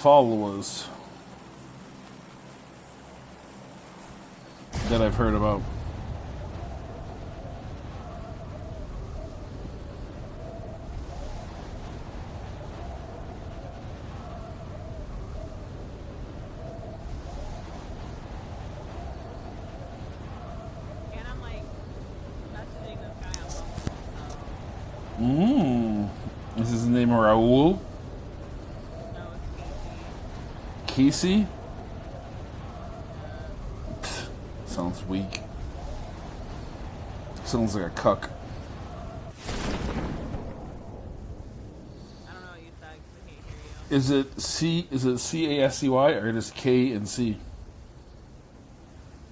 followers that I've heard about. Is his name Raul? No, it's Casey? Pfft, sounds weak. Sounds like a cuck. I don't know what you said 'cause I can't hear you. Is it C-A-S-C-Y or just K and C?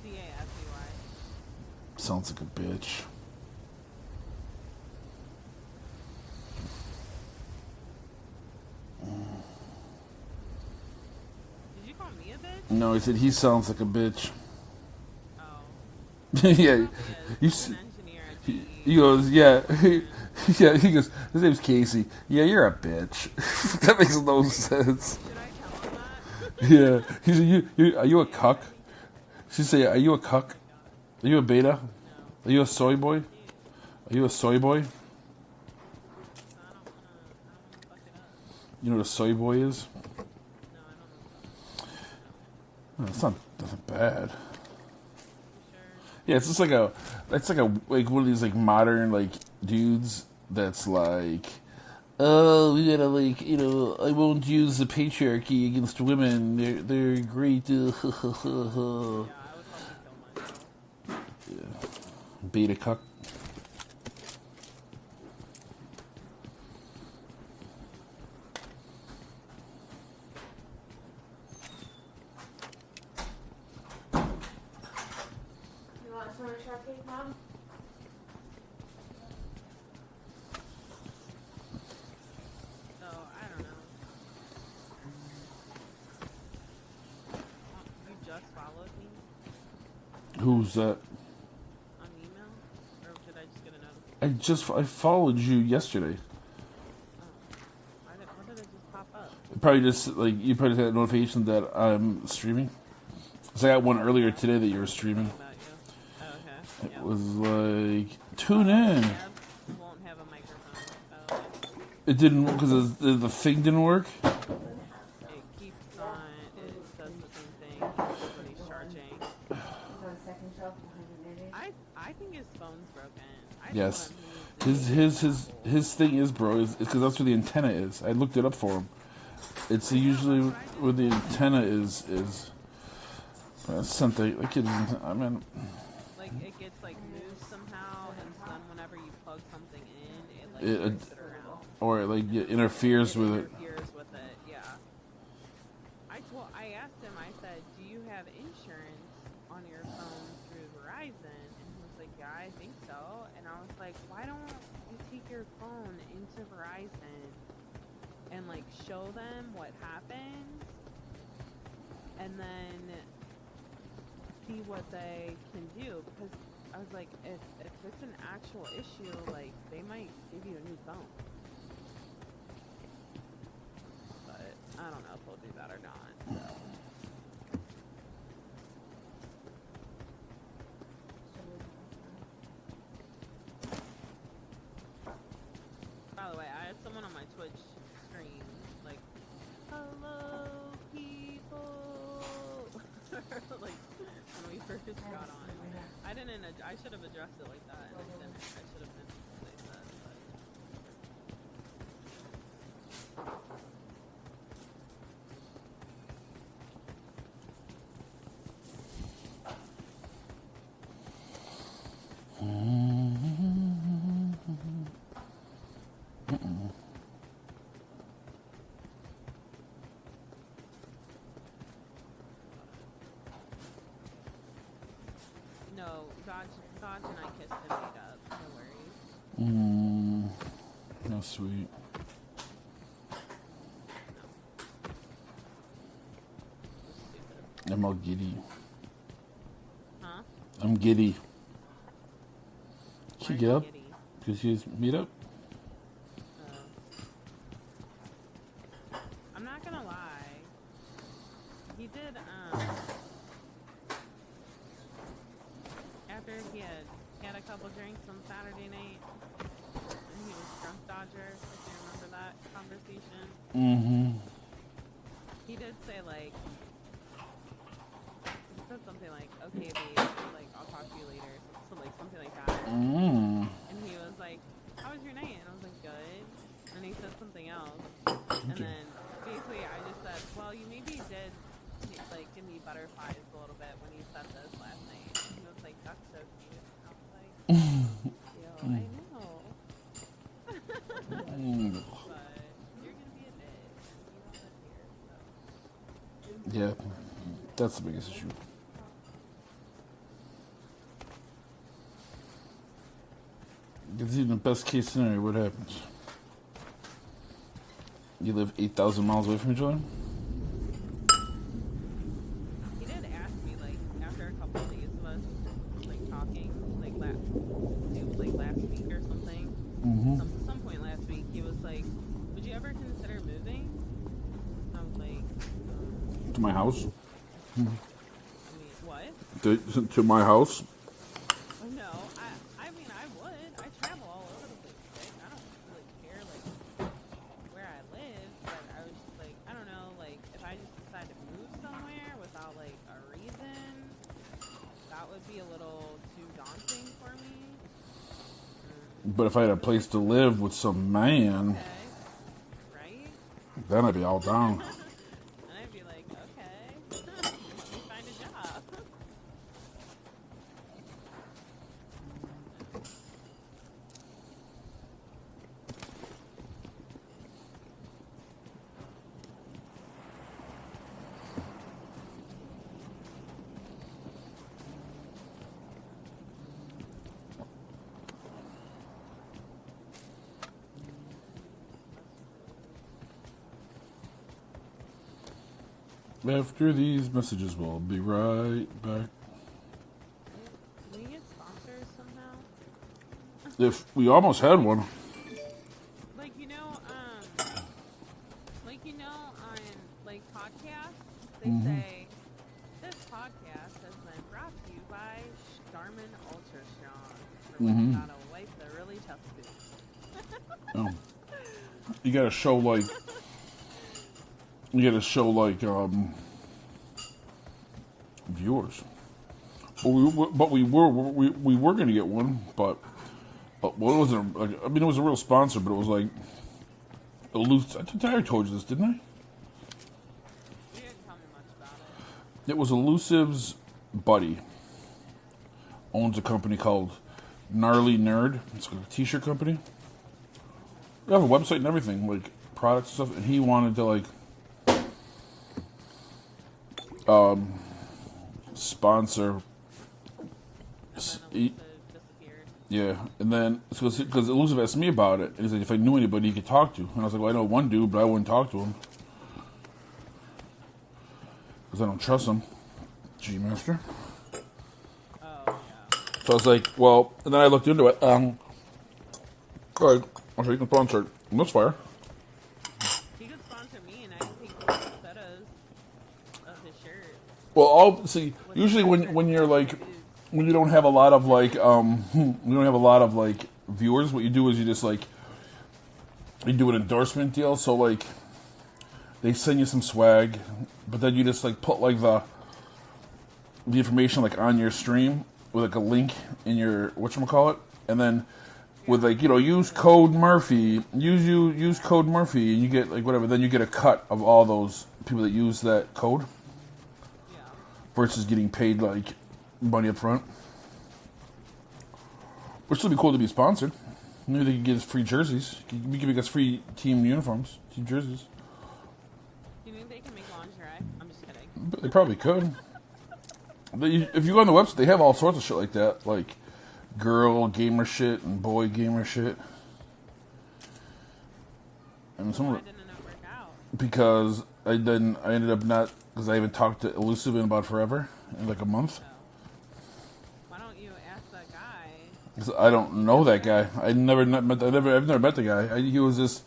C-A-S-E-Y. Sounds like a bitch. Did you call me a bitch? No, he said he sounds like a bitch. Oh. Yeah, He is. you. He's an engineer at GE. He goes, yeah, yeah. He goes, his name's Casey. Yeah, you're a bitch. That makes no sense. Should I tell him that? Yeah, he said, are you a cuck? She say, are you a cuck? Are you a beta? No. Are you a soy boy? Are you a soy boy? I don't wanna fuck it up. You know what a soy boy is? No, I don't know. Oh, it's not nothing bad. You sure? Yeah, it's just like one of these like modern like dudes that's like, oh, we gotta like, I won't use the patriarchy against women. They're great. Yeah, I would probably kill myself. Beta cuck. You want some Sharpie, Mom? So, I don't know. You just followed me Who's that? on email? Or did I just get a notification? I followed you yesterday. Oh. What did it just pop up? Probably just like you probably got a notification that I'm streaming. Cause I got one earlier today that you were streaming. About you. Oh, okay. It Yeah. was like tune in. Tabs won't have a microphone, by the way. It didn't because the thing didn't work. It keeps on, it does the same thing when he's charging. Is on the second shelf behind the maybe? I think his phone's broken. I Yes. told him he needs to His thing is, bro, is because that's where the antenna is. I looked it up for him. It's usually where the antenna is. That's something. Like I mean, like it gets like moved somehow, and then whenever you plug something in, it like It- moves it around. or it like interferes with it. Interferes with it, yeah. I asked him. I said, "Do you have insurance on your phone through Verizon?" And he was like, "Yeah, I think so." And I was like, "Why don't you take your phone into Verizon and like show them what happens, and then see what they can do?" Because I was like, if it's an actual issue, like they might give you a new phone. But I don't know if they'll do that or not. So. By the way, I had someone on my Twitch stream like, "Hello, people," like when we first got on. I didn't. I should have addressed it like that. And then I should have been like that. But. No, Dodge and I kissed and made up. No worries. No sweet. Stupid. I'm all giddy. Huh? I'm giddy. Why She are get you up giddy? because she's meet up. I'm not gonna lie. did, after he had a couple drinks on Saturday night, and he was drunk Dodger, if you remember that conversation. Mm-hmm. He did say, like, he said something like, okay, babe, like, I'll talk to you later, so like, something like that. Mm. And he was like, how was your night? And I was like, good. And he said something else. And then, basically, I just said, well, you maybe did, like, give me butterflies a little bit when you said this last night. And he was like, that's so cute. And I was like, yo, I know. But you're going to be a bitch. And you don't live here, so. Yeah, that's the biggest issue. Because even the best case scenario, what happens? You live 8,000 miles away from each other? He did ask me, like, after a couple of days of us, like, talking, like, it was, like, last week or something. Mm-hmm. Some point last week, he was like, would you ever consider moving? And I was like, To my house? I mean, what? To my house? No, I mean, I would. I travel all over the place, right? I don't really care, like, where I live, but I was just like, I don't know, like, if I just decide to move somewhere without, like, a reason, that would be a little too daunting for me. But if I had a place to live with some man, Okay, right? then I'd be all down. And I'd be like, okay, let me find a job. After these messages, we'll be right back. Can we get sponsors somehow? If we almost had one. Like, on, like, podcasts, they say, this podcast has been brought to you by Starman Ultra Strong, for when you gotta wipe the really tough food. Oh. You gotta show like viewers. But we were gonna get one, but what was it? Like, I mean, it was a real sponsor, but it was like Elusive. I think I told you this, didn't I? You didn't tell me much about it. It was Elusive's buddy. Owns a company called Gnarly Nerd. It's like a t-shirt company. They have a website and everything, like products and stuff. And he wanted to like sponsor. And then Elusive disappeared. Yeah, and then because Elusive asked me about it, and he's like, if I knew anybody he could talk to, and I was like, well, I know one dude, but I wouldn't talk to him because I don't trust him. G-Master. Oh, yeah. So I was like, well, and then I looked into it. All right, I'll show you can sponsor MysFyr. He could sponsor me, and I could take photos of his shirt. Well, usually when you're like, when you don't have a lot of like, viewers, what you do is you just like, you do an endorsement deal. So like, they send you some swag, but then you just like put like the information like on your stream with like a link in your whatchamacallit, and then with like, use code Murphy, use code Murphy, and you get like whatever. Then you get a cut of all those people that use that code, Yeah. versus getting paid like money up front. Which would be cool to be sponsored. Maybe they could get us free jerseys. We could make us free team uniforms, team jerseys. Do you think they can make lingerie? I'm just kidding. But they probably could. If you go on the website, they have all sorts of shit like that, like girl gamer shit and boy gamer shit. And some Why didn't it work out? because I ended up not, because I haven't talked to Elusive in about forever, in like a month. So, why don't you ask that guy? 'Cause I don't know that guy. I've never met the guy. He was just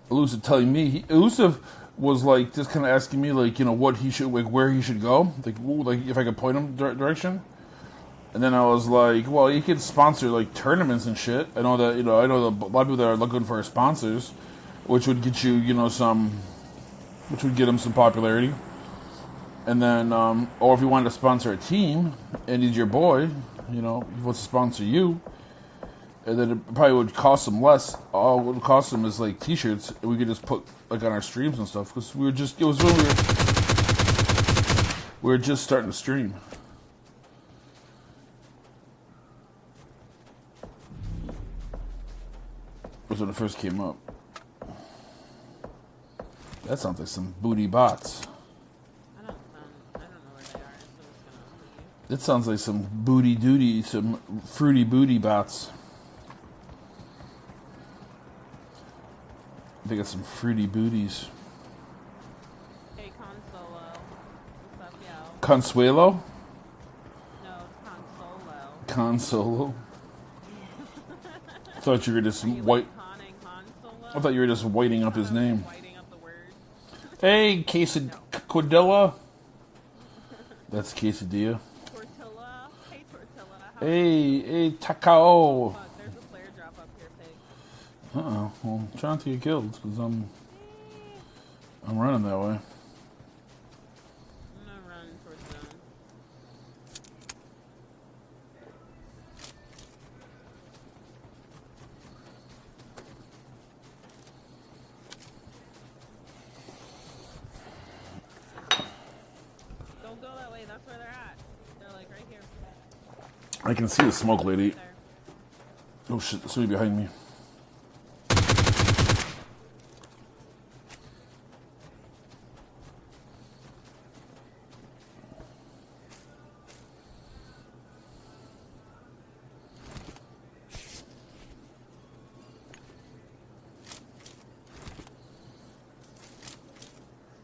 Elusive telling me. Elusive was like just kind of asking me like what he should like where he should go like if I could point him direction. And then I was like, well, you could sponsor like tournaments and shit. I know that I know a lot of people that are looking for sponsors, which would get you which would get him some popularity. And then or if you wanted to sponsor a team and he's your boy, he wants to sponsor you. And then it probably would cost them less. All it would cost them is like T-shirts, and we could just put like on our streams and stuff. Because it was when we were just starting to stream. It was when it first came up. That sounds like some booty bots. I don't know where they are, so it's gonna leave. It sounds like some booty duty, some fruity booty bots. They got some fruity booties. Hey, Consolo. What's up, yo? Consuelo? No, Consolo. Consolo. I thought you were just Like conning Han Solo? I thought you were just whiting up his name. Whiting up the word. Hey, Quesadilla. That's quesadilla. Tortilla. Hey, Tortilla. Hey, Takao. Fuck, there's a flare drop up here, pig. Uh-oh. Well, I'm trying to get killed because I'm running that way. I'm gonna run towards them. Don't go that way, that's where they're at. They're like right here. I can see the smoke lady. There. Oh shit, there's somebody behind me.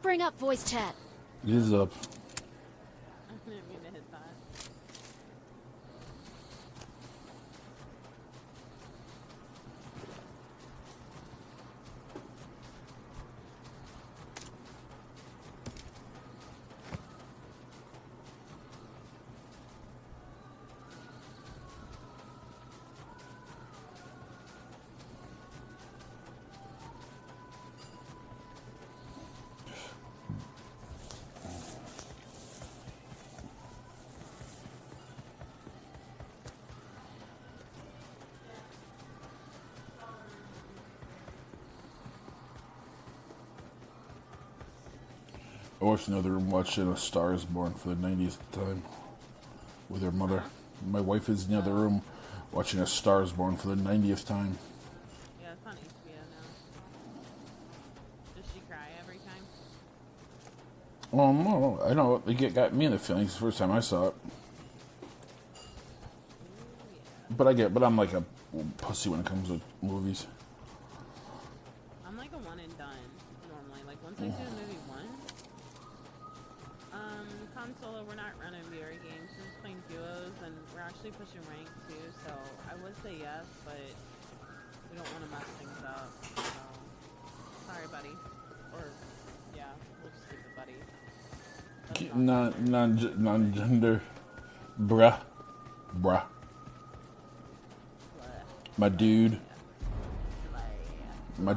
Bring up voice chat. It is up. I didn't mean to hit that. I watched another room watching A Star Is Born for the 90th time with her mother. My wife is in the other room watching A Star Is Born for the 90th time. Yeah, it's on HBO now. Does she cry every time? Oh no, I know it got me in the feelings the first time I saw it. Ooh, yeah. But I'm like a pussy when it comes to movies. I'm like a one and done normally. Like once I do the movie once, console we're not running VR games, we're just playing duos, and we're actually pushing rank too. So I would say yes, but we don't want to mess things up. So sorry, buddy. Or yeah, we'll just leave it, buddy. That's Non-gender, bruh. Bleh. My dude. My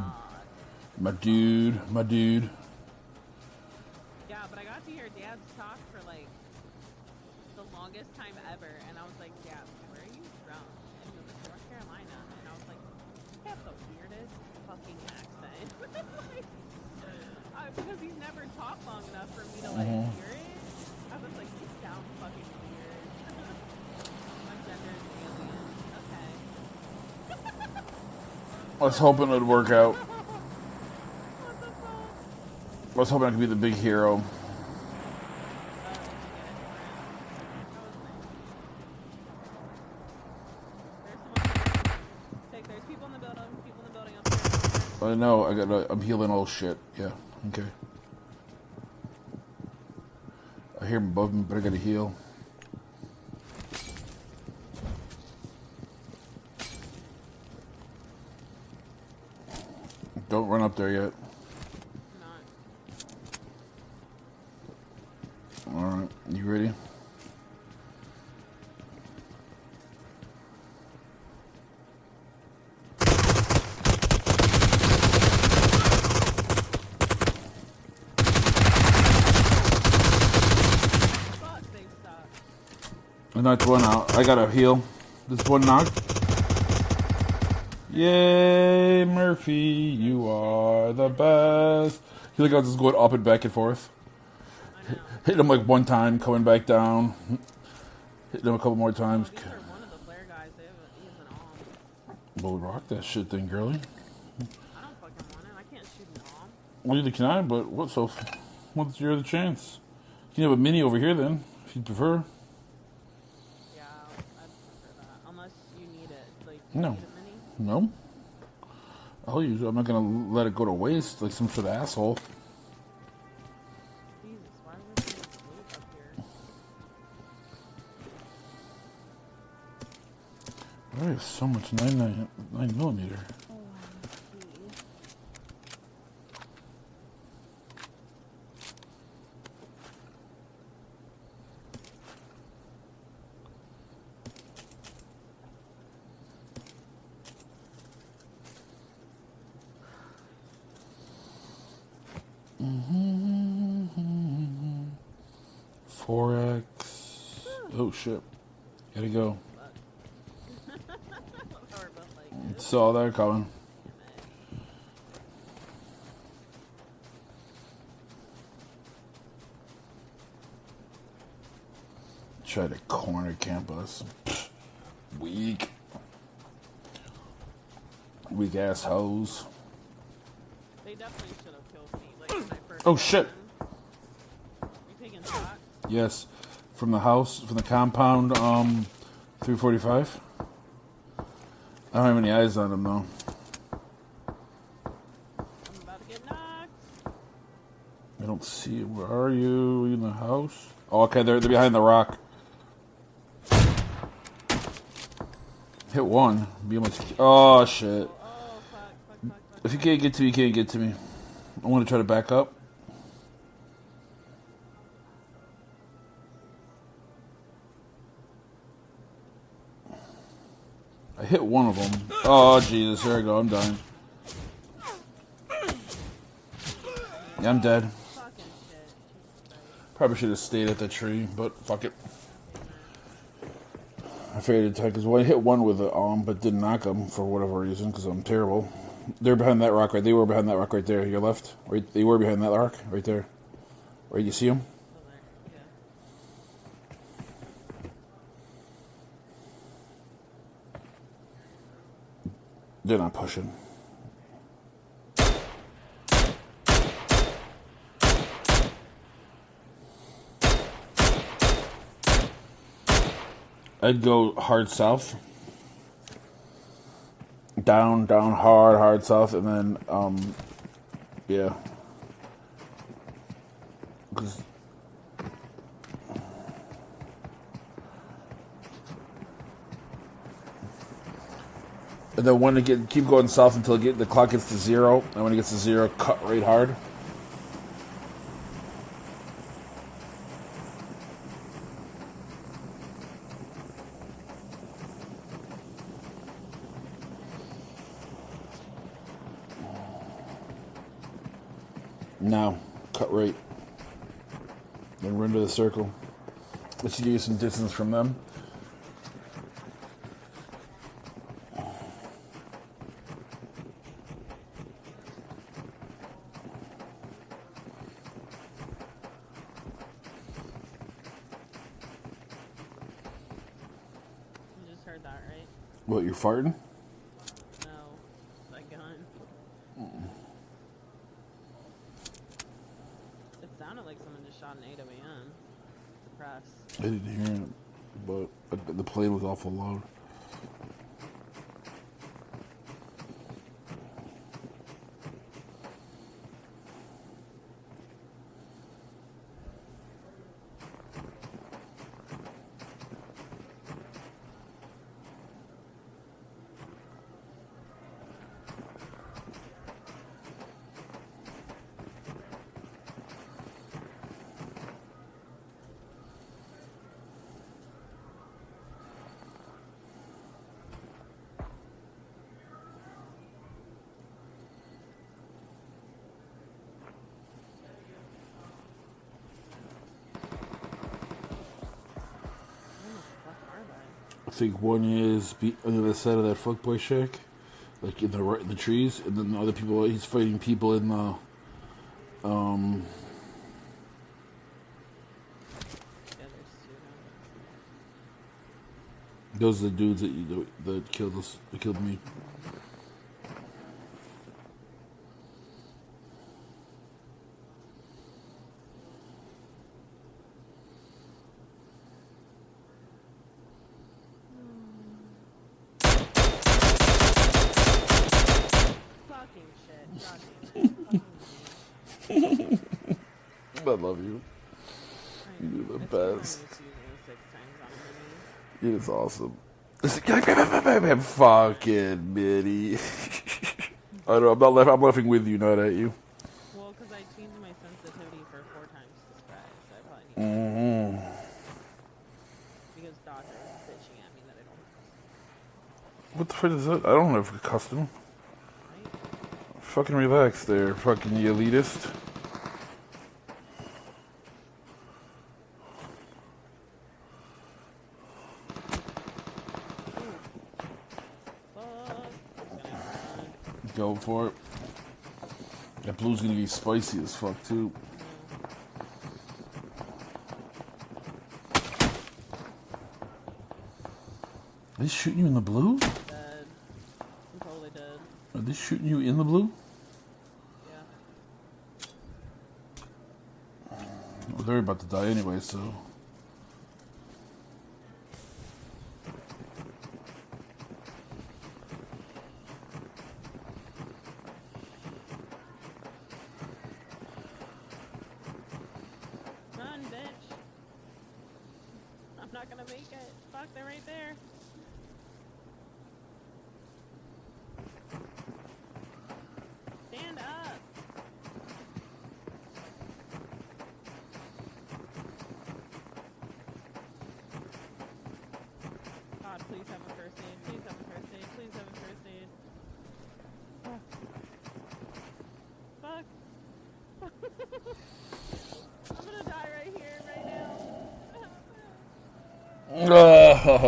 dude. Yeah, but I got to hear Dad's talk for like the longest time ever, and I was like, Dad, where are you from? And he was like, North Carolina, and I was like, you have the weirdest fucking accent. Because he's never talked long enough for me to like hear it. I was like, you sound fucking weird. My gender is alien. Okay. I was hoping it would work out. What the fuck? I was hoping I could be the big hero. There's people in the building upstairs. I know, I'm healing all shit. Yeah, okay. I hear him above me, but I gotta heal. Don't run up there yet. Not. Alright, you ready? I knocked one out. I got a heal. This one knocked. Yay, Murphy, you are the best. He like I was just going up and back and forth. Hit him like one time, coming back down. Hit him a couple more times. These are one of the flare guys. He has an arm. Well, rock that shit thing, girly. I don't fucking want it. I can't shoot an arm. Well, neither can I, but what's your other chance? You can have a mini over here then, if you prefer. Yeah, I'd prefer that. Unless you need it. Like, No. you need a mini? No. I'll use it. I'm not gonna let it go to waste like some sort of asshole. Jesus, why would you loot up here? I have so much 9 millimeter. Oh, Mm-hmm. 4x. Oh shit. Gotta go. Saw that coming. Try to corner camp us. Pfft. Weak. Weak ass hoes. They definitely should have killed me. Like, when I first Oh got shit. in. You taking shots? Yes. From the house, from the compound, 345. I don't have any eyes on them though. I'm about to get knocked. I don't see it. Where are you? Are you in the house? Oh, okay, they're behind the rock. Hit one. Be almost. Oh shit. Oh, fuck. If you can't get to me, you can't get to me. I want to try to back up. I hit one of them. Oh Jesus! There I go. I'm dying. Yeah, I'm dead. Fucking shit. Jesus Christ. Probably should have stayed at the tree, but fuck it. I figured it'd because I hit one with the arm, but didn't knock him for whatever reason, because I'm terrible. They're behind that rock right. They were behind that rock right there. Your left, right? They were behind that rock right there. Right? You see them? Yeah. They're not pushing. I'd go hard south. Down, hard south, and then, yeah. 'Cause and then when it keep going south until the clock gets to 0, and when it gets to 0, cut right hard. Now, cut right. Then run to the circle. Let's give you some distance from them. You just heard that, right? What, you're farting? No. That gun. It sounded like someone just shot an AWM. Suppressed. I didn't hear it, but the plane was awful loud. think one is on the other side of that fuckboy shack, like in the trees, and then the other people he's fighting people in the Yeah, there's two. Those are the dudes that killed us. That killed me. Fucking shit. God damn it. Fucking I love you. You're the best. It is awesome. Fucking Mitty. I know. I'm laughing with you, not at you. Well, because I changed my sensitivity for 4 times the spread, so I probably need to. Because Dodger is bitching at me that I don't have custom. What the fuck is that? I don't have a custom. Right? Fucking relax there, fucking elitist. Go for it. That blue's gonna be spicy as fuck too. Are they shooting you in the blue? Dead. I'm totally dead. Are they shooting you in the blue? Yeah. Well, they're about to die anyway, so. Run, bitch. I'm not gonna make it. Fuck, they're right there. Stand up. God, please have a first aid. Please have a first aid. Please have a first aid. Fuck. I'm gonna die right here, right now. Oh,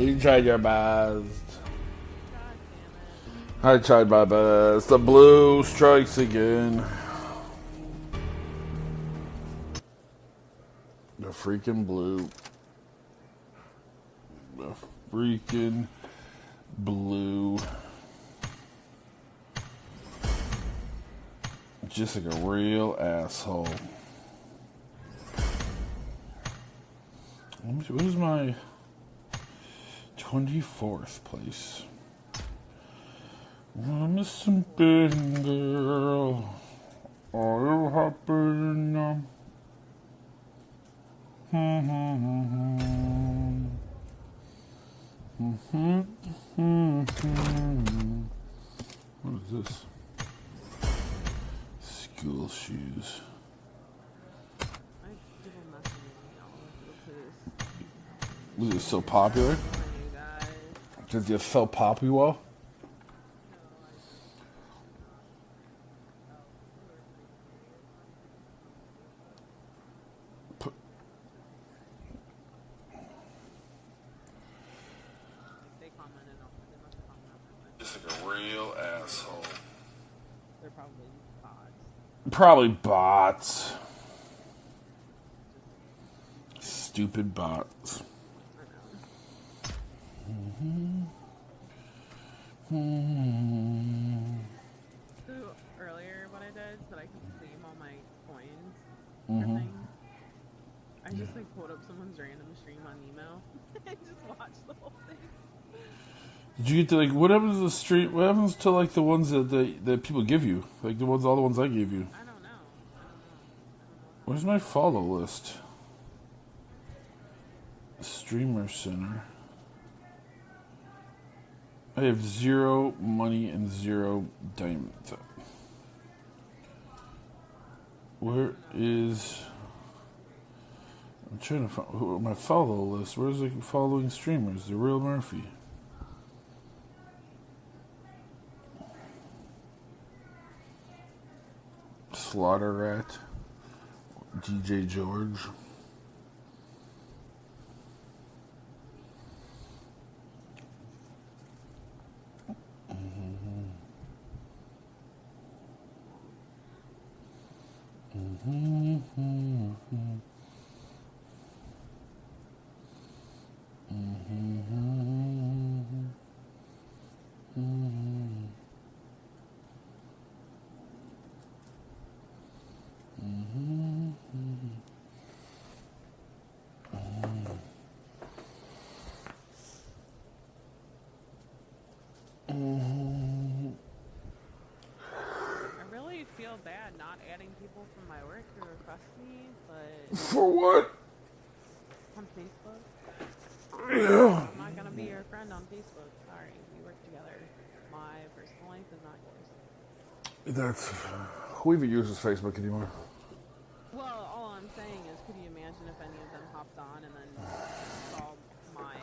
you tried your best. God damn it. I tried my best. The blue strikes again. The freaking blue. The freaking blue. Just like a real asshole. What is my 24th place? I'm a simple girl. All happen. What is this? School shoes. I give them nothing, y'all. Please. Was it so popular? You guys. Because you're so popular? They commented on it. They must have commented on it. Just like a real asshole. They're probably bots. Probably bots. Stupid bots. I know. So earlier, what I did so that I could claim all my coins and things, I just like pulled up someone's random stream on email and just watched the whole thing. Did you get to, like, what happens to the street? What happens to, like, the ones that people give you? Like, all the ones I gave you? I don't know. Where's my follow list? Streamer Center. I have 0 money and 0 diamonds. Where is... I'm trying to find my follow list. Where's the following streamers? The Real Murphy. Slaughter Rat. DJ George. I really feel bad not adding people from my work who request me, but For what? on Facebook. Yeah. I'm not gonna be your friend on Facebook. Sorry, we work together. My personal life is not yours. That's who even uses Facebook anymore? Well, all I'm saying is, could you imagine if any of them hopped on and then saw my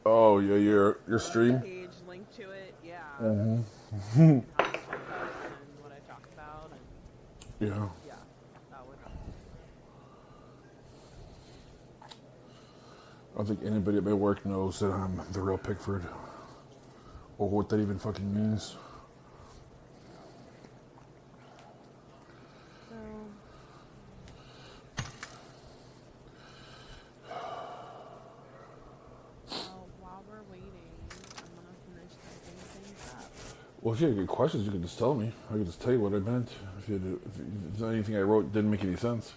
Oh yeah, your stream. page linked to it? Yeah. Mhm. And what I talked about, and Yeah. yeah, that would. I don't think anybody at my work knows that I'm the real Pickford, or what that even fucking means. So, well, while we're waiting, I'm gonna finish typing things up. Well, if you have good questions, you can just tell me. I can just tell you what I meant. If anything I wrote didn't make any sense.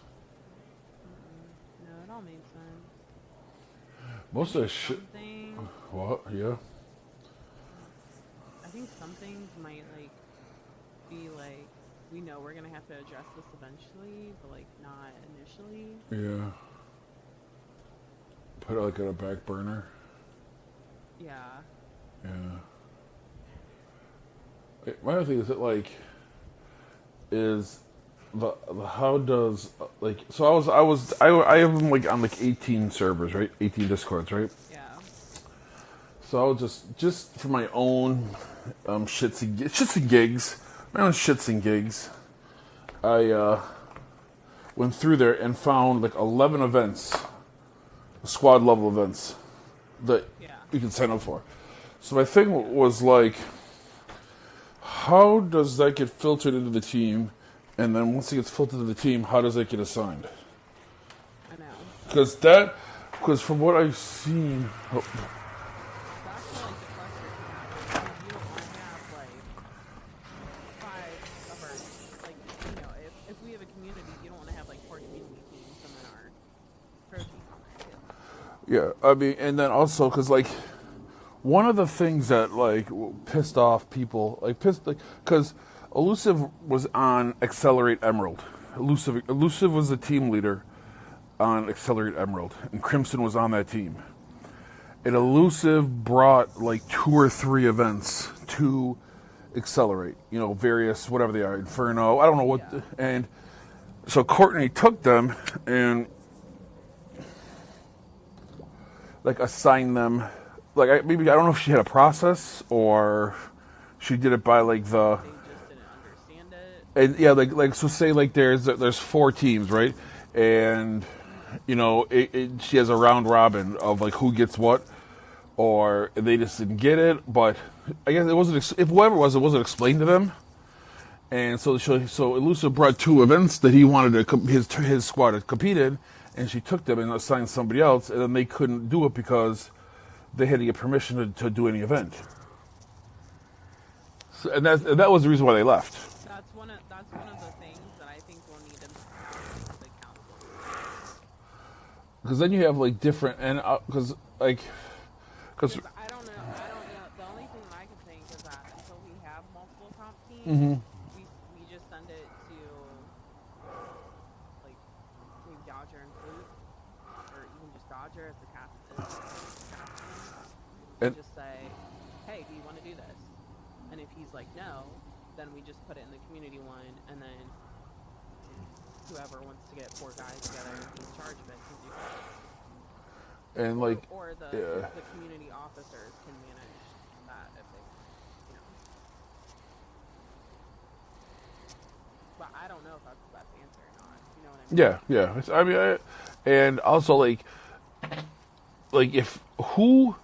No, it all made sense. Most of the shit. Something, What? Yeah. I think some things might be we know we're gonna have to address this eventually, but not initially. Yeah. Put it like on a back burner. Yeah. Yeah. My other thing is that is the how does so I have them on 18 servers, right? 18 discords, right? Yeah. So I was just for my own shits and gigs, my own shits and gigs, I went through there and found 11 events, squad level events that you can sign up for. So my thing was how does that get filtered into the team? And then once it gets filtered into the team, how does that get assigned? I know. Because from what I've seen... That's the cluster you have. You don't want to have 5 of our, if we have a community, you don't want to have 4 community teams and then our pro team on there too. Yeah, I mean, and then also, because one of the things that pissed off people, because Elusive was on Accelerate Emerald. Elusive was the team leader on Accelerate Emerald, and Crimson was on that team. And Elusive brought 2 or 3 events to Accelerate, various, whatever they are, Inferno, I don't know what, and so Courtney took them and assigned them. Maybe I don't know if she had a process or she did it by the. They just didn't understand it. And yeah, so say there's 4 teams, right? And she has a round robin of who gets what, or they just didn't get it. But I guess it wasn't. If whoever it wasn't explained to them. And so Elusive brought 2 events that he wanted to his squad to compete in, and she took them and assigned somebody else, and then they couldn't do it because they had to get permission to do any event. So, and that was the reason why they left. That's one of the things that I think we'll need to have the council. Because then you have different, and because I don't know. The only thing that I can think is that until we have multiple comp teams, we just send it to maybe Dodger and Flute, or even just Dodger as the captain. And just say, hey, do you want to do this? And if he's like no, then we just put it in the community one, and then whoever wants to get 4 guys together and be in charge of it can do that. And or the community officers can manage that if they, But I don't know if that's the best answer or not. You know what I mean? Yeah. And also if who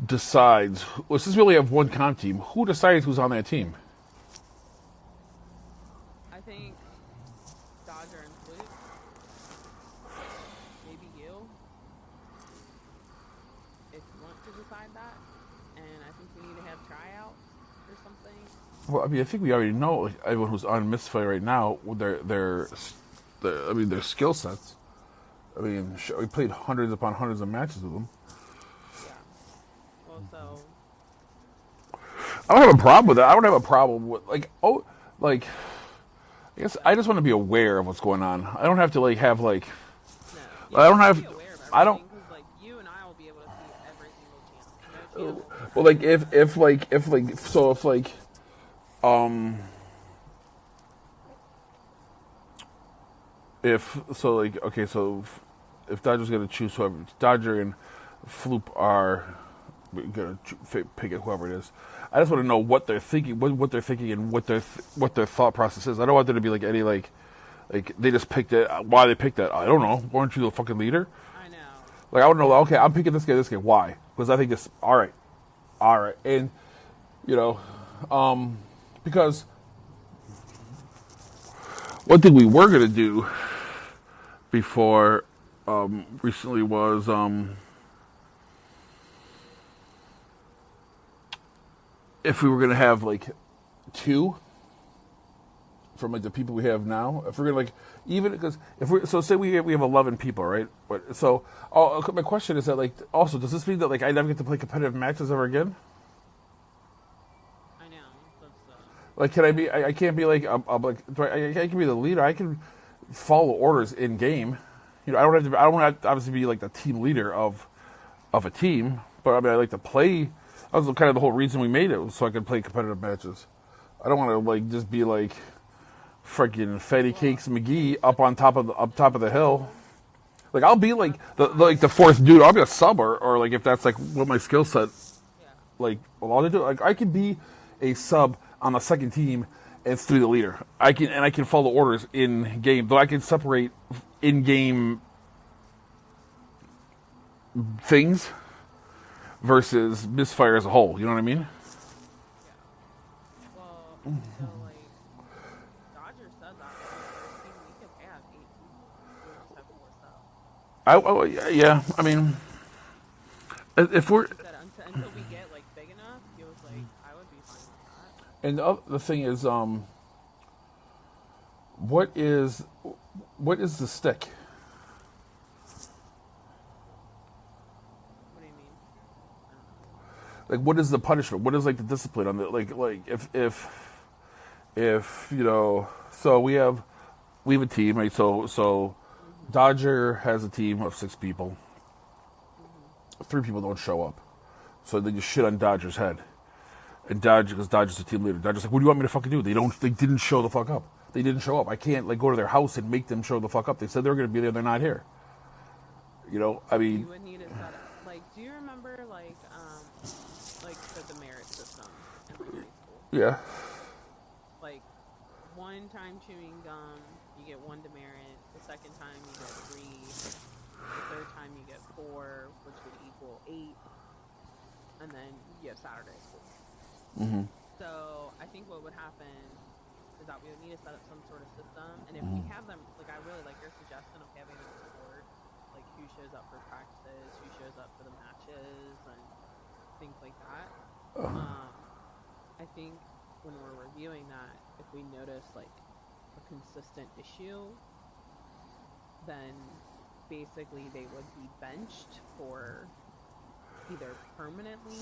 decides? Well, since we only have one comp team, who decides who's on that team? I think think Dodger and Flute, maybe you, if you want to decide that. And I think we need to have tryouts or something. Well, I mean, I think we already know like, everyone who's on MysFyr right now, their skill sets. I mean, we played hundreds upon hundreds of matches with them. Yeah. Well, so I don't have a problem with that. I don't have a problem with I guess I just want to be aware of what's going on. I don't have to have no, I don't have. be aware of I don't. everything, 'cause, like, you and I will be able to see every single channel. No channel. Well, if Dodger's gonna choose whoever, Dodger and Floop are gonna pick it whoever it is. I just want to know what they're thinking, what they're thinking, and what their thought process is. I don't want there to be any like they just picked it. Why they picked that? I don't know. Weren't you the fucking leader? I know. I want to know. Okay, I'm picking this guy. Why? Because I think this. All right, and because one thing we were gonna do before recently was if we were gonna have two from the people we have now. If we're gonna even because if we say we have 11 people, right? But so my question is that also does this mean that I never get to play competitive matches ever again? I know. That's, Can I be? I can't be I can be the leader. I can follow orders in game. I don't have to. I don't want to obviously be the team leader of a team. But I mean, I like to play. That was kind of the whole reason we made it, so I could play competitive matches. I don't want to just be freaking Fatty Cakes McGee up top of the hill. I'll be the fourth dude. I'll be a sub or if that's what my skill set allow to do. I can be a sub on the second team and still be the leader. I can follow orders in game, though I can separate in game things versus MysFyr as a whole. You know what I mean? yeah. Well, so Dodger said that we could have 8 people. We'll just have 4 subs. Yeah. I mean, if we're Until we get big enough, he was I would be fine with that. and the thing is, what is the stick? What do you mean? What is the punishment? What is the discipline on the if so we have a team, right? So Dodger has a team of 6 people. 3 people don't show up, so they just shit on Dodger's head. And because Dodger's the team leader, Dodger's what do you want me to fucking do? They didn't show the fuck up. They didn't show up. I can't go to their house and make them show the fuck up. They said they were going to be there. They're not here. I mean. You would need to set up. Do you remember the demerit system in high school? Yeah. One time chewing gum, you get 1 demerit. The second time you get 3. The third time you get 4, which would equal 8. And then you have Saturday school. Mm-hmm. So I think what would happen is that we would need to set up some sort of system. And if we have them, I really like your suggestion of having them record, who shows up for practices, who shows up for the matches, and things like that. I think when we're reviewing that, if we notice a consistent issue, then basically they would be benched for either permanently,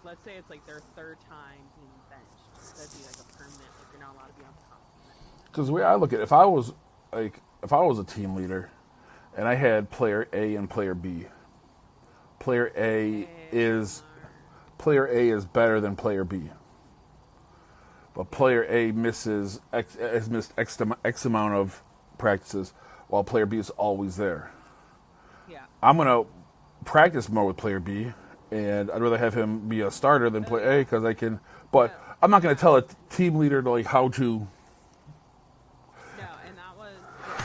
let's say it's their 3rd time being benched. That'd be a permanent, you're not allowed to be on the comp team. Because the way I look at it, if I was a team leader, and I had player A and player B, player A is better than player B. But player A has missed X amount of practices, while player B is always there. Yeah. I'm gonna practice more with player B, and I'd rather have him be a starter than play A because I can. But I'm not gonna tell a team leader how to. No, and that was one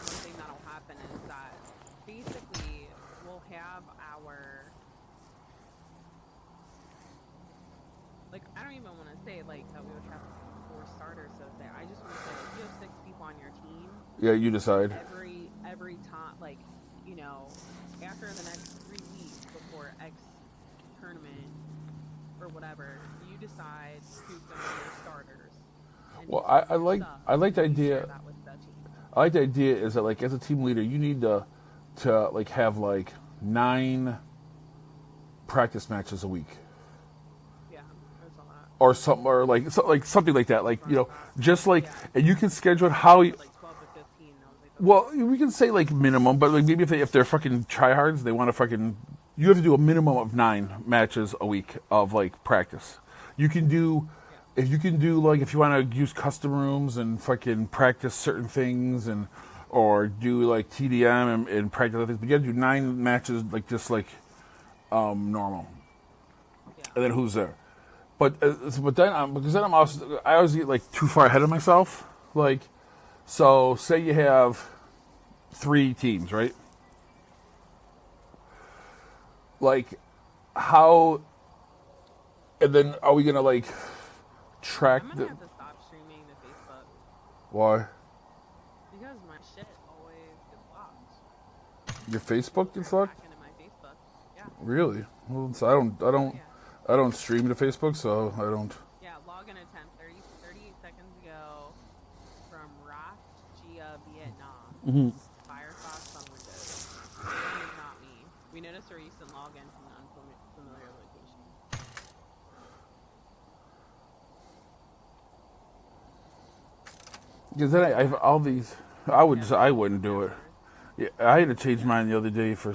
thing that'll happen is that basically we'll have our I don't even want to say that we would have 4 starters, so to say. I just want to Yeah, you decide. Every time, like, you know, after the next 3 weeks before X tournament or whatever, you decide who's going to be your starters. And Well, who's your subs, I like the and you idea. share that with the team. I like the idea is that like as a team leader, you need to like have like 9 practice matches a week. Yeah, there's a lot. Or something, or like something like that. Like just like, and you can schedule it how you. Like 12 to 15. I was like, Well, we can say like minimum, but like maybe if they're fucking tryhards, they want to fucking. You have to do a minimum of 9 matches a week of like practice. You can do, if you can do like if you want to use custom rooms and fucking practice certain things and or do like TDM and practice other things, but you got to do 9 matches like just like normal, and then who's there? But then because then I always get like too far ahead of myself. Like, so say you have 3 teams, right? Like, how? And then are we gonna like track I'm going to have to stop streaming to Facebook. Why? Because my shit always gets blocked. Your Facebook gets locked? Back into my Facebook. Yeah. Really? Well, so I don't stream to Facebook, so I don't. Yeah, login attempt 38 seconds ago from Raft, Gia, Vietnam. Mm-hmm. Firefox on Windows. This is not me. We noticed a recent login from an unfamiliar location. Because then I have all these. I wouldn't do it. Yeah, I had to change mine the other day for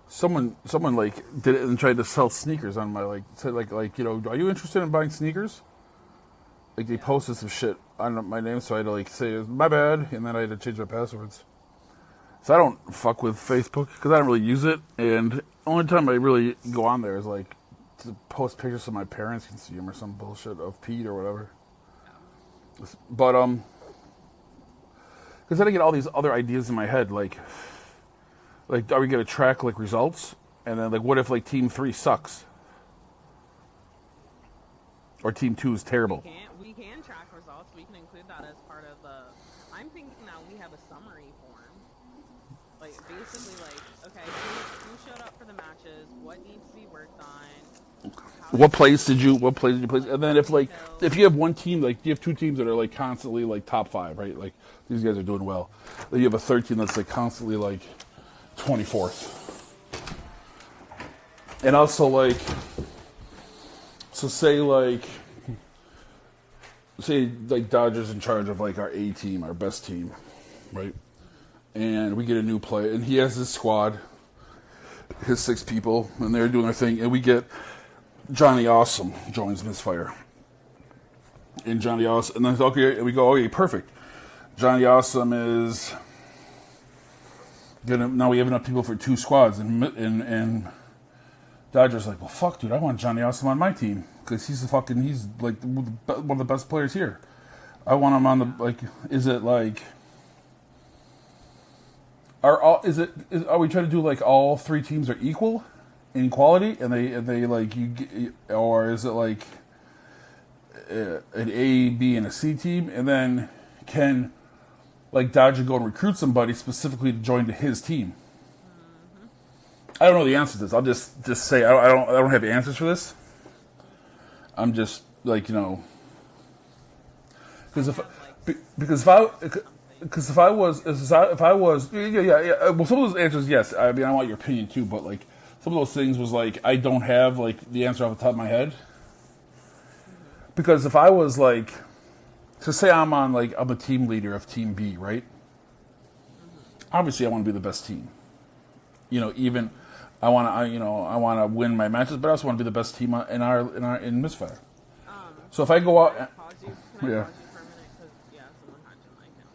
someone like did it and tried to sell sneakers on my like said like are you interested in buying sneakers? Like they posted some shit on my name, so I had to like say my bad, and then I had to change my passwords. So I don't fuck with Facebook because I don't really use it, and the only time I really go on there is like to post pictures so my parents can see them or some bullshit of Pete or whatever. But because then I get all these other ideas in my head, like are we gonna track like results, and then like what if like team 3 sucks, or team 2 is terrible? We can track results. We can include that as part of the. I'm thinking that we have a summary form, like basically like okay, who showed up for the matches, what needs to be worked on. What place did you place? And then if you have one team, like you have 2 teams that are like constantly like top 5, right? Like these guys are doing well. Then you have a third team that's like constantly like 24th. And also like, so say Dodger's in charge of like our A team, our best team, right? And we get a new player, and he has his squad, his 6 people, and they're doing their thing, and we get Johnny Awesome joins MysFyr. And Johnny Awesome, and then okay, we go, okay, perfect. Johnny Awesome is gonna, now we have enough people for 2 squads, and Dodger's like, well, fuck, dude, I want Johnny Awesome on my team because he's like one of the best players here. I want him on the like. Is it like? Are we trying to do like all 3 teams are equal in quality, and they like or is it like an A, B, and a C team, and then can like Dodger go and recruit somebody specifically to join to his team? Mm-hmm. I don't know the answer to this. I'll just say I don't have answers for this. I'm just like because if I was well, some of those answers yes. I mean I want your opinion too, but like some of those things was like I don't have like the answer off the top of my head. Because if I was like, so say I'm a team leader of Team B, right? Obviously, I want to be the best team. Even I want to win my matches, but I also want to be the best team in MysFyr. So if I go out, Can I pause you for a minute? Because someone hacked in my account.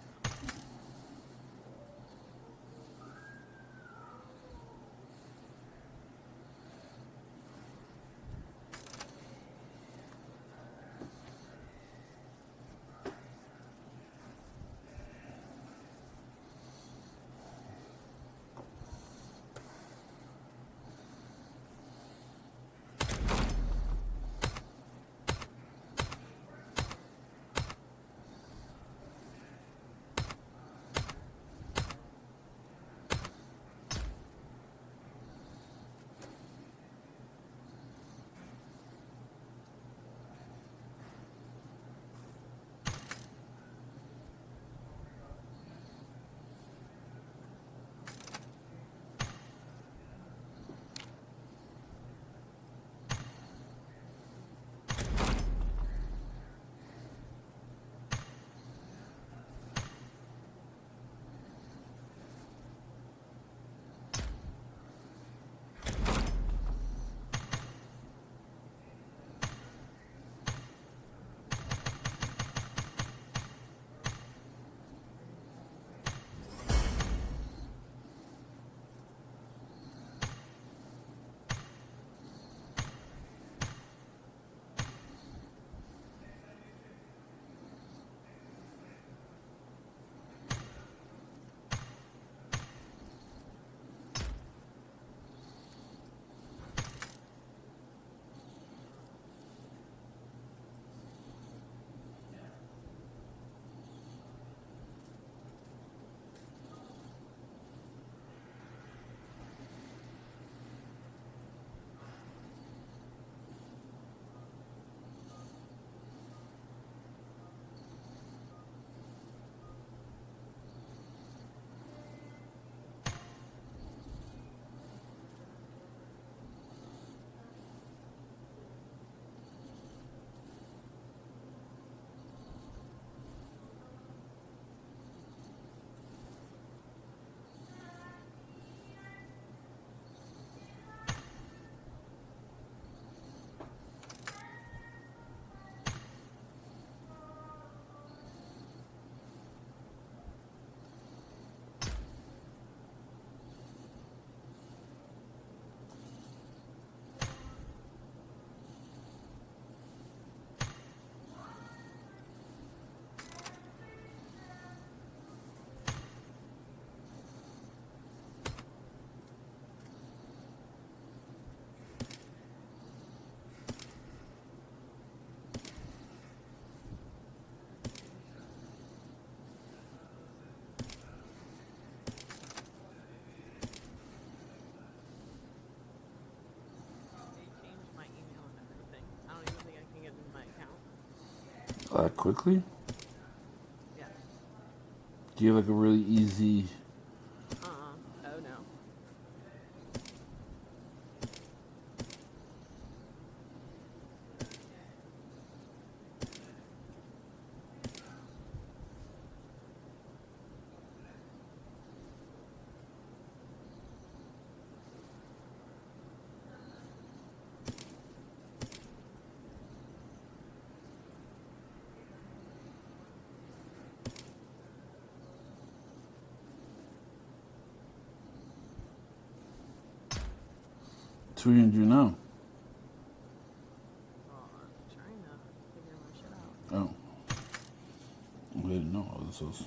Quickly? Yeah. Do you have like a really easy... Oh no. What are you gonna do now? I'm trying to figure my shit out. Oh. I didn't know how this was.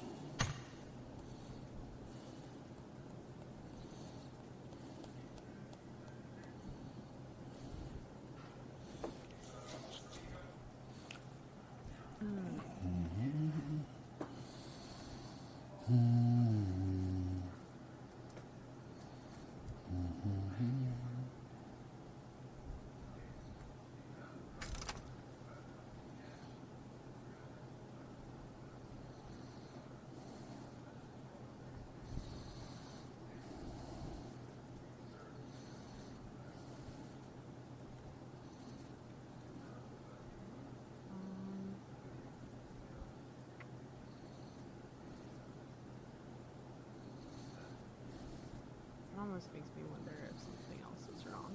It almost makes me wonder if something else is wrong.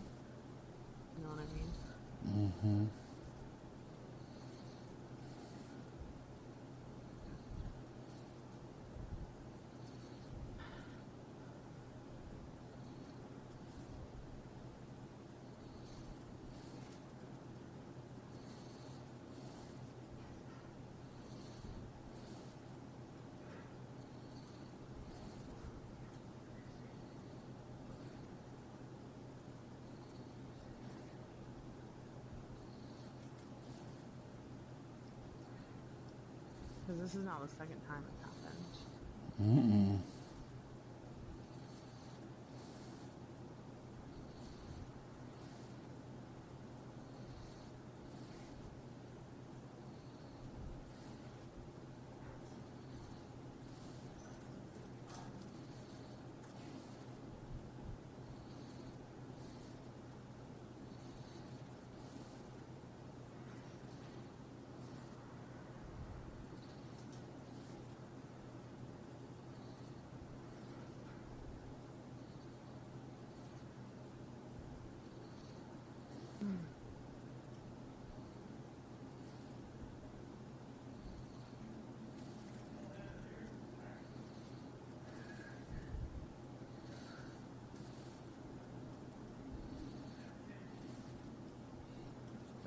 You know what I mean? Mm-hmm. Because this is not the second time it's happened. Mm-mm.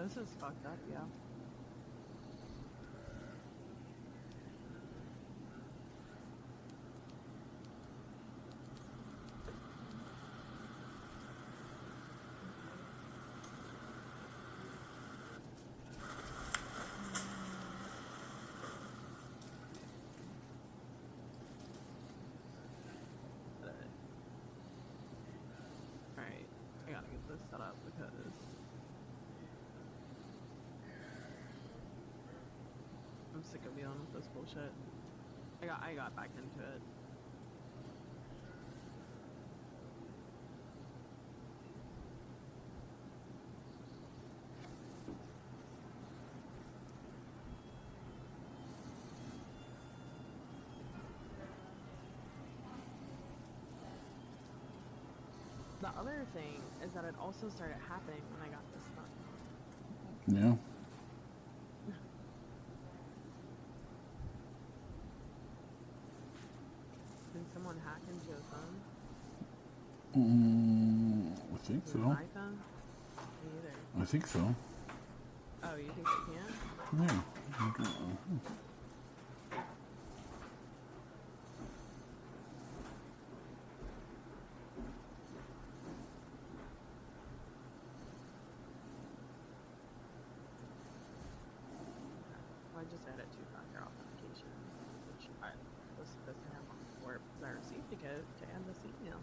This is fucked up, yeah. Alright, I gotta get this set up because I'm sick of dealing with this bullshit. I got back into it. The other thing is that it also started happening when I got this done. Yeah. Did someone hack into your phone? I think so. My phone? Me either. I think so. Oh, you think they can? Yeah. Well, I just added two-factor authentication, which I was supposed to have on before because I received the code to add this email.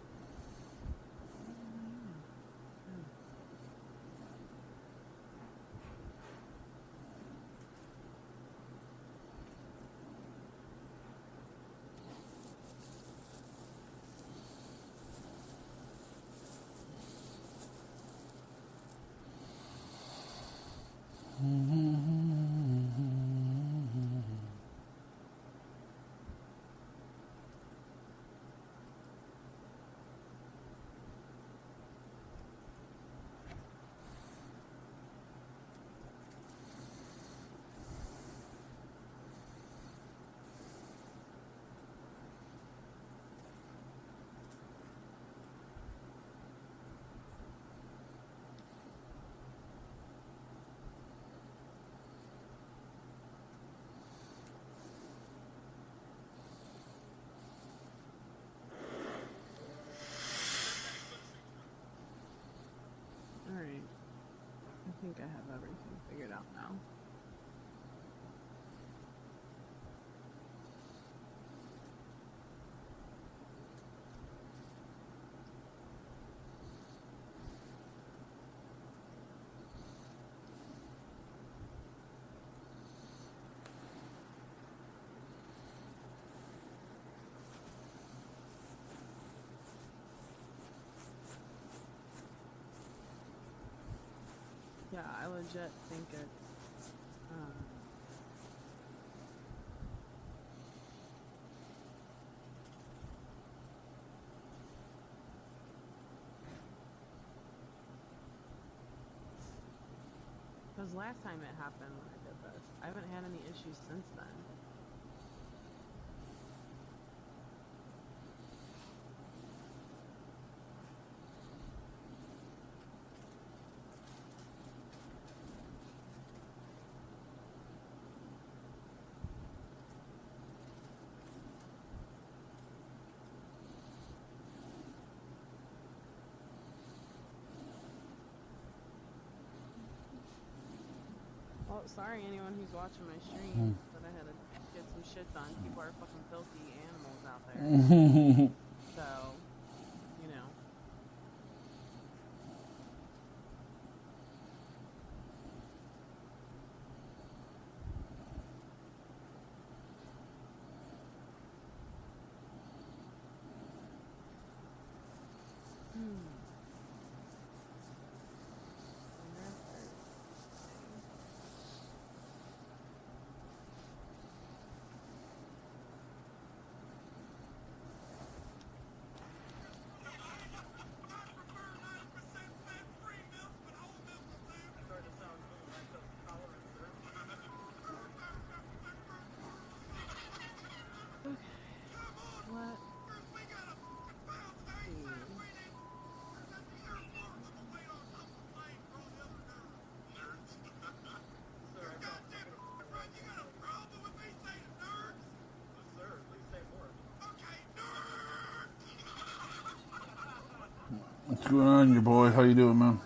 everything figured out now. Yeah, I legit think it's, because last time it happened when I did this, I haven't had any issues since then. Well, sorry anyone who's watching my stream, but I had to get some shit done. People are fucking filthy animals out there. So, you know. What? What's going on, your boy? How you doing, man?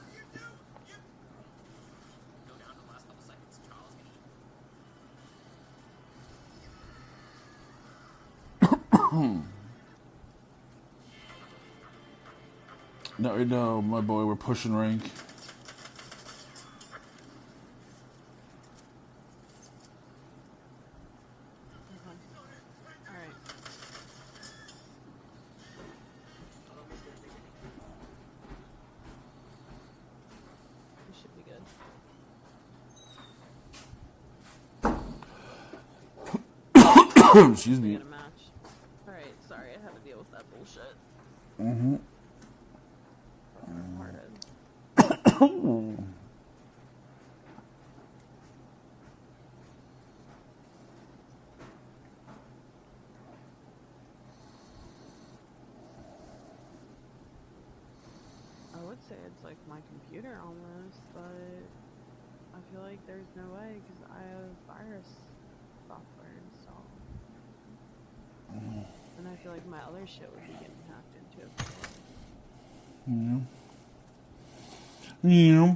Not right now, my boy. We're pushing rank. Alright. We should be good. Excuse me. Get a match. Alright, sorry, I had to deal with that bullshit. Mm-hmm. I would say it's like my computer almost, but I feel like there's no way because I have virus software installed. And I feel like my other shit would be getting hacked into. Yeah. Yeah.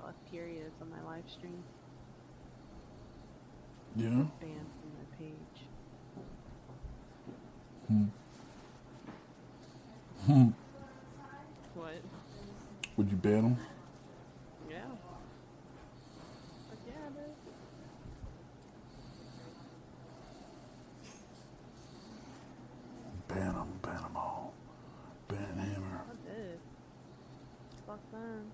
left periods on my live stream. Yeah. Banned from my page. What? Would you ban them? Yeah. But yeah, dude. Ban them all. Ban Hammer. I did. Fuck them.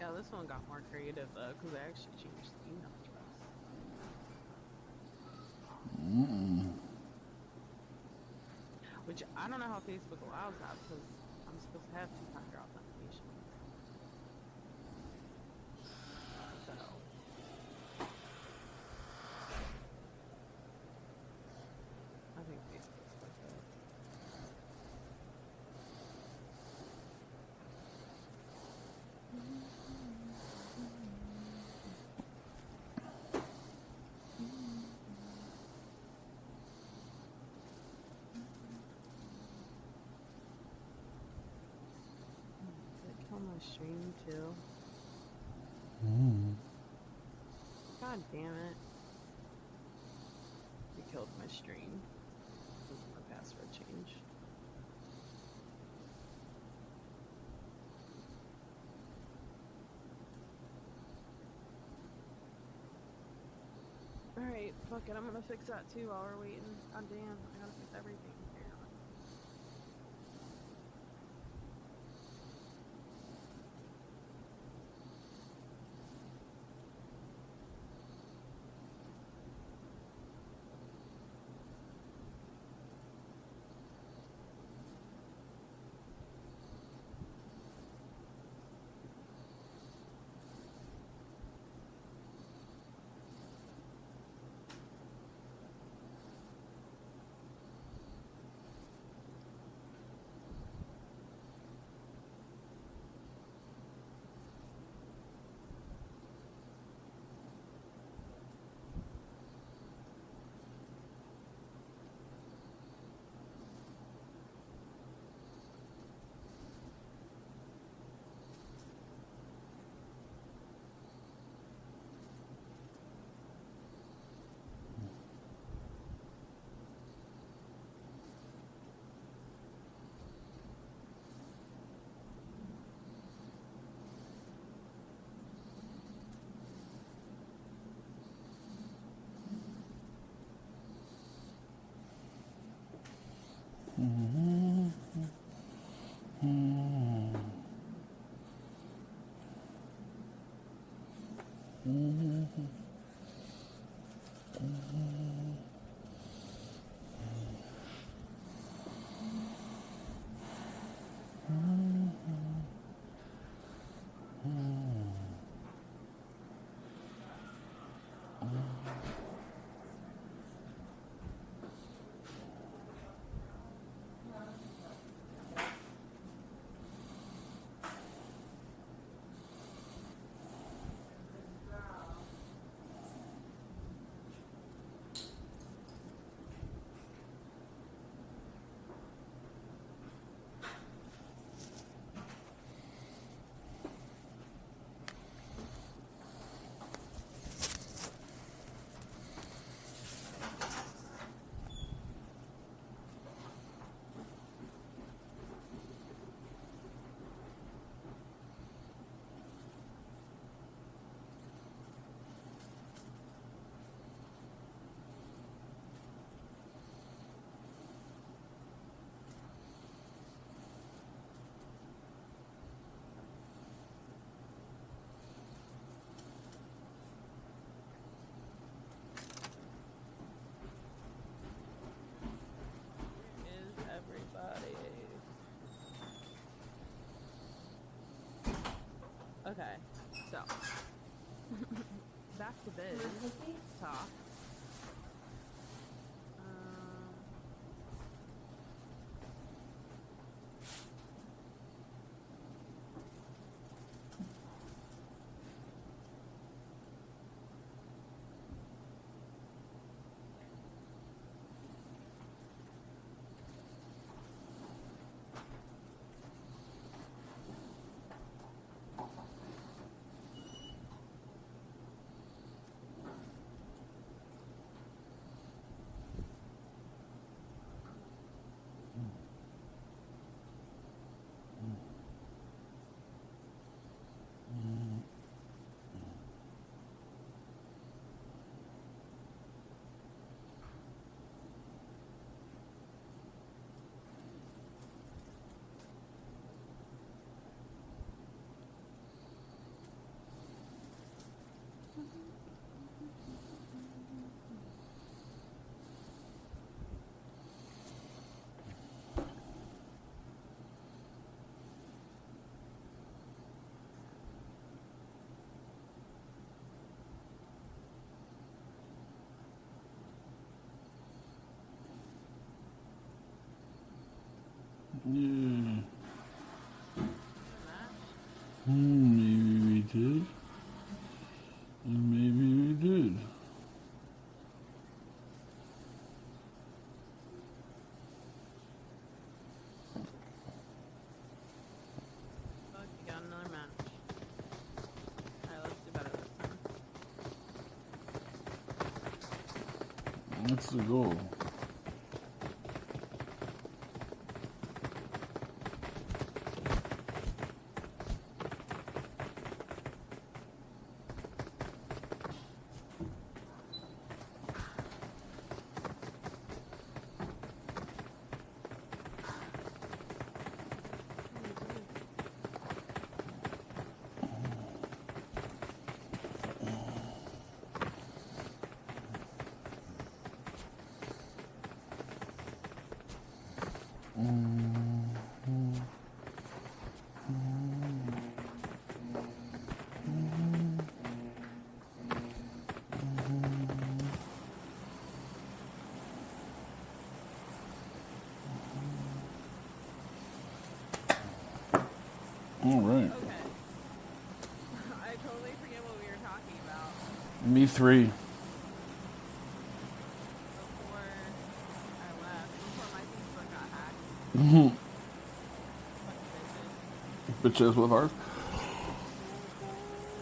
Yeah, this one got more creative though, because I actually changed the email address. Which I don't know how Facebook allows that, because I'm supposed to have two-factor authentication. So. I think Facebook's fucked up. Did it kill my stream too? God damn it. It killed my stream. This is my password change. Alright, fuck it, I'm gonna fix that too while we're waiting. God damn, I gotta fix everything apparently. Okay, so back to biz talk. Yeah. Match? Maybe we did. Maybe we did. Oh, you got another match. Alright, let's do better this time. That's the goal. All right. Okay. I totally forget what we were talking about Me 3. before I left, before my Facebook got hacked. Mm-hmm. Fucking bitches. Bitches with ours.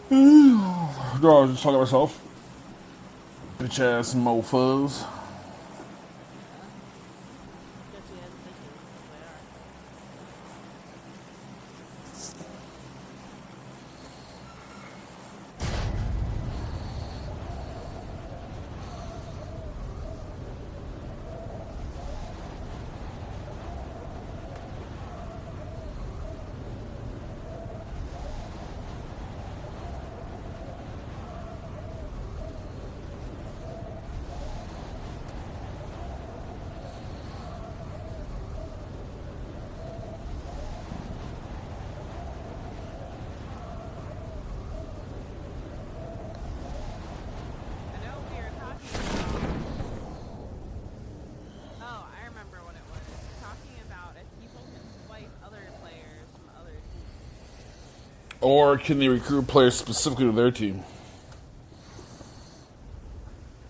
No, I was just talking to myself. Bitch ass mofos. Sketchy ass bitches. They are. I know we were talking about. Oh, I remember what it was. Talking about if people can swipe other players from other teams. Or can they recruit players specifically to their team?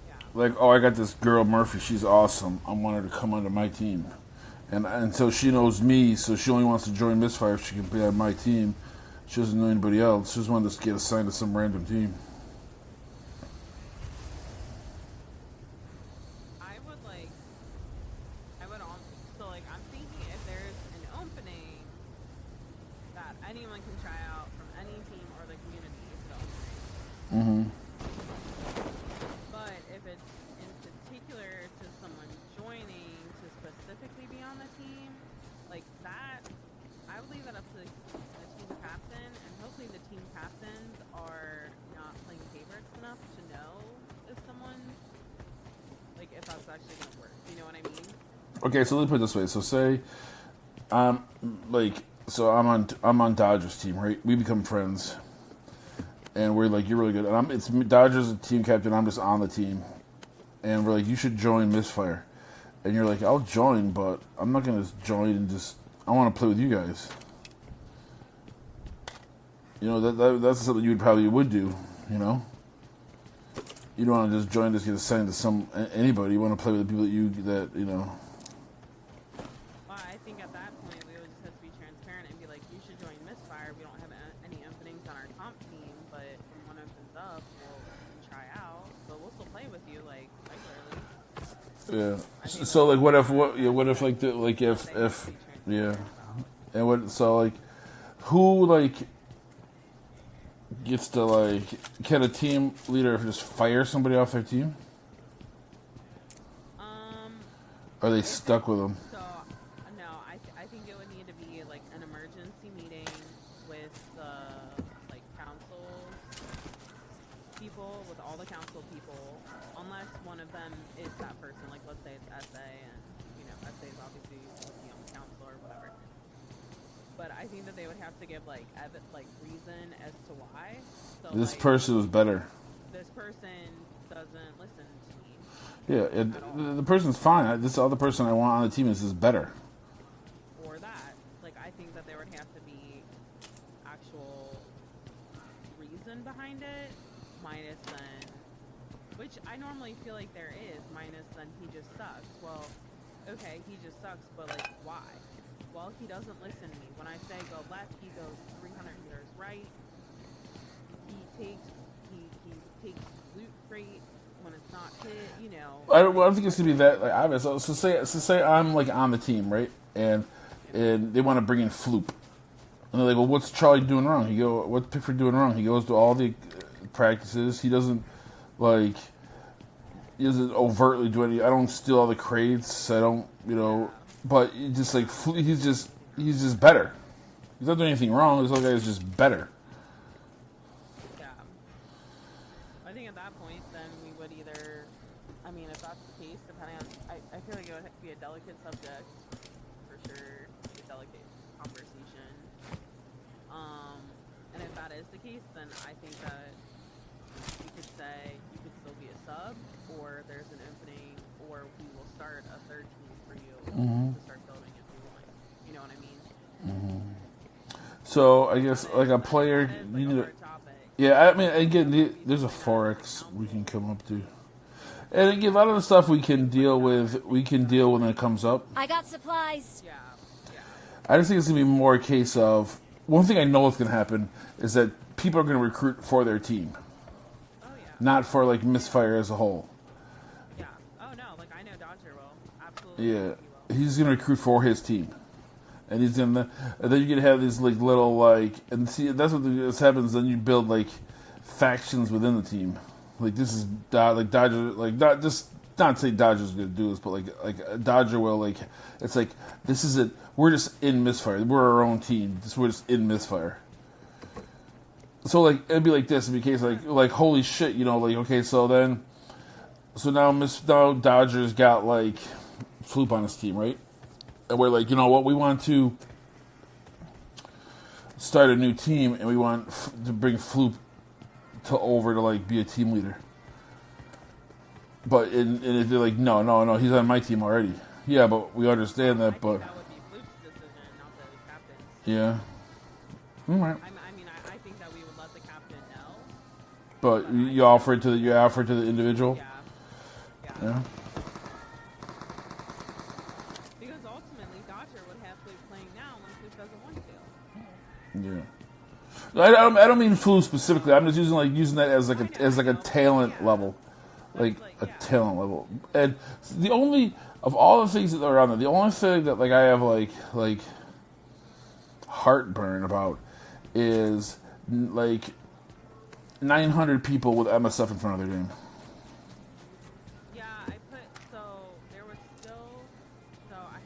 Yeah. Like, oh, I got this girl Murphy. She's awesome. I want her to come onto my team, and so she knows me. So she only wants to join MysFyr if she can be on my team. She doesn't know anybody else. She just wants to get assigned to some random team. I would like. So like I'm thinking if there's an opening that anyone can try out from any team or the community is the opening. Mm-hmm. But if it's in particular to someone joining to specifically be on the team, like that, I would leave that up to the team captain, and hopefully the team captains are not playing favorites enough to know if someone, like if that's actually gonna work. You know what I mean? Okay, so let me put it this way. So say, so I'm on Dodgers team, right? We become friends, and we're like, you're really good. And it's Dodgers team captain. I'm just on the team, and we're like, you should join MysFyr, and you're like, I'll join, but I'm not gonna join and just. I want to play with you guys. You know that's something you would do. You know, you don't want to just join, just get assigned to anybody. You want to play with the people that you know. Well, I think at that point we would just have to be transparent and be like, you should join MysFyr. We don't have any openings on our comp team, but when one opens up, we'll try out. But we'll still play with you like regularly. Yeah. So like, what if if yeah, and what so like, who like gets to like can a team leader just fire somebody off their team? Are they stuck with them? So no, I think it would need to be like an emergency meeting with the like council people, with all the council people, unless one of them is that person. Like let's say it's SA, and you know SA is obviously on the council or whatever. But I think that they would have to give like reason as to why. So This like, person is better. this person doesn't listen to me. Yeah, the person's fine. This other person I want on the team is better. Or that. reason behind it, minus then, which I normally feel like there is, minus then he just sucks. Well, okay, he just sucks, but like, why? Well, he doesn't listen to me. When I say go left, he goes 300 meters right. He takes loot crate when it's not hit, you know. I don't think it's gonna be that like obvious. So say I'm like on the team, right? And they want to bring in Floop, and they're like, well, what's Charlie doing wrong? What's Pickford doing wrong? He goes to all the practices. He doesn't overtly do any. I don't steal all the crates. I don't, But just like he's just better. He's not doing anything wrong. This other guy is just better. Yeah. I think at that point, then we would either. I mean, if that's the case, depending on, I feel like it would be a delicate subject for sure, a delicate conversation. And if that is the case, then I think that you could say you could still be a sub, or there's an opening, or we will start a third team for you to start building if you want. You know what I mean? So I guess like a player, like you need a topic. Yeah, I mean, again, there's a forex we can come up to, and again, a lot of the stuff we can deal with. We can deal when it comes up. I got supplies. Yeah. I just think it's gonna be more a case of one thing I know is gonna happen is that people are gonna recruit for their team, Oh yeah. not for like MysFyr as a whole. Yeah. Oh no, like I know Dodger will. Absolutely. Yeah, He will. he's gonna recruit for his team, and he's gonna. And then you're gonna have these like little and see that's what this happens. Then you build like factions within the team. Like this is like Dodger, like not just not say Dodger's gonna do this, but like Dodger will like. It's like this is it. We're just in MysFyr. We're our own team. We're just in MysFyr. So like it'd be like this. It'd be a case like holy shit, like okay, so now Dodger's got like Floop on his team, right? And we're like, you know what, we want to start a new team, and we want to bring Floop over to like be a team leader. But and if they're like, no, he's on my team already. Yeah, but we understand that, but that would be Floop's decision, not the captain's. yeah, all right. I think that we would let the captain know. But you offer it to the individual. Yeah. Because ultimately, Dodger would have Floop playing now when Floop doesn't want to. Yeah. I don't mean Floop specifically. I'm just using that as like a talent level, like a talent level. And the only of all the things that are on there, the only thing that like I have like heartburn about is like 900 people with MSF in front of their name. Yeah, I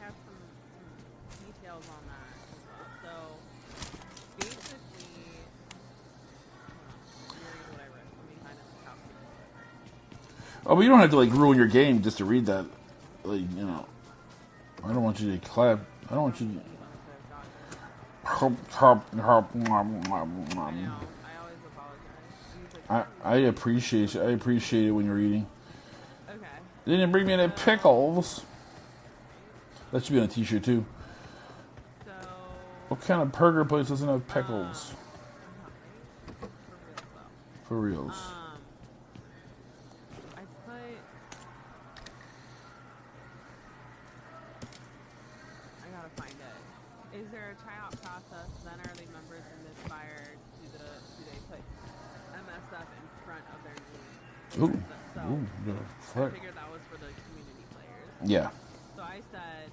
have some details on that as well. So basically, let me read what I wrote. Let me find the calculation. Oh, but you don't have to like ruin your game just to read that. Like I don't want you to clap. I don't want you to. I know. I always apologize. I appreciate you. I appreciate it when you're eating. Okay. They didn't bring me any pickles. That should be on a t-shirt too. So. What kind of burger place doesn't have pickles? For real though. For reals. I put. I gotta find it. Is there a tryout process? Then are they members of MysFyr? Do they put MSF in front of their name? Ooh. I figured that was for the community players. Yeah. So I said,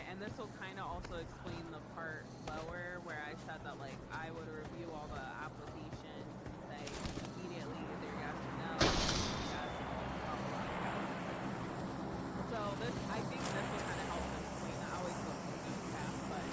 and this will kind of also explain the part lower where I said that like I would review all the applications and say immediately either yes or no, yes, blah, blah, blah. So I think this will kind of help explain that. I always go through those paths, but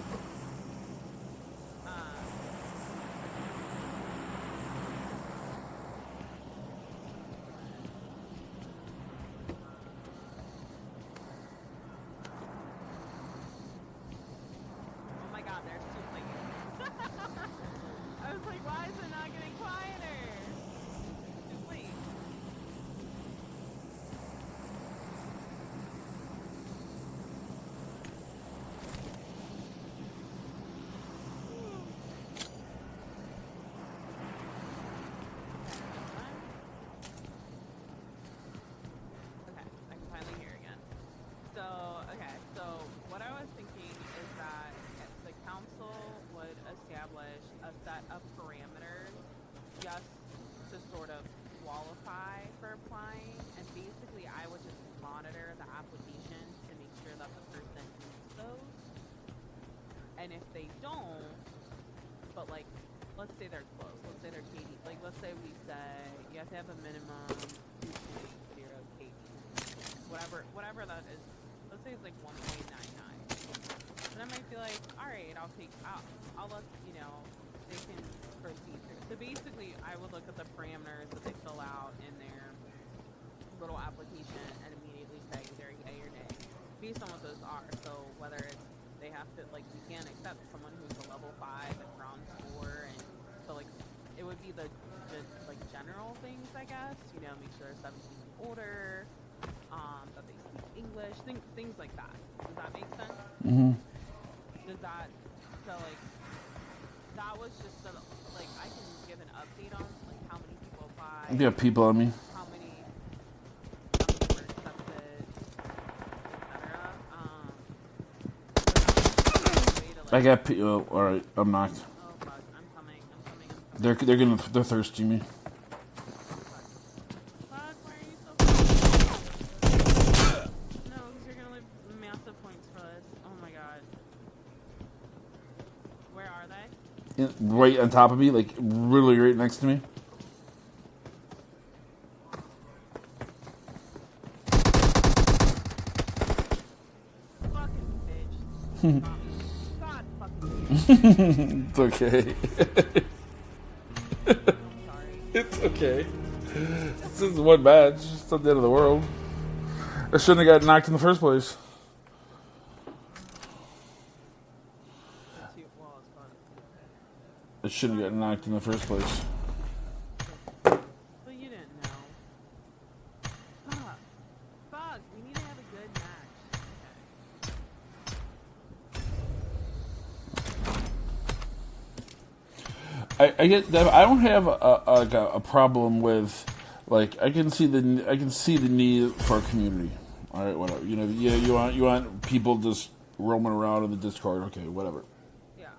oh my god, there's two things. establish a set of parameters just to sort of qualify for applying, and basically I would just monitor the application to make sure that the person meets those. And if they don't, but like, let's say they're close, let's say they're KD, like let's say we say you have to have a minimum 2.0 KD, whatever that is. Let's say it's like 1.99. And I might be like, all right, I'll let they can proceed through. So basically, I would look at the parameters that they fill out in their little application and immediately say either yay or nay, based on what those are. So whether it's they have to, like, we can't accept someone who's a level 5 at ground score, and so like it would be the like general things, I guess. Make sure they're 17 and older, that they speak English, things like that. Does that make sense? Mm-hmm. Does that, so like, that was just so, like, I can give an update on like how many people apply. Yeah, people, I mean. How many were accepted, etc. I got people. All right, I'm knocked. Oh fuck, I'm coming. They're thirsty me. Fuck, why are you so fucking? No, because you're gonna leave massive points for this. Oh my god. Where are they? Right on top of me, like really right next to me. Fucking bitch. God fucking bitch. It's okay. I'm sorry. It's okay. This is one match. It's not the end of the world. I shouldn't have got knocked in the first place. Well, it's fun. I shouldn't have gotten knocked in the first place. But you didn't know. Fuck. We need to have a good match. I get that. I don't have a problem with, like, I can see the need for a community. All right, whatever. You want people just roaming around in the Discord. Okay, whatever. Yeah.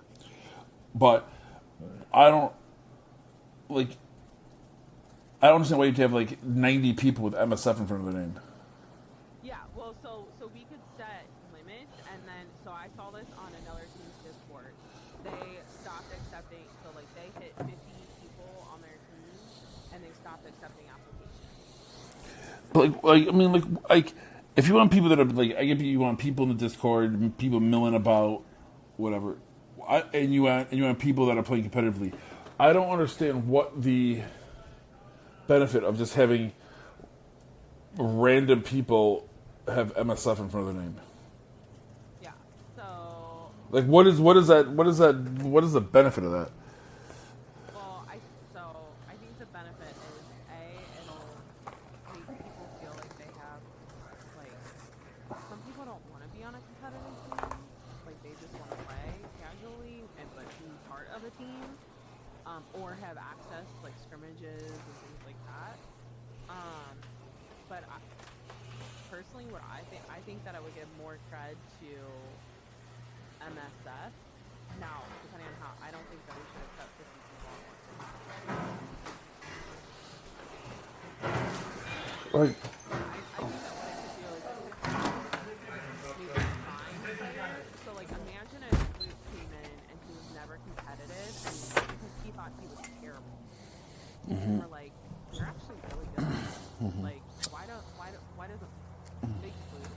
But I don't understand why you'd have like 90 people with MSF in front of their name. Yeah, well, so we could set limits, and then, so I saw this on another team's Discord. They stopped accepting, so like they hit 50 people on their team, and they stopped accepting applications. But I mean, if you want people that are like, I get you want people in the Discord, people milling about, whatever, and you want people that are playing competitively. I don't understand what the benefit of just having random people have MSF in front of their name. Yeah. So. Like, what is the benefit of that? Well, I think the benefit is it'll make people feel like they have, like, some people don't want to be on a competitive team, like they just want to play casually but be part of a team, or have access to like scrimmages and things like that. But personally, what I think that I would give more cred to MSF. Now, depending on how, I don't think that we should accept 50 people. Like, I think that what it could do is maybe find players. So, like, imagine if Luke came in and he was never competitive, and because he thought he was terrible. And we're like, you're actually really good. Like, why doesn't Big Luke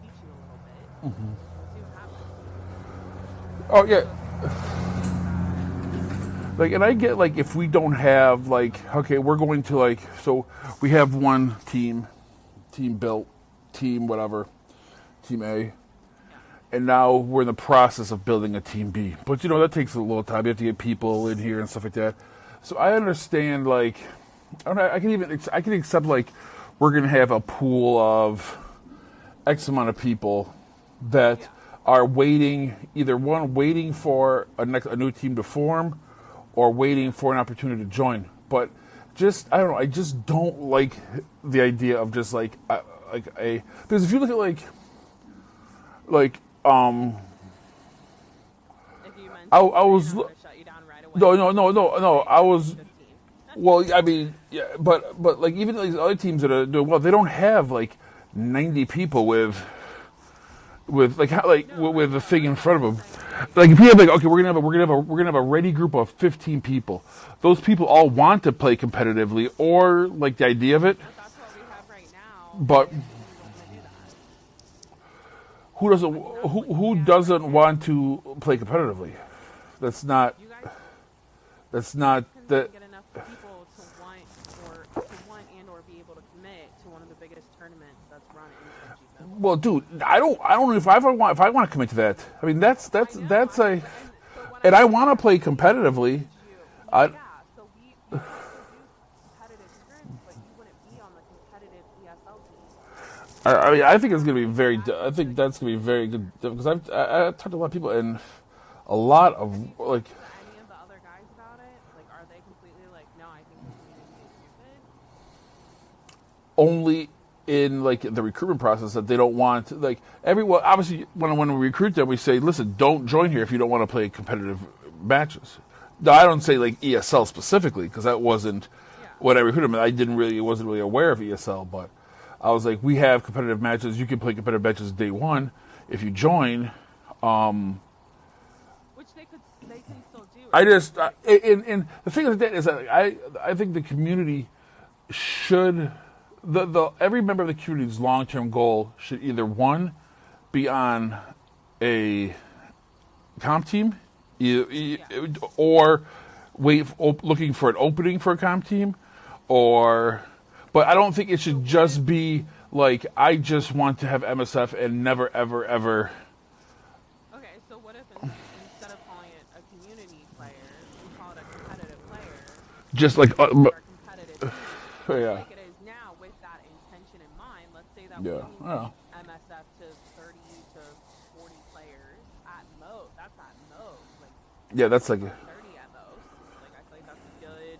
teach you a little bit? See what happens. oh yeah. Like, and I get, like, if we don't have, like, okay, we're going to, like, so we have one team built, team whatever, team A, and now we're in the process of building a team B. But, that takes a little time. You have to get people in here and stuff like that. So I understand, like, I can accept, like, we're going to have a pool of X amount of people that are waiting for a new team to form, or waiting for an opportunity to join. But I don't know, I just don't like the idea of just because if you look at If you mention I was they're gonna shut you No. I was 15. well. I mean, yeah, but like even these other teams that are doing well, they don't have like 90 people with like how like with the thing in front of them. Like if we have like okay, we're gonna have a ready group of 15 people. Those people all want to play competitively or like the idea of it, But that's what we have right now. but Is we don't want to do that. who doesn't That's what who you have right doesn't now. want to play competitively? That's not You guys that's not couldn't that. even get enough people to want and or be able to commit to one of the biggest tournaments that's run in Frenchie. Well, dude, I don't know if I want to commit to that. I mean, that's I know. that's a, And so what and I I would want to play say competitively. is I so we could do competitive scrims, but you wouldn't be on the competitive ESL team. I mean, I think it's gonna be very. I think that's gonna be very good because I've talked to a lot of people and a lot of like To any of the other guys about it, like, are they completely like, no, I think the community is stupid? only in like the recruitment process that they don't want like everyone. Obviously, when we recruit them, we say, listen, don't join here if you don't want to play competitive matches. No, I don't say like ESL specifically because that wasn't Yeah. when I recruited them. Wasn't really aware of ESL, but I was like, we have competitive matches. You can play competitive matches day one if you join. Which they can still do. I Right? just and the thing is that I think the community should the every member of the community's long term goal should either one be on a comp team, or looking for an opening for a comp team, or but I don't think it should just be like I just want to have MSF and never ever ever. Okay, so what if instead of calling it a community player, we call it a competitive player? Just like Or a competitive team, yeah. like it is now with that intention in mind. Let's say that Yeah, we yeah. MSF to 30 to 40 players at most. That's at most. Like Yeah, that's like 30 at most. Like I feel like that's a good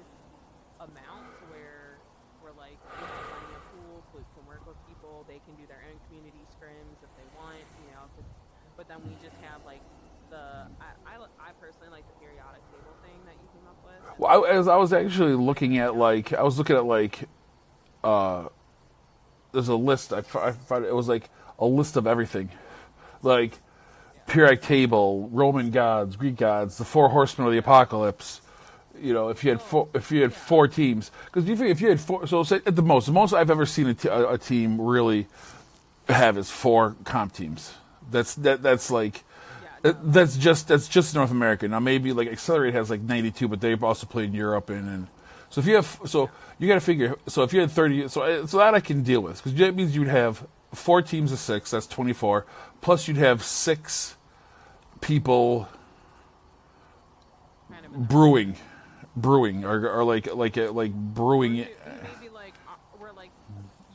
amount to where we're like we have plenty of pools, we can work with people, they can do their own community scrims if they want, but then we just have like I personally like the periodic table thing that you came up with. well, as I was actually looking at there's a list. I found it was like a list of everything, like periodic table, Roman gods, Greek gods, the four horsemen of the apocalypse. You know, if you had four teams, because if you had four, so say at the most I've ever seen a team really have is four comp teams. That's like. That's just North America. Now maybe like Accelerate has like 92, but they've also played in Europe and so if you have you got to figure so if you had 30 so that I can deal with because that means you'd have four teams of six, that's 24, plus you'd have six people Kind of brewing or like brewing. maybe like we're like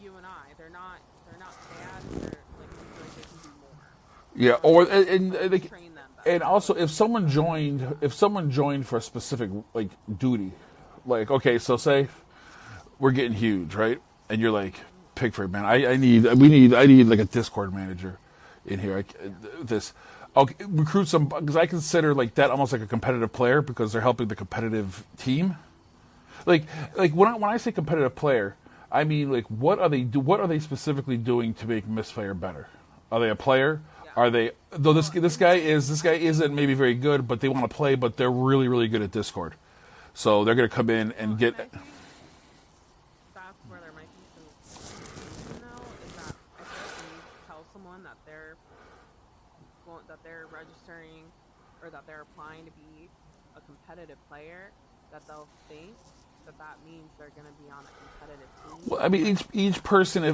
you and I. They're not bad. They're like we feel like they can do more. Yeah, or and like, Train them better. and also if someone joined for a specific like duty, like okay, so say we're getting huge, right? And you're like, Pickford, man, I need like a Discord manager in here. I'll recruit some because I consider like that almost like a competitive player because they're helping the competitive team. Like when I say competitive player, I mean like what are they specifically doing to make MysFyr better? Are they a player? Yeah. Are they though this guy isn't maybe very good, but they want to play, but they're really really good at Discord. So they're going to come in and get. I think that's where there might be some confusion, though, is that I feel like when you tell someone that they're registering or that they're applying to be a competitive player, that they'll think that means they're going to be on a competitive team. Well, I mean, each person,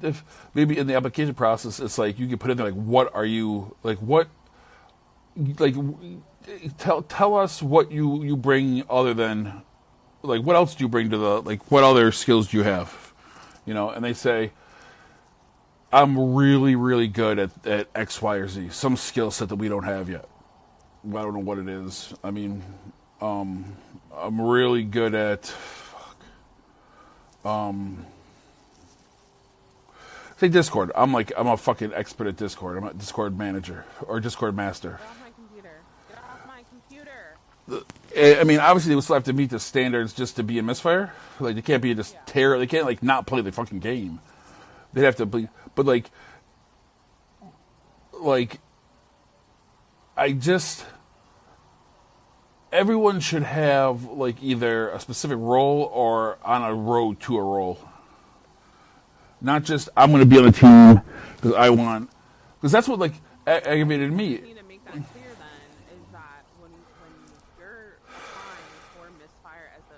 if maybe in the application process, it's like you can put in there like, what are you like? What like tell us what you bring other than like what else do you bring to the like what other skills do you have? You know, and they say I'm really really good at X, Y, or Z, some skill set that we don't have yet. I don't know what it is. I mean, I'm really good at. Say Discord. I'm a fucking expert at Discord. I'm a Discord manager or Discord master. Get off my computer. Get off my computer. I mean, obviously they would still have to meet the standards just to be a MysFyr. Like they can't be just terror. They can't like not play the fucking game. They'd have to be, but I just everyone should have like either a specific role or on a road to a role. Not just I'm going to be on a team because I want, because that's what like aggravated me. Need to make that clear then is that when you're applying for MysFyr as a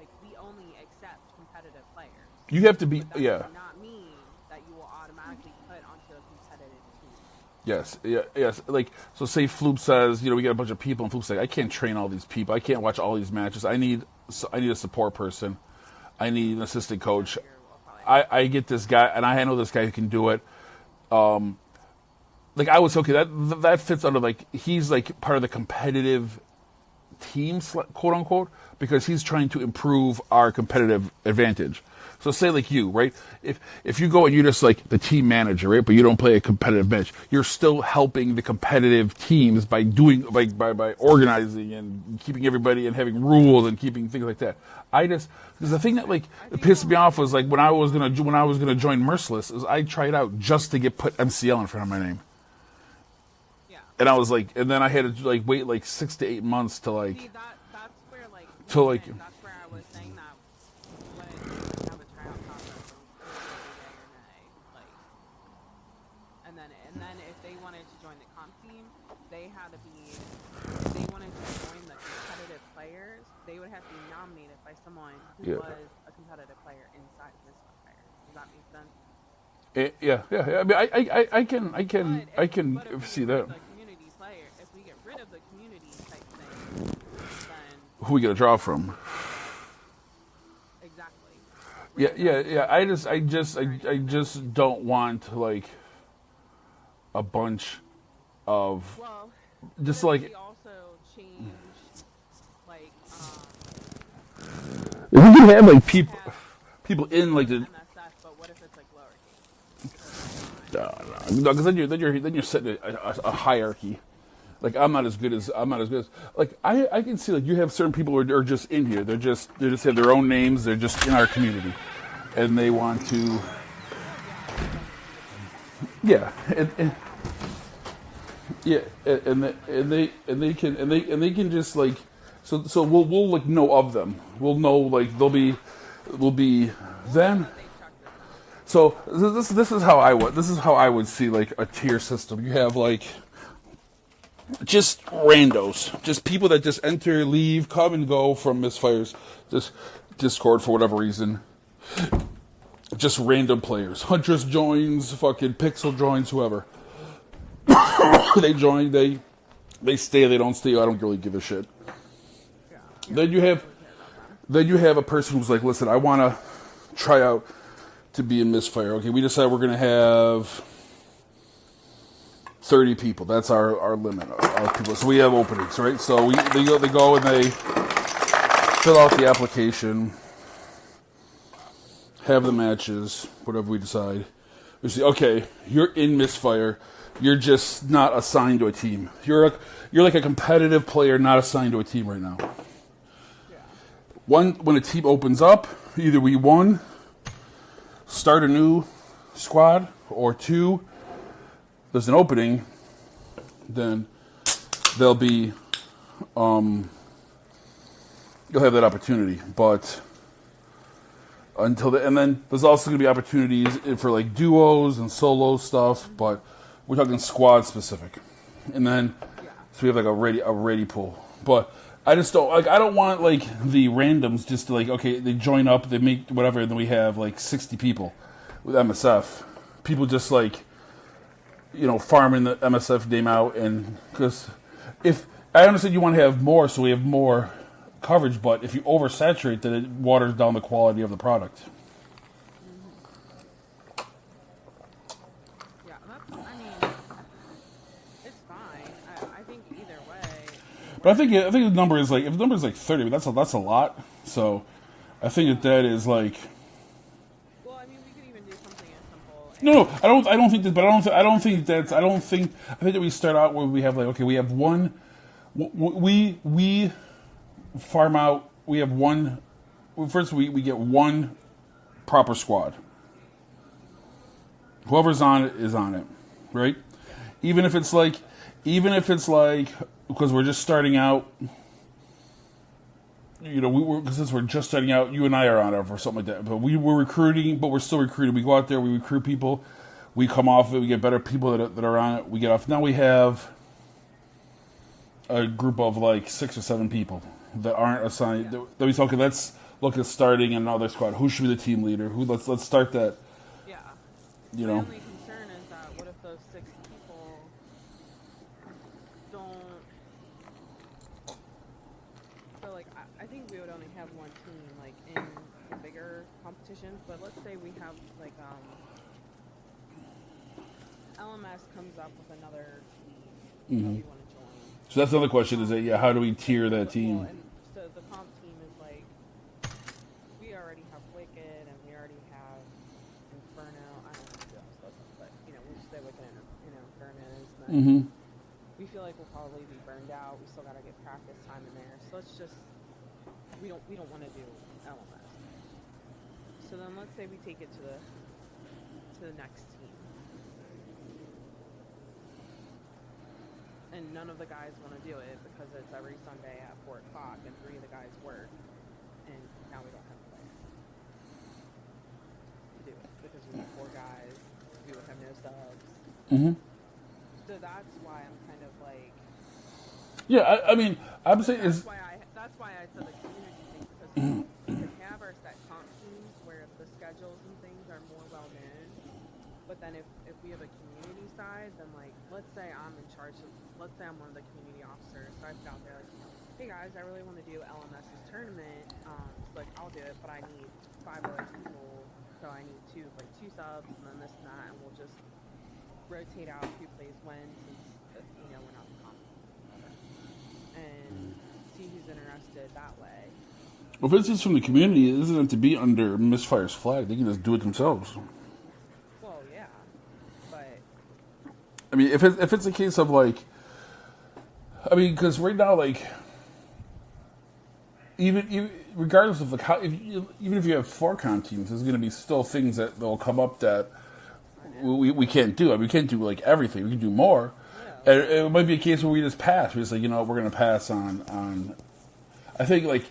like we only accept competitive players. You have to be But that does not mean that you will automatically put onto a competitive team. Yes. Like so, say Floop says, we got a bunch of people, and Floop says, I can't train all these people. I can't watch all these matches. I need a support person. I need an assistant coach. I get this guy, and I know this guy who can do it. Like I was okay. That fits under like he's like part of the competitive team, quote unquote, because he's trying to improve our competitive advantage. So say like you, right? If you go and you're just like the team manager, right, but you don't play a competitive match, you're still helping the competitive teams by doing by organizing and keeping everybody and having rules and keeping things like that. Because the thing that like pissed me off was like when I was gonna join Merciless is I tried out just to get put MCL in front of my name. Yeah. And I was like, and then I had to like wait like 6 to 8 months to like. See, that's where like. That's where I was saying that when you have a tryout process, like, and then if they wanted to join the comp team, they had to be. If they wanted to join the competitive players, they would have to be nominated by someone who was a competitive player inside MysFyr. Does that make sense? Yeah. I mean, I can see that. If we get rid of the community type thing, then who we get a draw from? Exactly. Yeah. I just don't want like a bunch of just like. We also change like. If we can have like people in like the. MSF, but what if it's like lowercase? No, because then you're setting a hierarchy. Like I'm not as good as like I can see like you have certain people who are just in here. They just have their own names. They're just in our community, and they want to. Yeah, and they can just like so we'll like know of them. We'll know like we'll be then. So this is how I would see like a tier system. You have like just randos, just people that just enter, leave, come and go from MysFyr's this Discord for whatever reason. Just random players. Huntress joins, fucking Pixel joins, whoever. They join, they stay, they don't stay. I don't really give a shit. Then you have a person who's like, listen, I want to try out to be in MysFyr. Okay, we decide we're going to have 30 people. That's our limit. Our people. So we have openings, right? So they go and they fill out the application, have the matches, whatever we decide. We say, okay, you're in MysFyr. You're just not assigned to a team. You're like a competitive player, not assigned to a team right now. When a team opens up, either we won, start a new squad, or two, there's an opening, then there'll be you'll have that opportunity. But and then there's also going to be opportunities for like duos and solo stuff, but we're talking squad specific. And then so we have like a ready pool. But I just don't like. I don't want like the randoms just to like. Okay, they join up, they make whatever, and then we have like 60 people with MSF. People just like, farming the MSF name out, and because if I understand you want to have more, so we have more coverage, but if you oversaturate, then it waters down the quality of the product. Yeah, it's fine. I think either way. But I think the number is like, if the number is like 30, that's a lot. So I think that is like. Well, I mean, we could even do something as simple. No, I don't think that. But I think that we start out where we have like, okay, we have one. We farm out. We have one. Well, first, we get one proper squad. Whoever's on it is on it, right? Even if it's like, because we're just starting out. You know, since we're just starting out, you and I are on it or something like that. But we're recruiting, but we're still recruiting. We go out there, we recruit people, we come off it, we get better people that are on it. We get off. Now we have a group of like 6 or 7 people that aren't assigned. That we say, okay, let's look at starting another squad. Who should be the team leader? Let's start that. Yeah. You My know. only concern is that what if those 6 people don't. So like I think we would only have one team like in the bigger competitions, but let's say we have like LMS comes up with another team that we want to join. So that's another question: is that how do we tier that team? Well, and so the comp team is like we already have Wicked and we already have Inferno. I don't know who else does it, but you know we just say Wicked and Inferno. And we feel like we'll probably be burned out. We still got to get practice time in there. So let's just we don't want to do LMS. So then let's say we take it to the next team. And none of the guys want to do it because it's every Sunday at 4 o'clock and 3 of the guys work. And now we don't have a player to do it because we need 4 guys. We would have no subs. So that's why I'm kind of like. Yeah, I mean, I'm saying that's why I said the community thing because we can have our set comp teams where the schedules and things are more well known. But then if we have a community side, then like let's say I'm in charge of. Let's say I'm one of the community officers, so I've got there like, hey guys, I really want to do LMS's tournament. Like I'll do it, but I need 5 other people, so I need 2 subs, and then this and that, and we'll just rotate out who plays when, since we're not the comp, and see who's interested that way. Well, if it's just from the community, it doesn't have to be under MysFyr's flag. They can just do it themselves. Well, yeah, but I mean, if it's a case of like. I mean, because right now, like, even regardless of like how, even if you have 4 comp teams, there's going to be still things that will come up that we can't do. I mean, we can't do like everything. We can do more. Yeah. And it might be a case where we just pass. We just like, we're going to pass on. I think like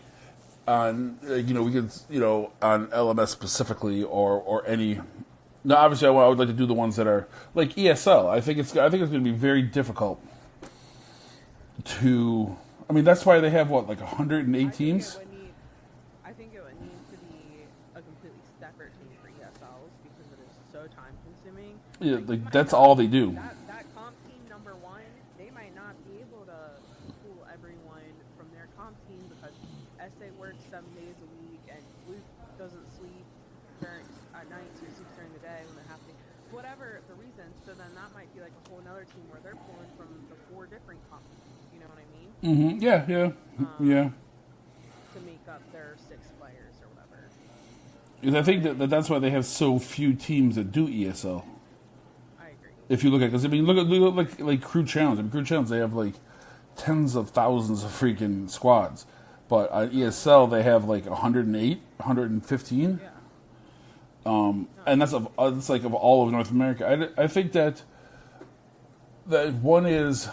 on we could on LMS specifically or any. Now, obviously, I would like to do the ones that are like ESL. I think it's going to be very difficult. I mean, that's why they have like 108 teams. I think it would need to be a completely separate team for ESLs because it is so time consuming. Yeah, like that's all they do. That comp team number 1, they might not be able to pull everyone from their comp team because SA works 7 days a week and Luke doesn't sleep at night, so he sleeps during the day when they're happening. Whatever the reason, so then that might be like a whole another team where they're pulling from the 4 different comp teams. You know what I mean? Yeah. To make up their 6 players or whatever. Because I think that's why they have so few teams that do ESL. I agree. If you look at, because I mean, look at like Crew Challenge. I mean, Crew Challenge, they have like tens of thousands of freaking squads, but on ESL they have like 108, 115. Yeah. And that's like of all of North America. I think that one is.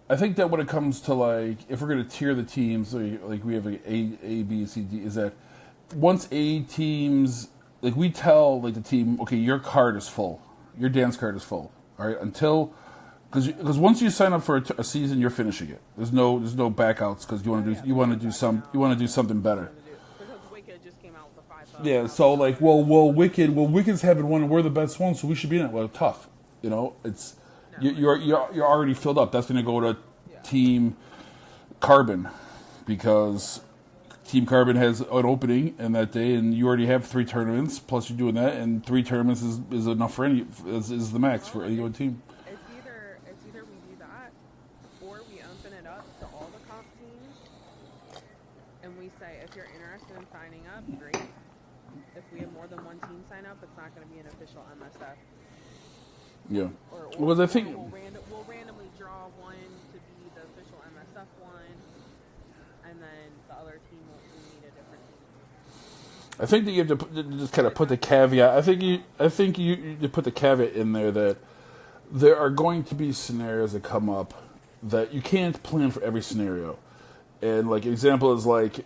I think that when it comes to like, if we're going to tier the teams, like we have like A, B, C, D, is that once A teams, like we tell like the team, okay, your card is full, your dance card is full, all right, until because once you sign up for a season, you're finishing it. There's no backouts because you want to do something better. Because Wicked just came out with the 5. Yeah, so like, Wicked's having one, and we're the best one, so we should be in it. Well, tough, it's. You're already filled up. That's going to go to Team Carbon because Team Carbon has an opening in that day, and you already have 3 tournaments. Plus, you're doing that, and 3 tournaments is enough for is the max for any given team. It's either we do that, or we open it up to all the comp teams, and we say if you're interested in signing up, great. If we have more than 1 team sign up, it's not going to be an official MSF. Yeah. Or I think we'll randomly draw one to be stuff won, and then the other team will need a different team. I think that you have to just kind of put the caveat. I think you need to put the caveat in there that there are going to be scenarios that come up that you can't plan for every scenario. And like an example is like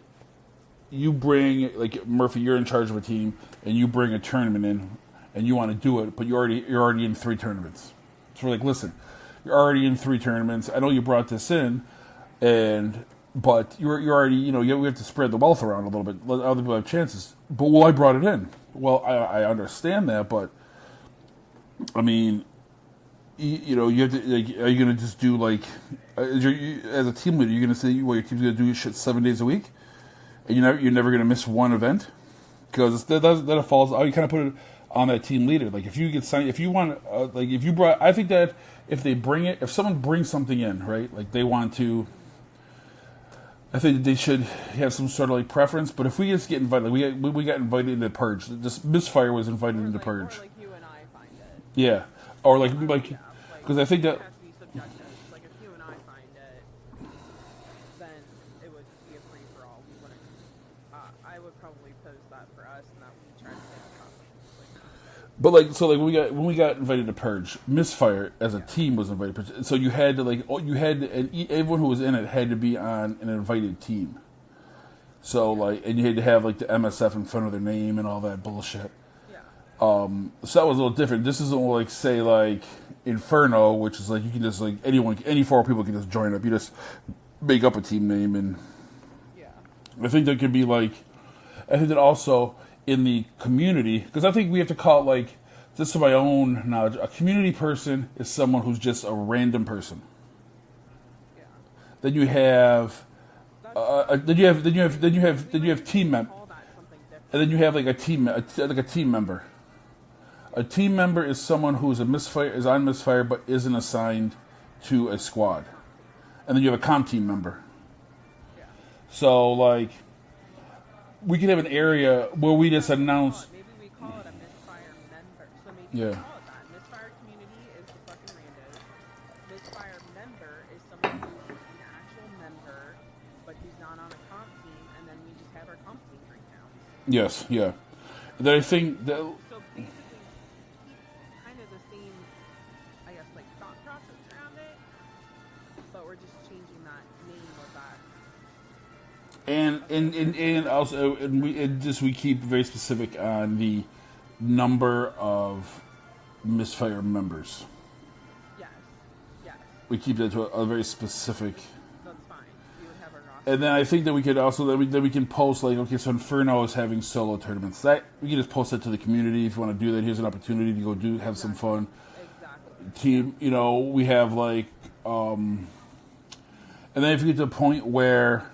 you bring like Murphy, you're in charge of a team, and you bring a tournament in, and you want to do it, but you're already in 3 tournaments. So we're like, listen, you're already in 3 tournaments. I know you brought this in, but you're already, we have to spread the wealth around a little bit. Let other people have chances. But I brought it in. Well, I understand that, but I mean, you have to. Like, are you going to just do like, as a team leader, you're going to say, well, your team's going to do shit 7 days a week, and you're never going to miss one event, because that falls. You kind of put it on that team leader. Like if you get signed, if you want, if you brought, I think that if someone brings something in, right, like they want to. I think they should have some sort of like preference, but if we just get invited, like we got invited into Purge. Just MysFyr was invited into Purge. Or like you and I find it. Yeah, or because I think that. It has to be subjective. Like if you and I find it, then it would be a free for all. We wouldn't. I would probably post that for us, and that we try to stay on top of it. But when we got invited to Purge, MysFyr as a team was invited to Purge. So you had to and everyone who was in it had to be on an invited team. So and you had to have like the MSF in front of their name and all that bullshit. Yeah. So that was a little different. This isn't like say like Inferno, which is like you can just like any 4 people can just join up. You just make up a team name, and Yeah. I think that could be like. I think that also in the community, because I think we have to call it like, just to my own knowledge, a community person is someone who's just a random person. Yeah. Then you have, then you have team member, Call that something different. and then you have like a team member. A team member is someone who is on MysFyr but isn't assigned to a squad, and then you have a comp team member. Yeah. So like, we could have an area where we just announce. Maybe we call it a MysFyr member. So maybe Yeah. we call it that. MysFyr community is the fucking randos. MysFyr member is someone who's an actual member, but who's not on a comp team, and then we just have our comp team right now. Yes, yeah. Then I think that. So basically, kind of the same, I guess, like thought process around it, but we're just changing that name of that. And also we keep very specific on the number of MysFyr members. Yes. Yes. We keep that to a very specific. That's fine. We would have our roster. And then I think that we could also then we can post like, okay, so Inferno is having solo tournaments. That we can just post that to the community if you want to do that. Here's an opportunity to go have some fun. Exactly. Team, we have like, and then if you get to the point where,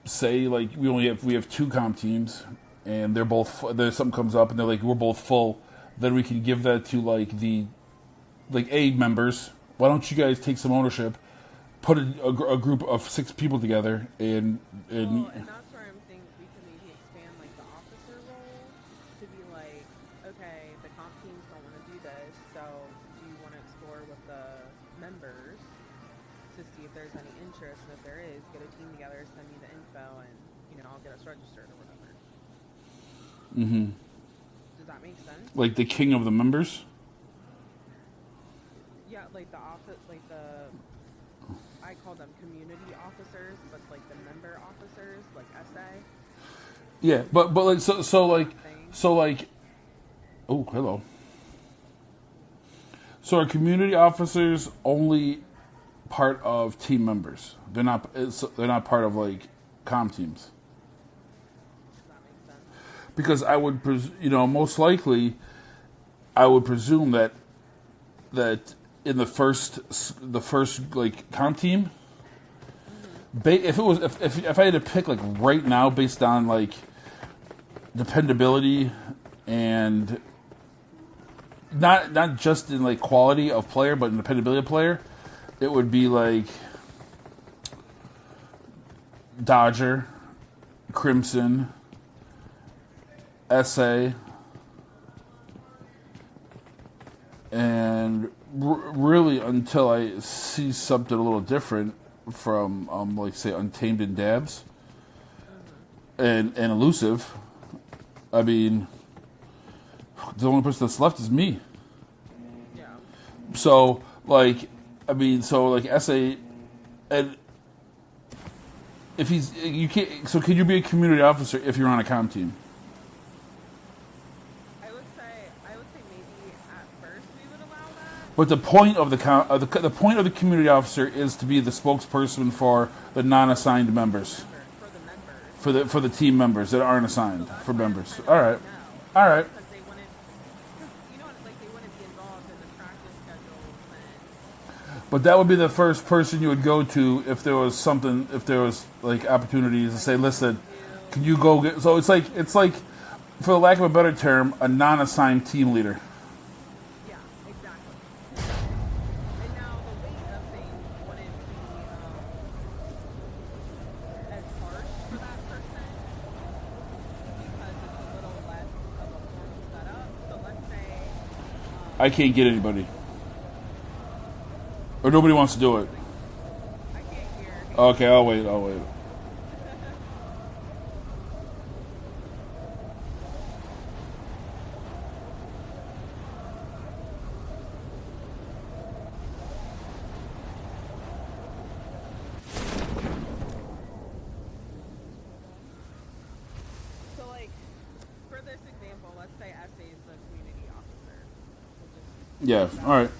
say like we have 2 comp teams, and they're both there's something comes up and they're like we're both full, then we can give that to like the A members. Why don't you guys take some ownership, put a group of 6 people together, and Well, and that's where I'm thinking we can maybe expand like the officer role to be like, okay, the comp teams don't want to do this, so do you want to explore with the members to see if there's any interest, and if there is, get a team together, send me the info, and I'll get us registered or whatever. Mm-hmm. Does that make sense? Like the king of the members. Yeah, like the office, like I call them community officers, but like the member officers, like SA. Yeah, but like so like, oh hello. So are community officers only part of team members? They're not part of like comm teams. Does that make sense? Because I would most likely I would presume that in the first like comm team, if I had to pick like right now based on like dependability and not just in like quality of player but in dependability of player, it would be like Dodger, Crimson, SA, and really until I see something a little different from, like, say, Untamed and Dabs and Elusive. I mean, the only person that's left is me. Yeah. So, like, SA, and if you can't, so can you be a community officer if you're on a comm team? I would say maybe at first we would allow that. But the point of the point of the community officer is to be the spokesperson for the non-assigned members, For the members. for the team members that aren't assigned So that's for why I'm members. trying All to right, say no. all right. Because they wouldn't, because, like, they wouldn't be involved in the practice schedules and But that would be the first person you would go to if there was something, if there was like opportunities to say, listen, can you go get? So it's like, for the lack of a better term, a non-assigned team leader. yeah, exactly. And now the weight of things wouldn't be as harsh for that person because it's a little less of a formal setup. So let's say I can't get anybody, or nobody wants to do it. I can't hear. Okay, I'll wait. I'll wait. So, like, for this example, let's say SA is the community officer. We'll just Yeah. All right.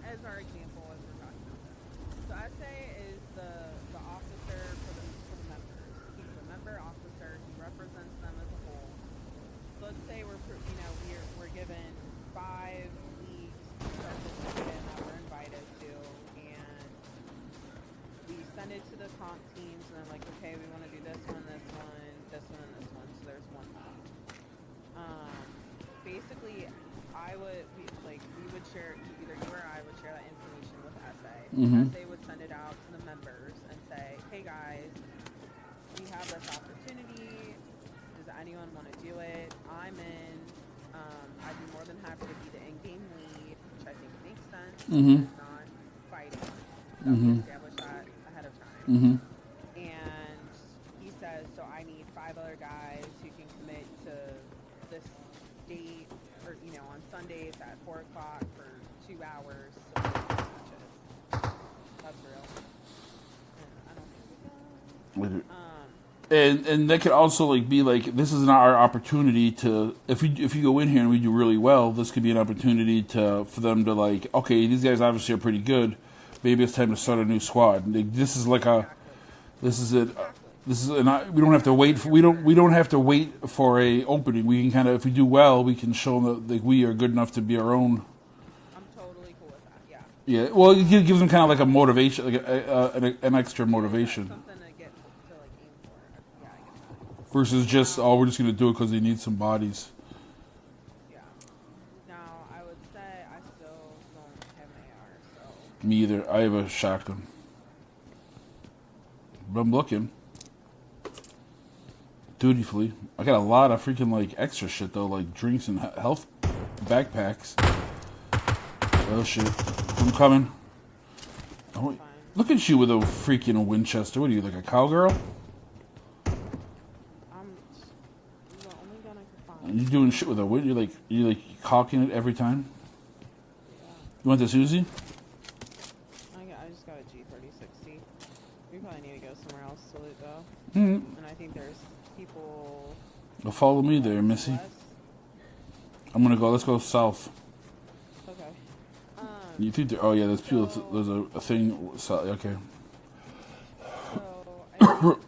as our example as we're talking about this. So SA is the officer for the members. He's a member officer. He represents them as a whole. So let's say we're given 5 weeks to start this weekend that we're invited to, and we send it to the comp teams, and they're like, okay, we want to do this one, this one, this one, and this one. So there's one month. Basically, we would share, either you or I would share that information with SA. SA would send it out to the members and say, hey guys, we have this opportunity. Does anyone want to do it? I'm in. I'd be more than happy to be the in-game lead, which I think makes sense. It's not fighting. So we establish that ahead of time. And he says, so I need 5 other guys who can commit to this date, or on Sundays at 4 o'clock for 2 hours. So matches. That's real. And I don't think we can. And that could also like be like, this is not our opportunity to, if you go in here and we do really well, this could be an opportunity for them to like, okay, these guys obviously are pretty good, maybe it's time to start a new squad. Like, this is like we don't have to wait for, we don't have to wait for a opening. We can kind of, if we do well, we can show them that like, we are good enough to be our own. I'm totally cool with that. Yeah. Yeah, well, it gives them kind of like a motivation, like an extra motivation. Something to get to like aim for. Yeah, I get that. Versus just, we're just going to do it because they need some bodies. Yeah. Now, I would say I still don't have an AR, so. Me either. I have a shotgun. But I'm looking. Dutifully. I got a lot of freaking, like, extra shit, though, like drinks and health backpacks. Oh, shit. I'm coming. Oh, look at you with a freaking Winchester. What are you, like a cowgirl? I'm the only gun I could find. You doing shit with a Win? You like cocking it every time? Yeah. You want this Uzi? I just got a G3060. We probably need to go somewhere else to loot, though. Mm-hmm. And I think there's people. Well, follow me there, Missy. West. I'm gonna go. Let's go south. Okay. You think? Oh yeah, there's people. There's a thing. South. Okay. So I think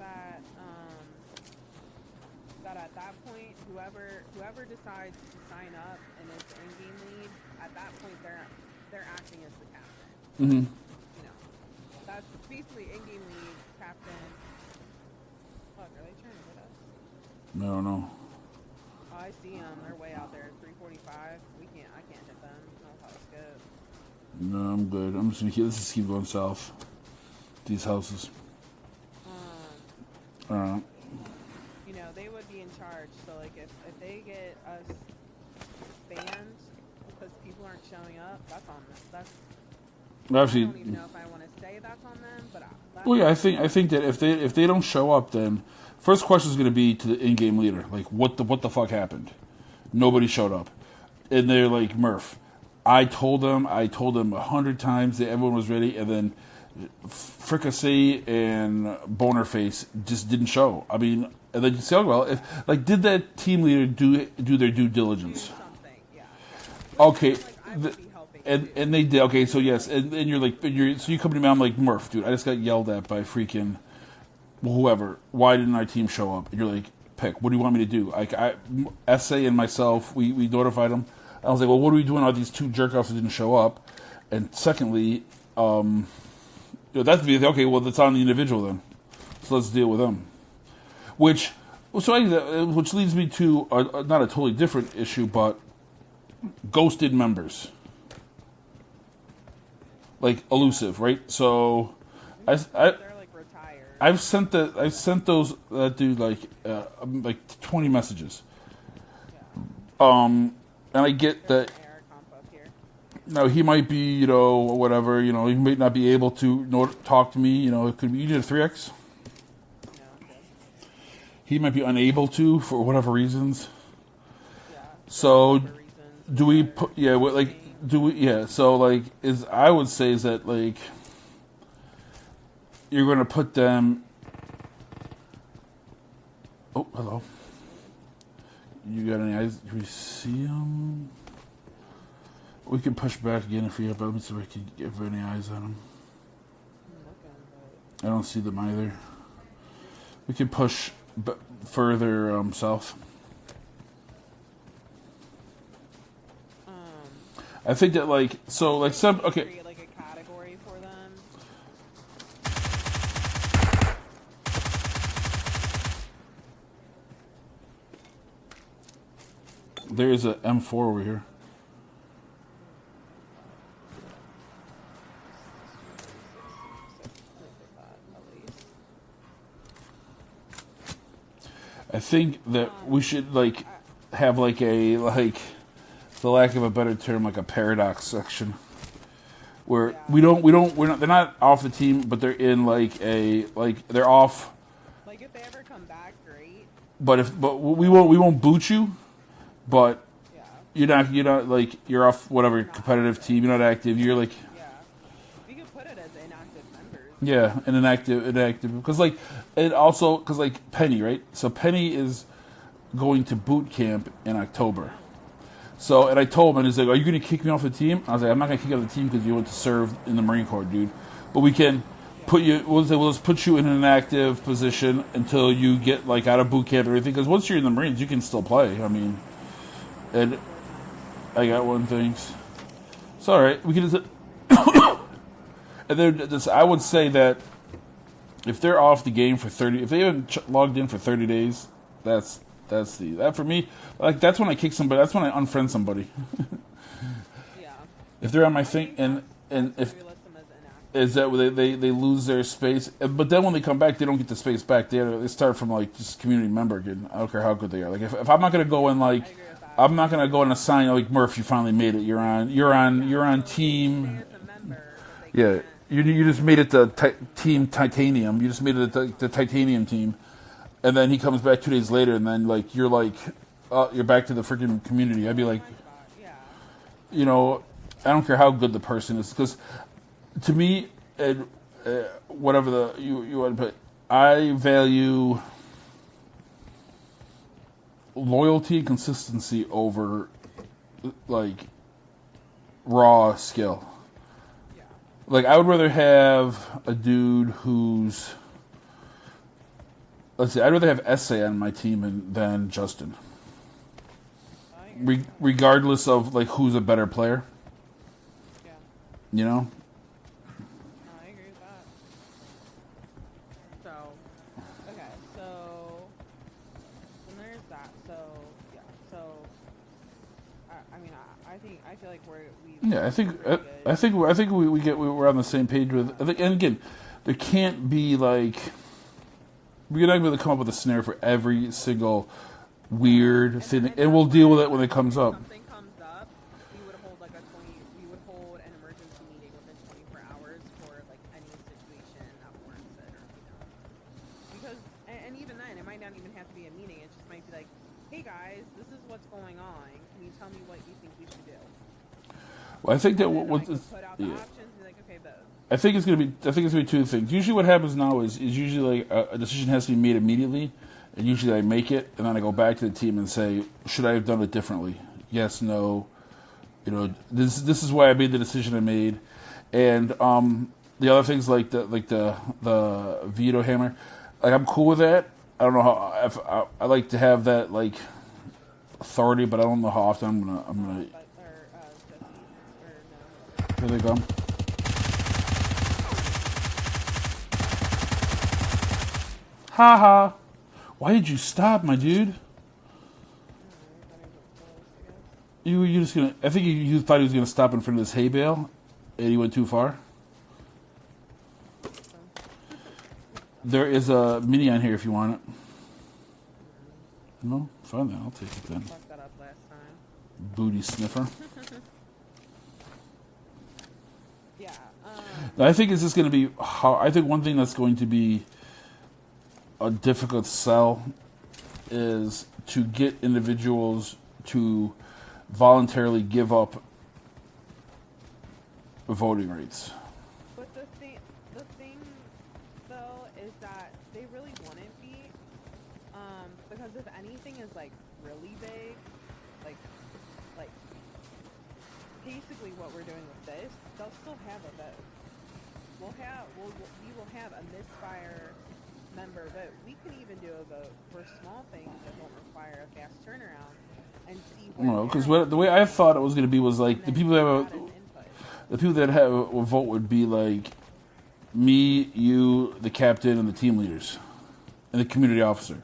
that at that point, whoever decides to sign up and is the in-game lead, at that point they're acting as the captain. That's basically in-game lead, captain. Look, are they trying to hit us? I don't know. Oh, I see them. They're way out there. 345. I can't hit them. No, that's good. No, I'm good. I'm just gonna let's just keep going south. These houses. They would be in charge. So like if they get us banned, because people aren't showing up, that's on them. That's. Obviously, I don't even know if I want to say that's on them, but well, yeah, I think that if they don't show up, then first question is going to be to the in-game leader, like what the fuck happened? Nobody showed up, and they're like, Murph, I told them 100 times that everyone was ready, and then Fricassee and Bonerface just didn't show. I mean, and then you say, oh well, if like did that team leader do their due diligence? do something, yeah. Okay. Like, I would be helping. And they did. Okay, so yes, and you're like, so you come to me, I'm like, Murph, dude, I just got yelled at by freaking whoever. Why didn't our team show up? And you're like, Pick, what do you want me to do? Like, Essay and myself, we notified them. I was like, well, what are we doing? All these two jerk-offs that didn't show up. And secondly, that's be okay. Well, that's on the individual then. So let's deal with them. Which leads me to not a totally different issue, but ghosted members. Like elusive, right? So, They're like retired. I've sent those that dude like 20 messages. Yeah. And I get that. Eric Comp up here. No, he might be or whatever. He might not be able to talk to me. It could be you did a 3x. No, okay. He might be unable to for whatever reasons. Yeah. So, For reasons do we that put do we so like is I would say is that like you're going to put them. Oh, hello. You got any eyes? Do we see them? We can push back again if we have. Let me see if I can give any eyes on them. I'm looking, but I don't see them either. We can push further south. I think that create like a category for them. There's a M4 over here. I think that we should have for lack of a better term, like a paradox section where they're not off the team, but they're in they're off. Like if they ever come back, great. But we won't boot you, but Yeah. you're not you're off whatever competitive team. You're not active. You're like Yeah. You could put it as inactive members. yeah, an inactive because Penny, right? So Penny is going to boot camp in October. So, and I told him, and he's like, are you going to kick me off the team? I was like, I'm not going to kick you off the team because you went to serve in the Marine Corps, dude. But we can put you, let's put you in an inactive position until you get, out of boot camp and everything. Because once you're in the Marines, you can still play. I mean, and I got one thing. It's all right. We can just... and then I would say that if they're off the game for 30... If they haven't logged in for 30 days, that for me, that's when I kick somebody. That's when I unfriend somebody. Yeah. If they're on my thing, and if We list them as inactive. is that they lose their space, but then when they come back, they don't get the space back. They start from just community member again. I don't care how good they are. Like if I'm not gonna go in I agree with that. I'm not gonna go and assign Murph. You finally made it. You're on team. Stay as a member, but they Yeah, can't. you just made it the team Titanium. You just made it the Titanium team. And then he comes back 2 days later, and then you're back to the freaking community. I'd be like, Yeah. I don't care how good the person is, because to me, whatever you want to put, I value loyalty and consistency over raw skill. Yeah. I would rather have a dude who's. Let's see, I'd rather have Essay on my team than Justin. Regardless of who's a better player. Yeah. You know? No, I agree with that. So, okay, so there's that. So, yeah, so I feel like Yeah, I think we're on the same page with. And again, there can't be we're not going to come up with a scenario for every single weird thing, and we'll deal with it when it comes up. Something comes up, we would hold a and even then, it might not even have to be a meeting. It just might be like, hey guys, this is what's going on. Can you tell me what you think we should do? Well, I think that what put out the options and be like, okay, vote. I think it's gonna be two things. Usually, what happens now is usually like a decision has to be made immediately, and usually I make it, and then I go back to the team and say, should I have done it differently? Yes, no. You know, this is why I made the decision I made, and the other things like the veto hammer, like I'm cool with that. I don't know how I like to have that like authority, but I don't know how often I'm gonna. Here they go. Haha. Why did you stop, my dude? You just gonna? I think you thought he was gonna stop in front of this hay bale, and he went too far. There is a mini on here if you want it. No, fine then. I'll take it then. Fucked that up last time. Booty sniffer. Yeah. I think it's just going to be. I think one thing that's going to be a difficult sell is to get individuals to voluntarily give up voting rights. But the thing though is that they really wouldn't be, because if anything is like really big, like basically what we're doing with this, they'll still have a vote. We will have a MysFyr member vote. We can even do a vote for small things that won't require a fast turnaround. And see because the way I thought it was going to be was like the people that have a vote would be like me, you, the captain, and the team leaders, and the community officer.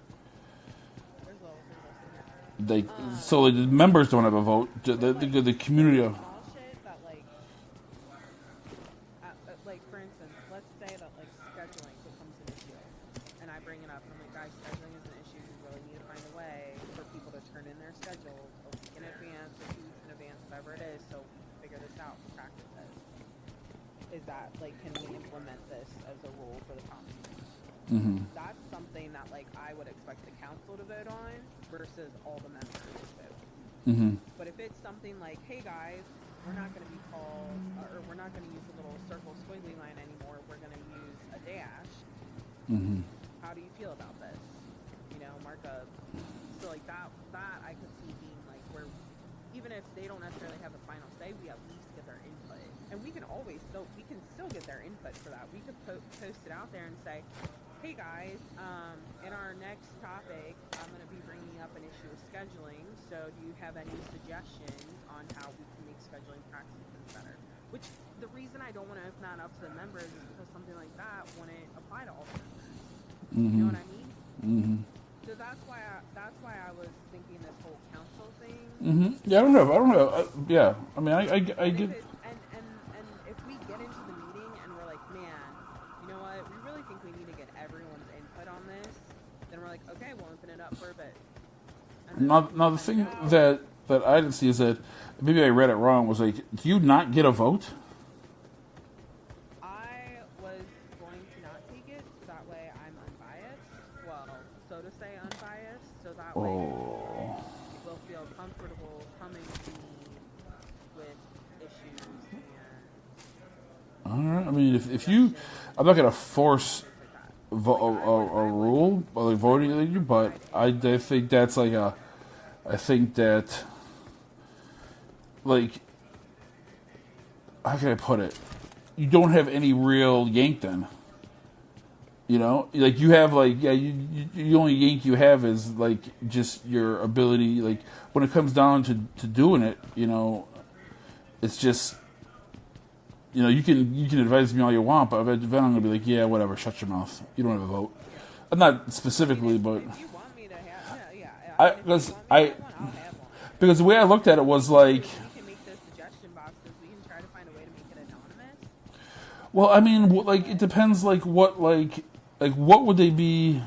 So the members don't have a vote. The community. Like for instance, let's say that like scheduling becomes an issue, and I bring it up, and I'm like, guys, scheduling is an issue. We really need to find a way for people to turn in their schedules a week in advance, or 2 weeks in advance, whatever it is, so we can figure this out and practice this. Is that like, can we implement this as a rule for the company? Mm-hmm. That's something that like I would expect the council to vote on versus all the members to vote. Mm-hmm. But if it's something like, hey guys, we're not going to be called, or we're not going to use a little circle squiggly line anymore, we're going to use a dash. Mm-hmm. How do you feel about this? You know, markup. So like that I could see being like where, even if they don't necessarily have the final say, we at least get their input. And we can still get their input for that. We could post it out there and say, hey guys, in our next topic, I'm going to be bringing up an issue of scheduling, so do you have any suggestions on how we can make scheduling practices better? Which, the reason I don't want to open that up to the members is because something like that wouldn't apply to all the members. Mm-hmm. You know what I mean? Mm-hmm. So that's why I was thinking this whole council thing. Mm-hmm. Yeah, I don't know. Yeah, I mean, I get. And if we get into the meeting and we're like, man, you know what? We really think we need to get everyone's input on this. Then we're like, okay, we'll open it up for a bit. Now the thing that I didn't see is that maybe I read it wrong. Was like, do you not get a vote? I was going to not take it, so that way I'm unbiased. Well, so to say unbiased, so that way we'll feel comfortable coming to me with issues and. All right. I mean, if you, I'm not gonna force a rule like voting, but I think that's like I think that, like, how can I put it? You don't have any real yank then. You know, like you have like the only yank you have is like just your ability. Like when it comes down to doing it, you know, it's just, you know, you can advise me all you want, but then I'm gonna be like, yeah, whatever, shut your mouth. You don't have a vote. Not specifically, but If you want me to have, because the way I looked at it was like, we can make those suggestion boxes. We can try to find a way to make it anonymous. well, I mean, like it depends, like what would they be,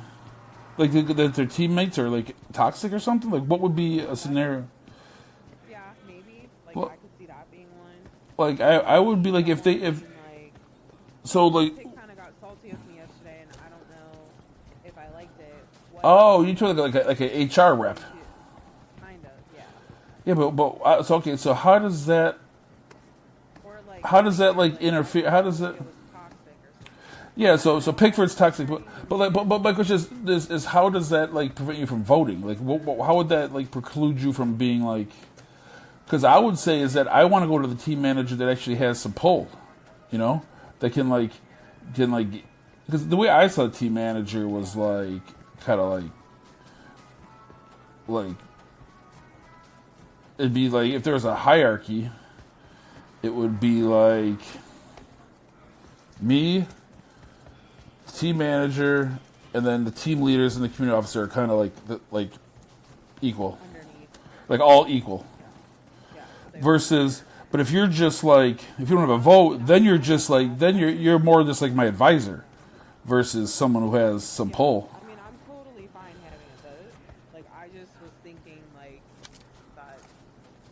like that their teammates are like toxic or something? Like what would be a scenario? Yeah, maybe. Like Well, I could see that being one. Like I would be like if so like. Pig kind of got salty with me yesterday, and I don't know if I liked it. Oh, you told like a HR rep. Kind of, yeah. Yeah, but so okay. So how does that Or like, like interfere? How does it? it was toxic or something. Yeah. So Pickford's toxic, but my question is how does that like prevent you from voting? Like, how would that like preclude you from being like? Because I would say is that I want to go to the team manager that actually has some pull, you know, that can like because the way I saw the team manager was like kind of like it'd be like if there was a hierarchy, it would be like me, team manager, and then the team leaders and the community officer are kind of like equal, Underneath. like all equal. Yeah. Versus, but if you're just like if you don't have a vote, then you're just like then you're more just like my advisor, versus someone who has some pull. I mean, I'm totally fine having a vote. Like, I just was thinking, like, that.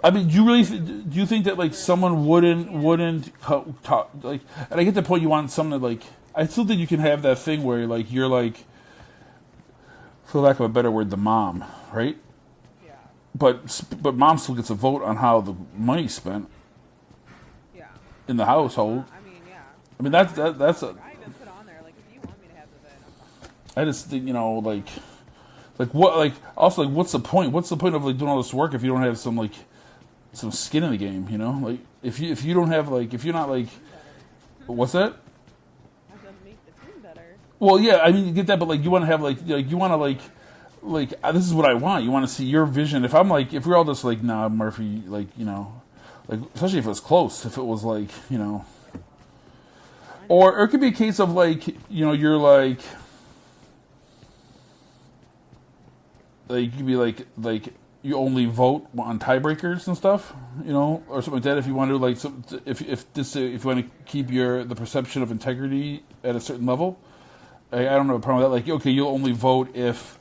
I mean, do you really do you think that like someone wouldn't talk like? And I get the point you want someone to like. I still think you can have that thing where like you're like, for lack of a better word, the mom, right? Yeah. But mom still gets a vote on how the money's spent Yeah. in the household. I mean, yeah. I mean that's a. I even put on there, like, if you want me to have the vote, I'm fine. I just think like what like also like what's the point? What's the point of like doing all this work if you don't have some skin in the game? You know, like if you don't have like if you're not like what's that? That doesn't make the team better. Well, yeah, I mean you get that, but like you want to have like you want to like this is what I want. You want to see your vision. If I'm like if we're all just like nah Murphy, like you know, like especially if it was close, if it was like you know, or it could be a case of like you know you're like you could be like you only vote on tiebreakers and stuff, you know, or something like that. If you want to like some, if you want to keep the perception of integrity at a certain level, I don't have a problem with that. Like, okay, you'll only vote if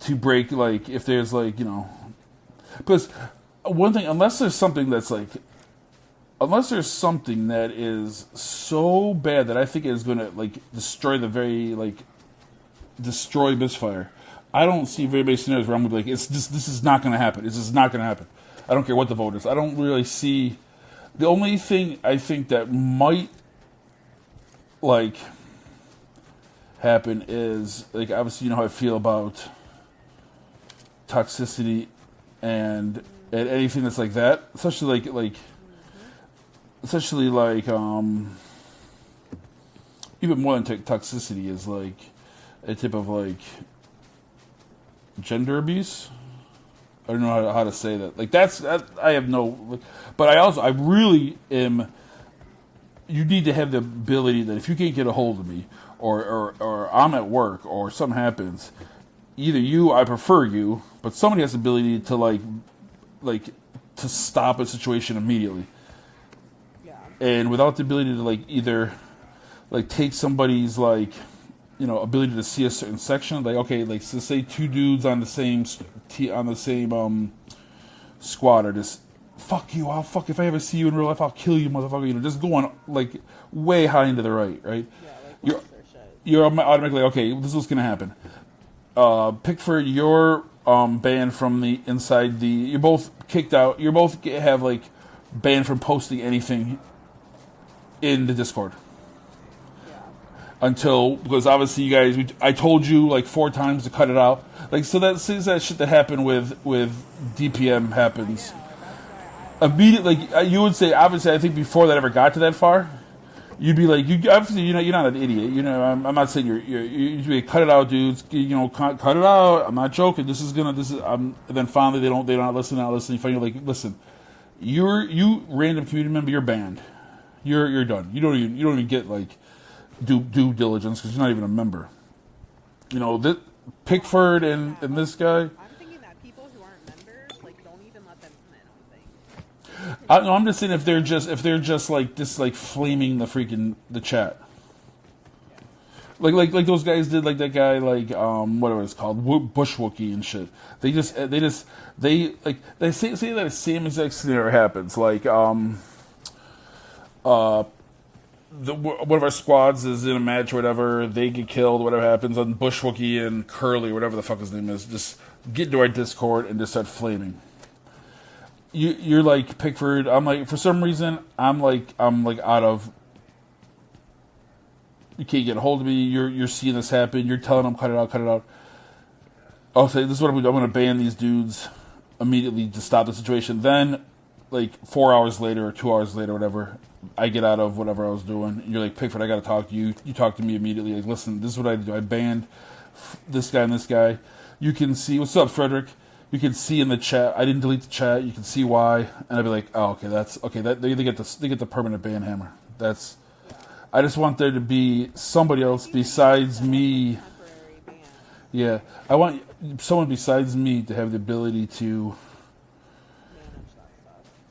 to break like if there's like you know, because one thing unless there's something that is so bad that I think is going to like destroy destroy MysFyr. I don't see very many scenarios where I'm gonna be like, this is not gonna happen. This is not gonna happen. I don't care what the vote is. I don't really see the only thing I think that might like happen is like obviously you know how I feel about toxicity and anything that's like that. Especially even more than toxicity is like a type of like gender abuse. I don't know how to say that. Like I have no, but I really am. You need to have the ability that if you can't get a hold of me, or I'm at work, or something happens, either I prefer you, but somebody has the ability to like to stop a situation immediately. Yeah. And without the ability to like either like take somebody's like you know ability to see a certain section, like okay, like so say two dudes on the same squad are just fuck you, I'll fuck if I ever see you in real life, I'll kill you, motherfucker. You know, just going like way high into the right. Yeah, like you're automatically okay. This is what's gonna happen. Pickford, you're banned from the inside the. You're both kicked out. You're both have like banned from posting anything in the Discord. Until because obviously you guys, I told you like 4 times to cut it out. Like so that since that shit that happened with DPM happens immediately. Like you would say, obviously, I think before that ever got to that far, you'd be like, you obviously you're not an idiot. You know, I'm not saying you'd be cut it out, dudes. You know, cut it out. I'm not joking. And then finally they're not listening. You finally like, listen, you random community member, you're banned. You're done. You don't even get like. Due diligence because you're not even a member. You know, this Pickford and this guy. I'm thinking that people who aren't members, like, don't even let them come in on things. I'm just saying if they're just like this like flaming the chat. Like those guys did, like that guy like whatever it's called, Bush Wookie and shit. They say that the same exact scenario happens. Like one of our squads is in a match or whatever, they get killed, whatever happens, on Bushwookie and Curly, whatever the fuck his name is, just get into our Discord and just start flaming. You're like, Pickford, I'm like, for some reason, I'm like out of, you can't get a hold of me, you're seeing this happen, you're telling them, cut it out. I'll say, this is what I'm going to ban these dudes immediately to stop the situation. Then, like, 4 hours later or 2 hours later, whatever, I get out of whatever I was doing. And you're like, Pickford, I got to talk to you. You talk to me immediately. Like, listen, this is what I do. I banned this guy and this guy. You can see, what's up, Frederick? You can see in the chat. I didn't delete the chat. You can see why. And I'd be like, oh, okay, that's okay. That they get the permanent ban hammer. That's. I just want there to be somebody else besides me. Yeah, I want someone besides me to have the ability to.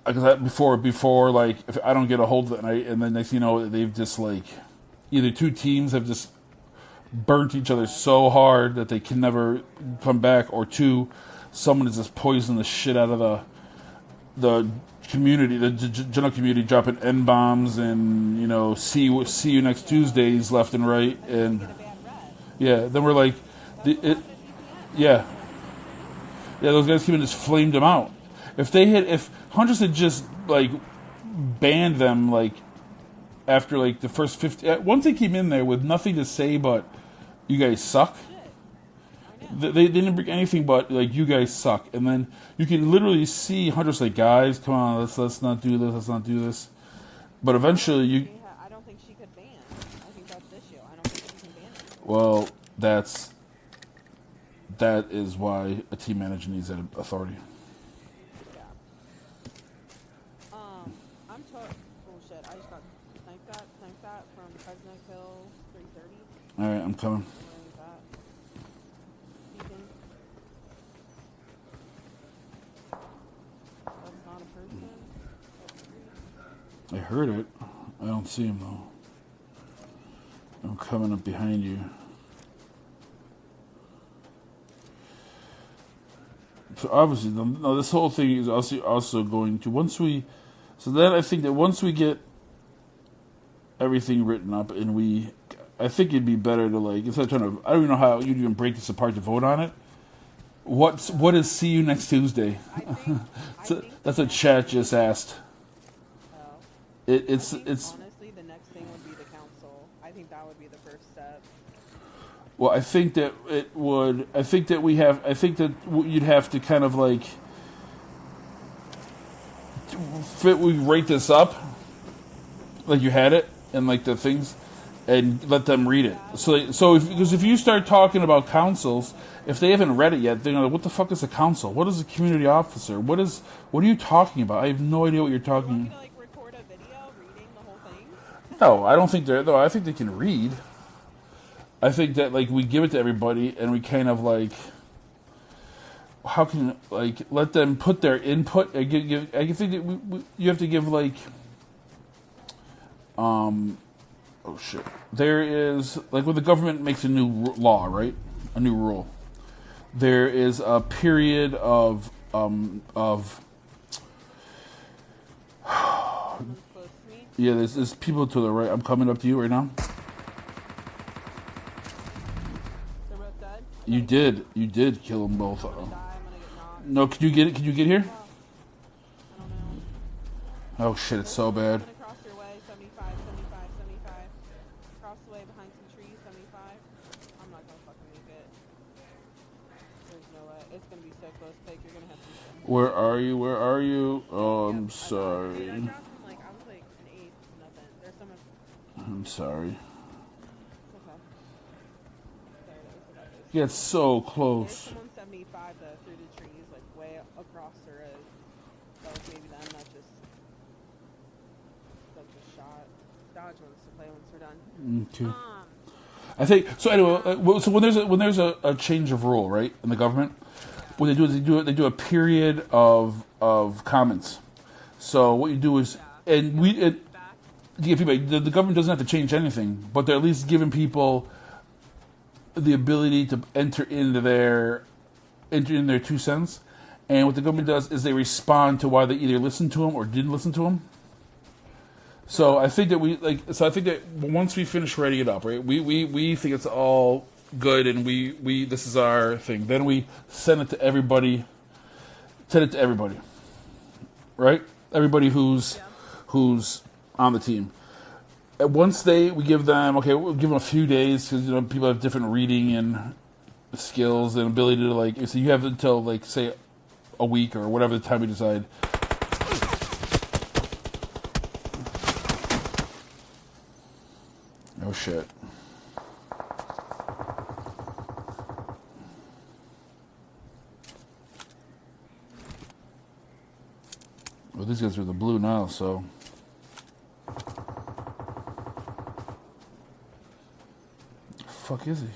Because before, like, if I don't get a hold of it, and then next thing you know, they've just, like, either two teams have just burnt each other so hard that they can never come back, or two, someone has just poisoned the shit out of the community, the general community, dropping N-bombs and, you know, see you next Tuesdays left and right, and yeah, then we're like, yeah, those guys came and just flamed them out. If Huntress had just, like, banned them, like, after, like, the first 50... Once they came in there with nothing to say but, you guys suck, they didn't bring anything but, like, you guys suck. And then you can literally see Huntress like, guys, come on, let's not do this. But eventually I don't think she could ban. I think that's the issue. I don't think she can ban it. Well, that is why a team manager needs that authority. Oh shit, I just got sniped that from President Hill 330. Alright, I'm coming. That's not a person. I heard it. I don't see him though. I'm coming up behind you. So obviously, no, this whole thing is also going to, so then I think that once we get everything written up and I think it'd be better to, like, instead of trying to, I don't even know how you'd even break this apart to vote on it. What is see you next Tuesday? That's what chat just asked. It's honestly, the next thing would be the council. I think that would be the first step. Well, I think that it would. I think that you'd have to kind of, like, we rate this up, like you had it, and, like, the things, and let them read it. Because if you start talking about councils, if they haven't read it yet, they're like, what the fuck is a council? What is a community officer? What are you talking about? I have no idea what you're talking about. Record a video reading the whole thing? No, I don't think I think they can read. I think that, like, we give it to everybody and we kind of, like, how can, like, let them put their input. I think that you have to give, like, oh shit. There is, like, when the government makes a new law, right? A new rule. There is a period of yeah, there's people to the right. I'm coming up to you right now. They're both dead? You did kill them both. I'm gonna get knocked. No, can you get here? I don't know. Oh shit, it's so bad. I'm gonna cross your way, 75. Cross the way behind some trees, 75. I'm not gonna fucking make it. There's no way. It's gonna be so close, Pig. You're gonna have to. Where are you? Oh, I'm sorry. Dude, I dropped him, like, I was like an 8, nothing. There's so much. I'm sorry. It's okay. Sorry, that was about this. Yeah, it's so There's close. someone 75 though, through the trees, like way across the road. That was maybe them that just shot. Dodge wants to play once we're done. Okay. I think so. Anyway, so when there's a change of rule, right, in the government, what they do is they do a period of comments. So what you do is, and the government doesn't have to change anything, but they're at least giving people the ability to enter in their 2 cents. And what the government does is they respond to why they either listened to them or didn't listen to them. So I think that I think that once we finish writing it up, right? We think it's all good, and we this is our thing. Then we send it to everybody. Send it to everybody, right? Everybody who's on the team. And once we give them we'll give them a few days because people have different reading and skills and ability to so you have until say a week or whatever the time we decide. Oh shit. Well, these guys are the blue now, so. Fuck is he?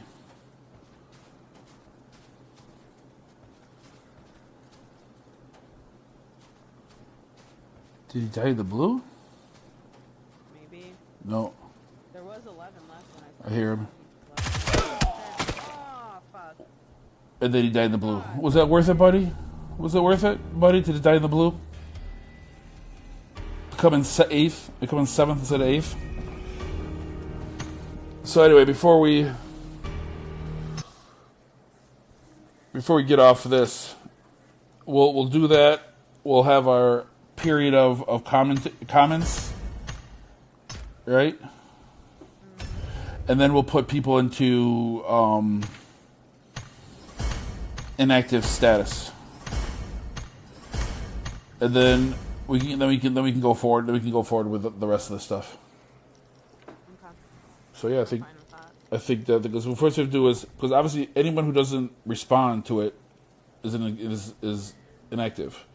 Did he dye the blue? Maybe. No. There was 11 left when I hear him. Oh, fuck. And then he died in the blue. Was that worth it, buddy? Was it worth it, buddy, to die in the blue? Come in 8th. Come in 7th instead of 8th. So anyway, before we get off this, we'll do that. We'll have our period of comments, right? And then we'll put people into inactive status, and then we can go forward. Then we can go forward with the rest of the stuff. Okay. So yeah, I think that because what first we have to do is because obviously anyone who doesn't respond to it is inactive.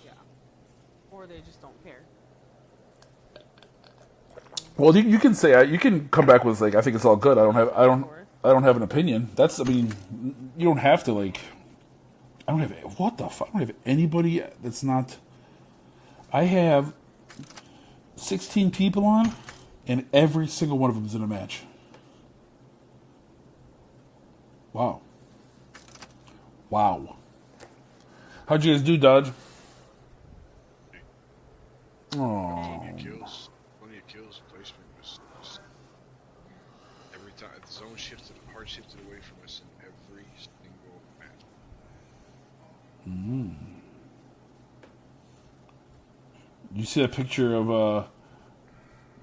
Yeah. Or they just don't care. Well, you can say you can come back with I think it's all good. I don't have an opinion. You don't have to I don't have what the fuck. I don't have anybody that's not. I have 16 people on, and every single one of them is in a match. Wow. How'd you guys do, Dodge? Oh. Plenty of kills. Placement was every time the zone shifted, hard shifted away from us in every single match. You see a picture of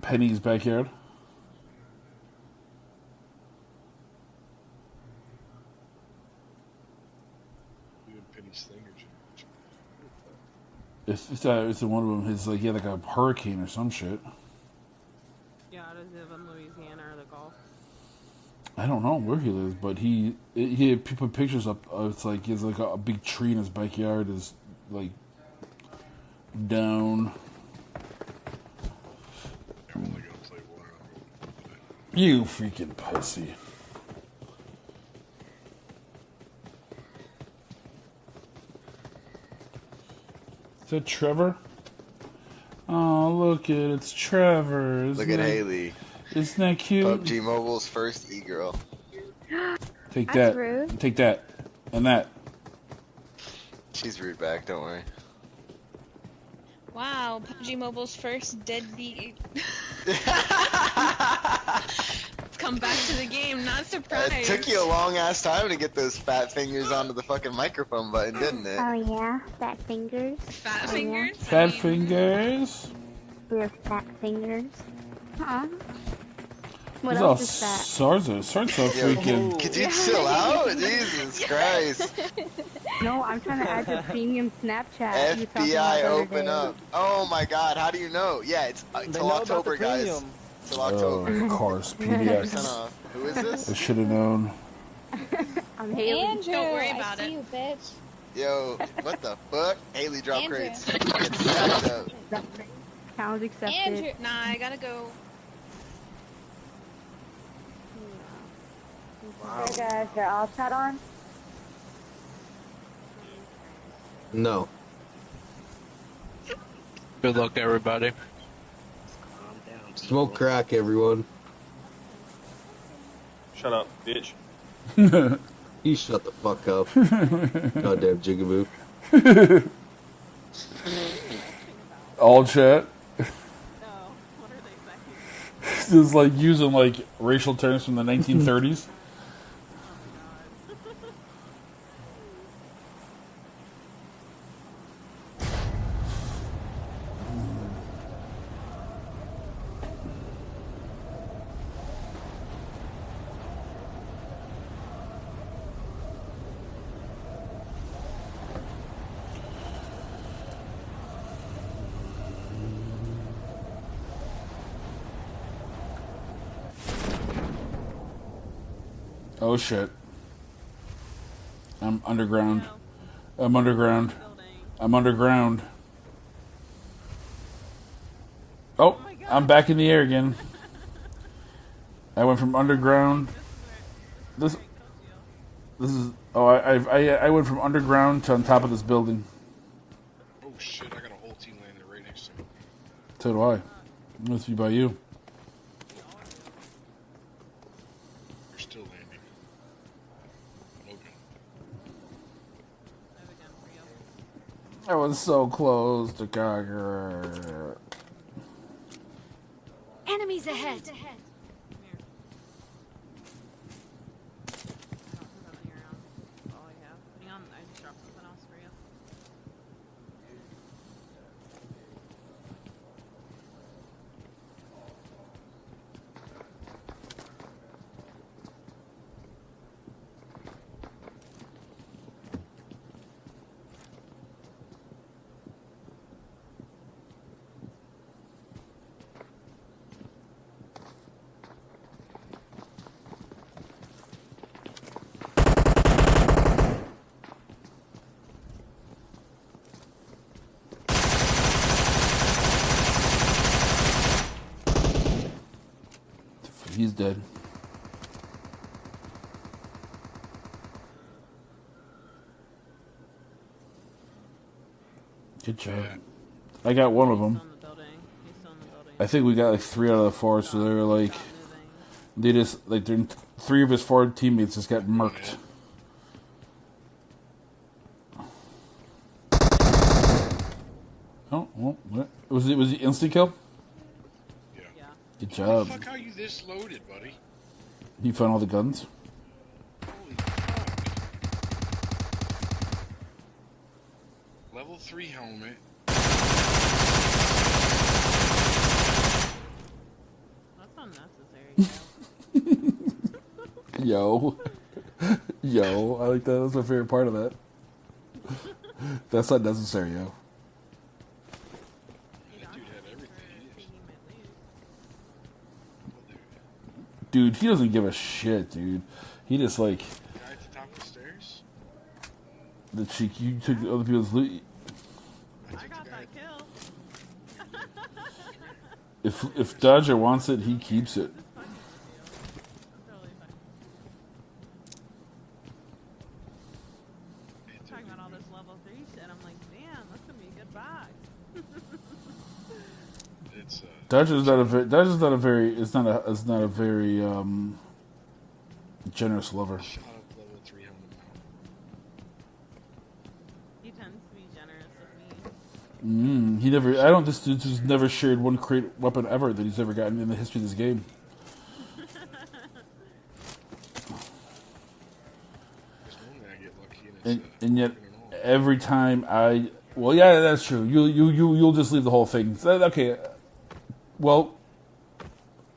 Penny's backyard? It's one of them. He had a hurricane or some shit. Yeah, does he live in Louisiana or the Gulf? I don't know where he lives, but he put pictures up. It's he has a big tree in his backyard is down. I'm only gonna play one. You freaking pussy. Is that Trevor? Oh, look it. It's Trevor. Look at Haley. Isn't that cute? PUBG Mobile's first e-girl. Take That's that. rude. Take that. And that. She's rude back, don't worry. Wow, PUBG Mobile's first deadbeat. Come back to the game, not surprised. It took you a long ass time to get those fat fingers onto the fucking microphone button, didn't it? Oh yeah, fat fingers. Fat fingers? Fat fingers. We have fat fingers. What There's else is fat? sorts of freaking. Could you chill out? Jesus Christ. No, I'm trying to add your premium Snapchat. you were talking about FBI, the other open day. up. Oh my god, how do you know? Yeah, it's till October, guys. Till October. Of course, 10% PDX. off. Who is this? I should have known. I'm Haley. Andrew, don't worry I about see it. you, bitch. Yo, what the fuck? Haley, drop Andrew. crates. Get stacked up. Challenge accepted. Andrew, nah, I gotta go. Hey guys, they're all set on? No. Good luck, everybody. Smoke crack, everyone. Shut up, bitch. You shut the fuck up. Goddamn jigaboo. All chat. No. is like using like racial terms from the 1930s. Oh shit. I'm underground. I'm underground. I'm underground. Oh, I'm back in the air again. I went from underground. This is. Oh, I went from underground to on top of this building. Oh shit! I got a whole team landing right next to me. So do I. Must be by you. They're still landing. Open. I was so close to conquer. Enemies ahead. He's dead. Good job. I got one of them. I think we got like 3 out of the 4, so they were like, they just like 3 of his 4 teammates just got murked. Oh, well, what? Was it instant kill? Good job. Fuck, how you this loaded, buddy? You found all the guns? Holy fuck. Level 3 helmet. That's unnecessary. Yo. Yo, I like that. That's my favorite part of that. That's not necessary, yo. Dude, he doesn't give a shit, dude. He just like... Guy at the top of the stairs? The cheek, you took other people's loot. I got that kill. If Dodger wants it, he keeps it. Talking about all this level 3 shit, I'm like, man, that's gonna be a good box. Dodger's not a very generous lover. Shot up level 3 helmet now. He tends to be generous with me. He never. I don't. This dude just never shared one crate weapon ever that he's ever gotten in the history of this game. And yet, every time I, well, yeah, that's true. You'll just leave the whole thing. Okay. Well,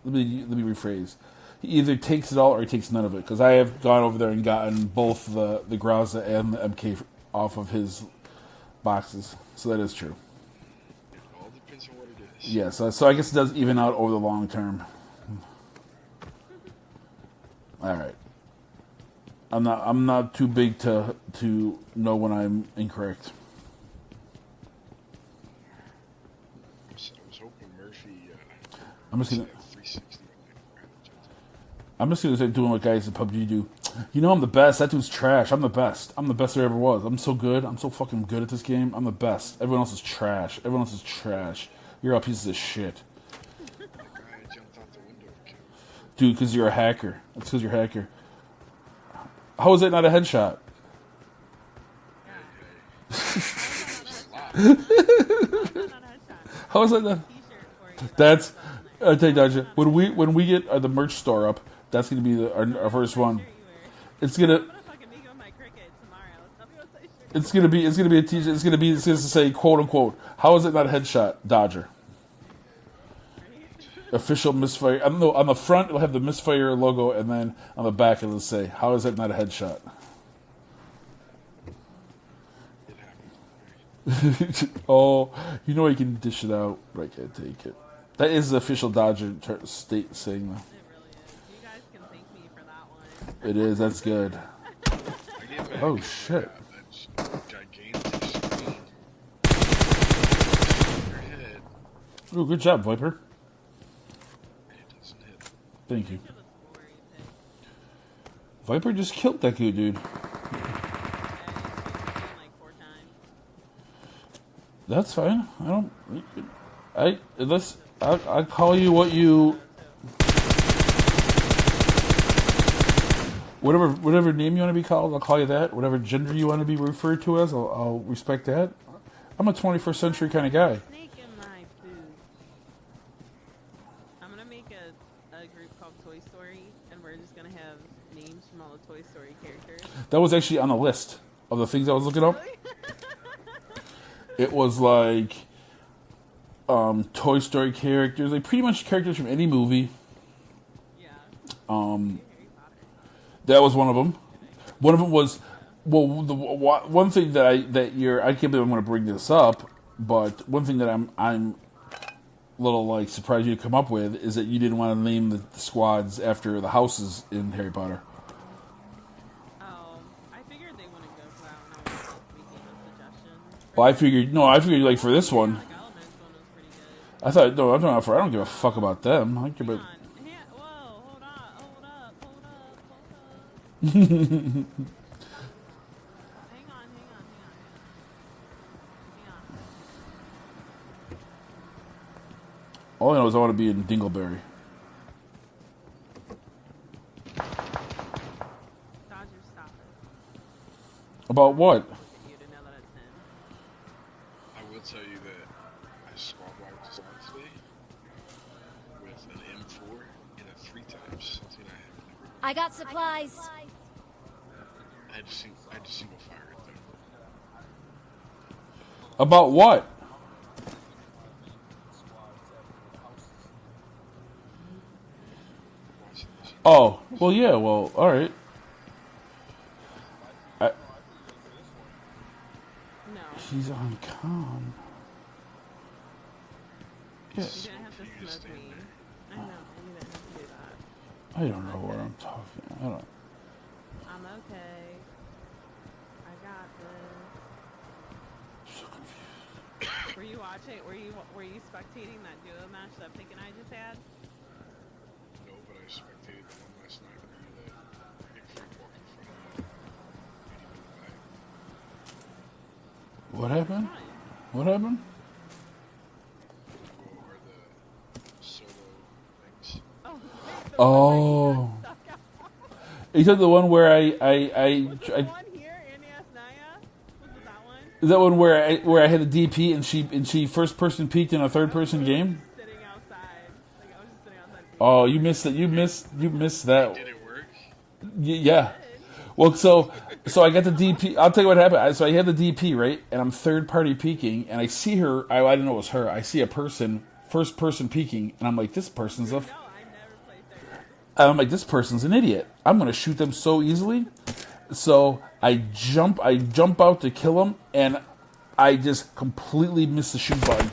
let me rephrase. He either takes it all or he takes none of it. Because I have gone over there and gotten both the Graza and the MK off of his boxes. So that is true. It all depends on what it is. Yeah, so I guess it does even out over the long term. All right. I'm not too big to know when I'm incorrect. I was hoping Murphy. I'm just gonna. 360. I'm just gonna start doing what guys in PUBG do. You know I'm the best. That dude's trash. I'm the best. I'm the best there ever was. I'm so good. I'm so fucking good at this game. I'm the best. Everyone else is trash. Everyone else is trash. You're all pieces of shit. The guy jumped out the window to kill. Dude, because you're a hacker. That's because you're a hacker. How is that not a headshot? How is that not? I tell you, Dodger, when we get the merch store up, that's gonna be our first one. It's gonna. It's gonna be a t-shirt. It's gonna say quote unquote. How is it not a headshot, Dodger? Official MysFyr. No, on the front it'll have the MysFyr logo, and then on the back it'll say, "How is that not a headshot?" Oh, you know you can dish it out, but I can't take it. That is the official Dodger state saying that. It really is. You guys can thank me for that one. It is. That's good. Oh shit. Ooh, good job, Viper. Thank you. Viper just killed that dude. That's fine. I'll call you what you. Whatever name you want to be called, I'll call you that. Whatever gender you want to be referred to as, I'll respect that. I'm a 21st century kind of guy. Snake in my food. I'm gonna make a group called Toy Story, and we're just gonna have names from all the Toy Story characters. That was actually on the list of the things I was looking up. Really? It was like Toy Story characters, like pretty much characters from any movie. Yeah. That was one of them. One of them was, well, the one thing that I can't believe I'm going to bring this up, but one thing that I'm a little like surprised you to come up with is that you didn't want to name the squads after the houses in Harry Potter. Oh, I figured they wouldn't go for that when I was making a suggestion. Well, I figured like for this one. The Elements one was pretty good. I thought no, I don't give a fuck about them. I care about. Whoa, hold up. Oh, Hang on. all I know is I want to be in Dingleberry. Dodger, stop it. About what? You to know that it's him. I will tell you that I squad wiped this monthly with an M4 and a 3x. Something I have never. I got supplies. I had to single fire it though. About what? Watch this. Oh, well, yeah, well, all right. No. He's on com. Yeah. You didn't have to smoke me. I know. You didn't have to do that. I don't know what I'm talking. I don't. I'm okay. I got this. So confused. Were you watching? Were you spectating that duo match that Pick and I just had? No, but I spectated the one last night where Pickford walked in front of me. And he moved back. What happened? What happened? Or the solo things. Oh. Oh. You said the one where Was the one here, Andy S. Naya? Was it that one? is that one where I had a DP and she first person peeked in a third person game? Sitting outside. Like I was just sitting outside. Oh, you missed that. You missed that. Did it work? Yeah. Well, so I got the DP. I'll tell you what happened. So I had the DP, right? And I'm third party peeking, and I see her. I didn't know it was her. I see a person, first person peeking, and I'm like, this person's a. No, I never played third. And I'm like, this person's an idiot. I'm gonna shoot them so easily. So I jump out to kill him, and I just completely missed the shoot button.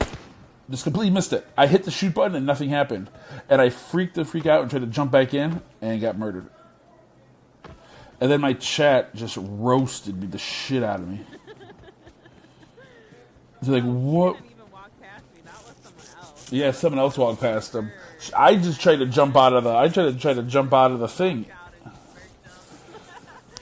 Just completely missed it. I hit the shoot button and nothing happened. And I freaked out and tried to jump back in and got murdered. And then my chat just roasted me the shit out of me. They're like, what? Didn't even walk past me. That was someone else. Yeah, someone else walked past them. I just tried to jump out of the. I tried to jump out of the thing.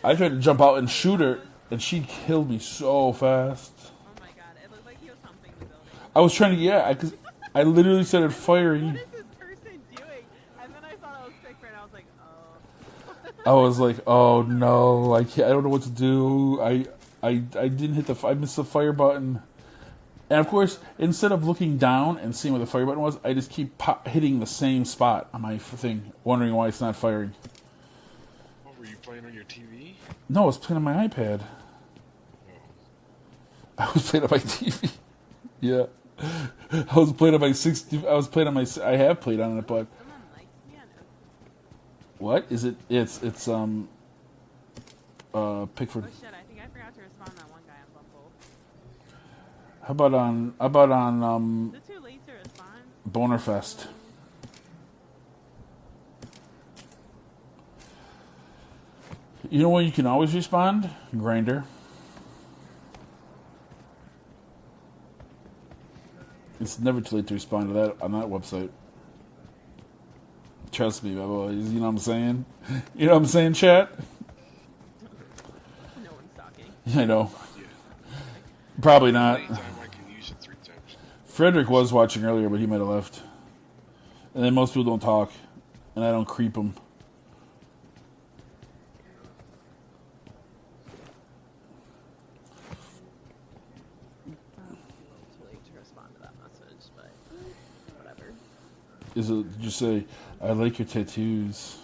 I tried to jump out and shoot her, and she killed me so fast. Oh my god, it looked like he was humping the building. I was trying to, because I literally started firing. What is this person doing? And then I thought I was Pickford, and I was like, oh. I was like, oh no, I don't know what to do. I didn't hit I missed the fire button. And of course, instead of looking down and seeing where the fire button was, I just keep hitting the same spot on my thing, wondering why it's not firing. Oh, were you playing on your TV? No, I was playing on my iPad. I was playing on my TV. Yeah. I was playing on my 60. I was playing on my. I have played on it, but. Someone likes me on Oak. What is it? It's Pickford. Oh shit! I think I forgot to respond to that one guy on Bumble. How about on Is it too late to respond? Bonerfest? You know when you can always respond? Grinder. It's never too late to respond to that on that website. Trust me, my boys. You know what I'm saying? You know what I'm saying, chat? No one's talking. I know. Probably not. Anytime I can use it 3 times. Frederick was watching earlier, but he might have left. And then most people don't talk, and I don't creep them. Too late to respond to that message, but whatever. Is it just say, I like your tattoos?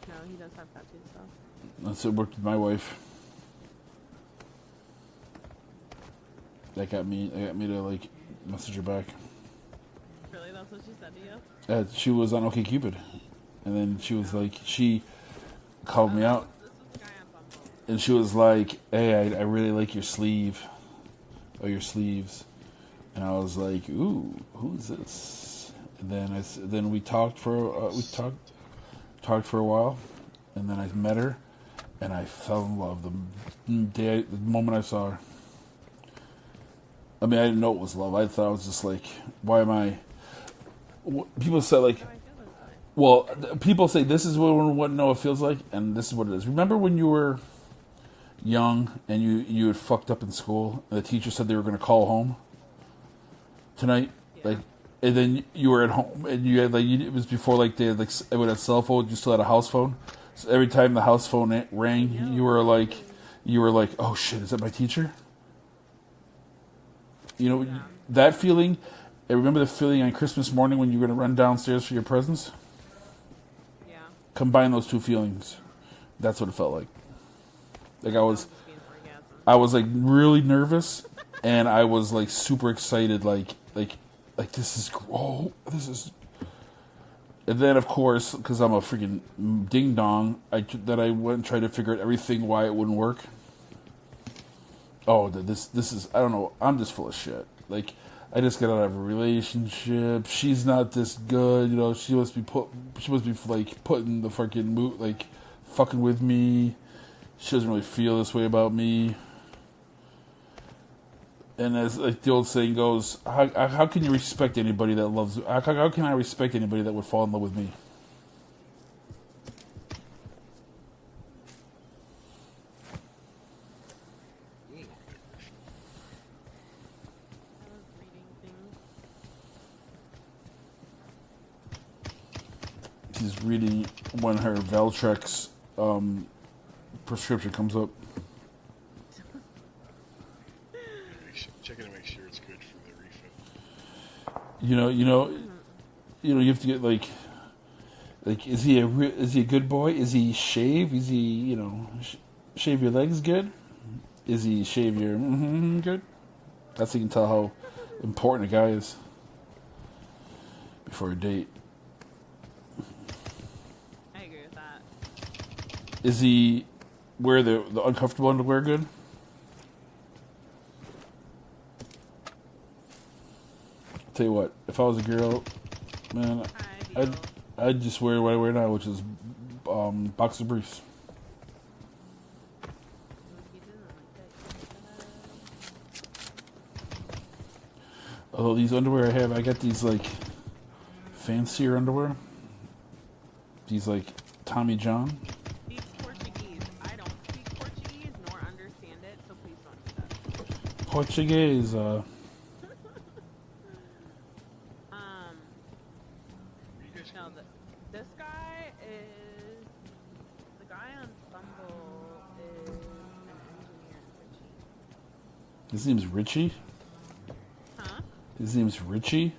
No, he does have tattoos though. That's what worked with my wife. That got me to like message her back. Really, that's what she said to you? She was on OkCupid, and then she was like, she called me out, This was the guy on Bumble. and she was like, "Hey, I really like your sleeve, or your sleeves," and I was like, "Ooh, who's this?" And then we talked for talked for a while, and then I met her, and I fell in love the moment I saw her. I mean, I didn't know it was love. I thought I was just like, why am I? People say like, How do I feel this way? well, people say this is what Noah feels like, and this is what it is. Remember when you were young and you had fucked up in school, and the teacher said they were going to call home tonight, like, and then you were at home and you had like it was before like they had like it would have cell phones. You still had a house phone, so every time the house phone rang, you were like, oh shit, is that my teacher? You know, that feeling. And remember the feeling on Christmas morning when you were going to run downstairs for your presents? Yeah. Combine those two feelings. That's what it felt like. Like I was Just being orgasm. I was like really nervous, and I was like super excited. Like this is this is. And then of course, because I'm a freaking ding dong, I went and tried to figure out everything why it wouldn't work. Oh, this is, I don't know. I'm just full of shit. Like, I just got out of a relationship. She's not this good. You know, she must be like putting the fucking mood, like fucking with me. She doesn't really feel this way about me. And as like the old saying goes, how can you respect anybody that loves? How can I respect anybody that would fall in love with me? I was reading things. She's reading when her Valtrex prescription comes up. Checking to make sure it's good for the refill. You have to get like is he a good boy? Is he shave? Is he shave your legs good? Is he shave your good? That's how you can tell how important a guy is before a date. I agree with that. Is he wear the uncomfortable underwear good? Tell you what, if I was a girl, man, I'd just wear what I wear now, which is boxer briefs. He didn't like that. Although these underwear I got these like fancier underwear. These like Tommy John. Speaks Portuguese. I don't speak Portuguese nor understand it, so please don't do that. Portuguese. No, this guy is the guy on Bumble is an engineer in Richie. His name's Richie. His name's Richie?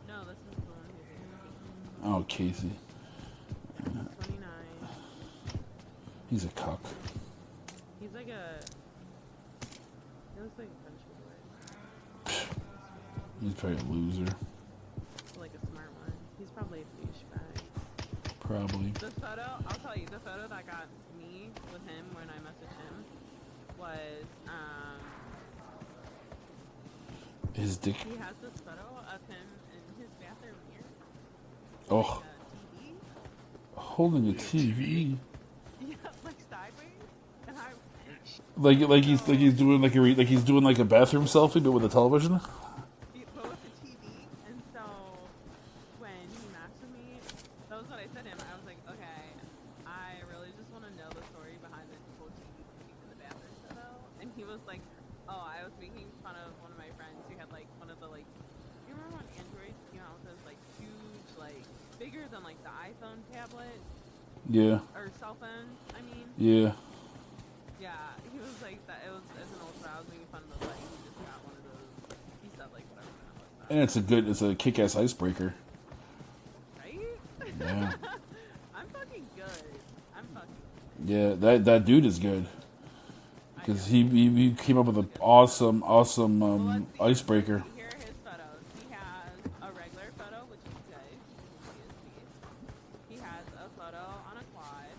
No, this is the one who's in. Oh, Casey. 29. He's a cuck. He's like a. He looks like a country boy. He's probably a loser. Like a smart one. He's probably a douchebag. Probably. The photo, I'll tell you, the photo that got me with him when I messaged him was, His dick. he has this photo of him in his bathroom mirror. Oh. TV. Holding a TV. Yeah, like sideways. And I, Like he's doing like a bathroom selfie, but with a television. but with the TV. And so when he matched with me, that was what I said to him. I was like, okay, I really just want to know the story behind the whole TV in the bathroom photo. And he was like, oh, I was making fun of one of my friends who had like one of the like, you remember when Android came out with those like huge, like bigger than like the iPhone tablet Yeah. or cell phone? I mean, Yeah. yeah, he was like that. It was as an old I was making fun of the like he just got one of those. He said like whatever. And it's a kick-ass icebreaker. Right? Yeah. I'm fucking good. I'm fucking. Yeah, that dude is good. Because he came up with an awesome icebreaker. Here are his photos. He has a regular photo, which is good. He has a photo on a quad,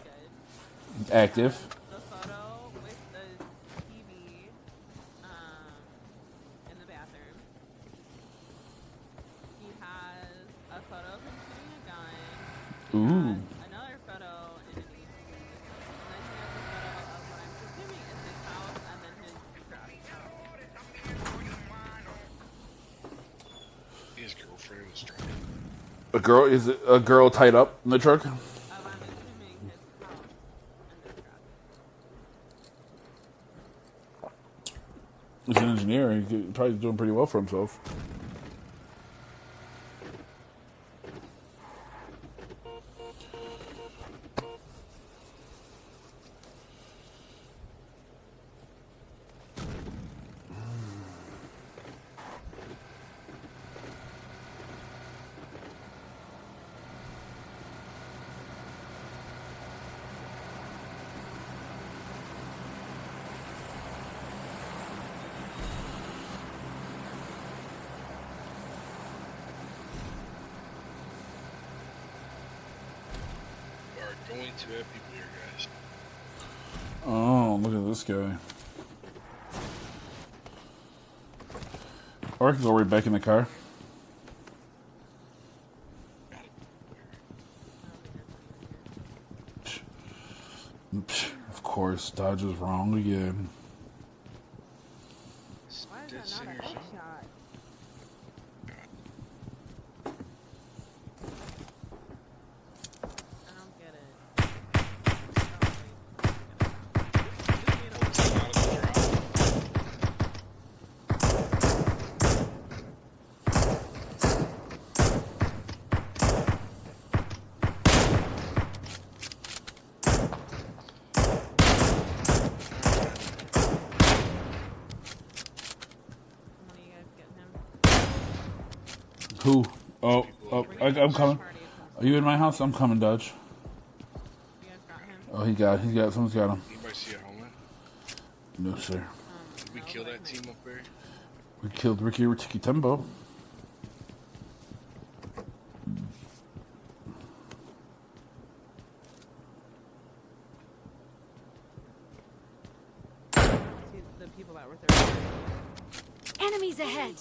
which is good. Active. The photo with the TV in the bathroom. He has a photo of him shooting a gun. He Ooh. has another photo in an AC. And then he has a photo of what I'm presuming is his house and then his truck. His girlfriend was driving. Is it a girl tied up in the truck? I'm assuming his house and his truck. He's an engineer. He's probably doing pretty well for himself. Are going to have people here, guys. Oh, look at this guy. Or I can go right back in the car. Of course, Dodge is wrong again. Why is Dead that center not a or something. headshot? I don't get it. It's out of the drop. One of you guys getting him? Who? Oh, I'm coming. Party Are you in my house? I'm coming, Dodge. You guys got him? Oh, someone's got him. Anybody see a helmet? No, sir. Did we No, kill but that team up there? We killed Ricky Timbo. See the people that were there. Enemies ahead.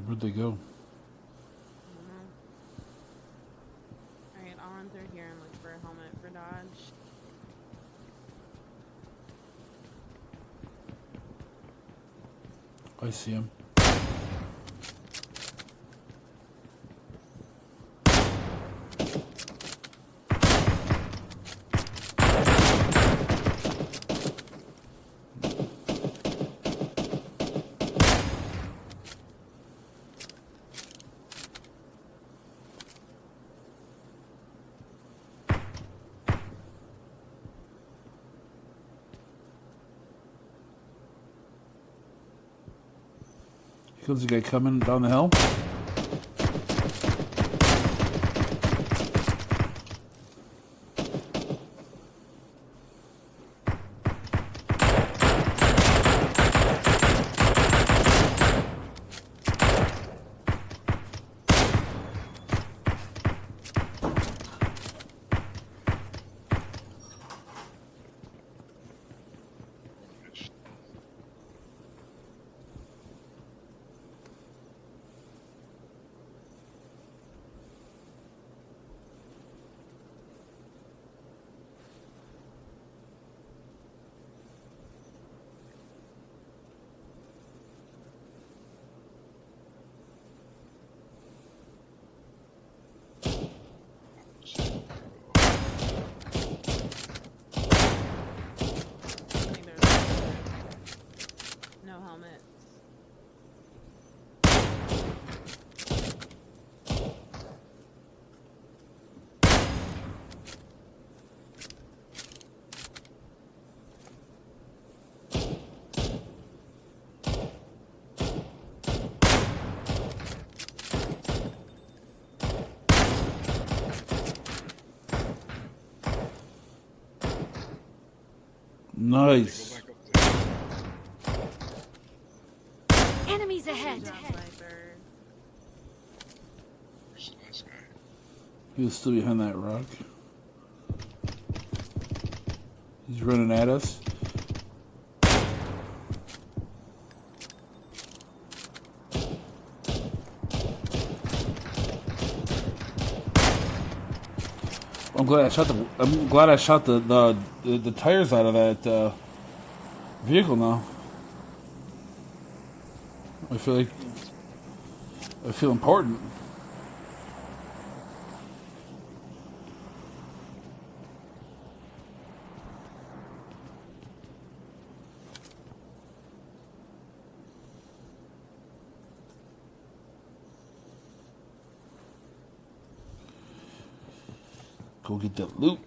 Where'd they go? Alright, I'll run through here and look for a helmet for Dodge. I see him. Kills the guy coming down the hill. I think there's no helmets. Nice. Go back up there. Enemies ahead. Good job, Sniper. Where's the last guy? He was still behind that rock. He's running at us. I'm glad I shot the tires out of that vehicle now. I feel important. Go get that loot.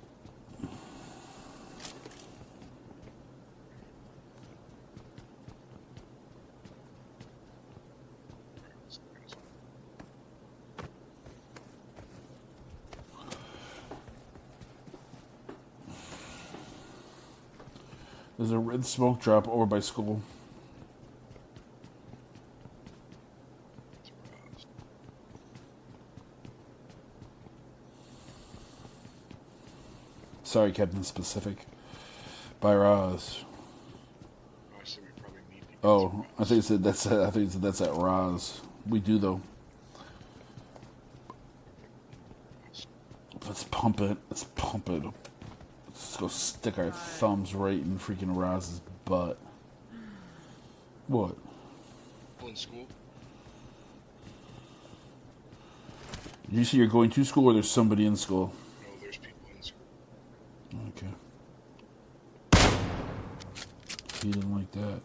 There's a red smoke drop over by school. Sorry, Captain Specific. By Roz. Oh, I said we probably need to get Oh, I think you said that's at Roz. We do though. Let's pump it. Let's pump it. Let's go stick our thumbs right in freaking Roz's butt. What? people in school. Did you say you're going to school or there's somebody in school? No, there's people in school. Okay. He didn't like that.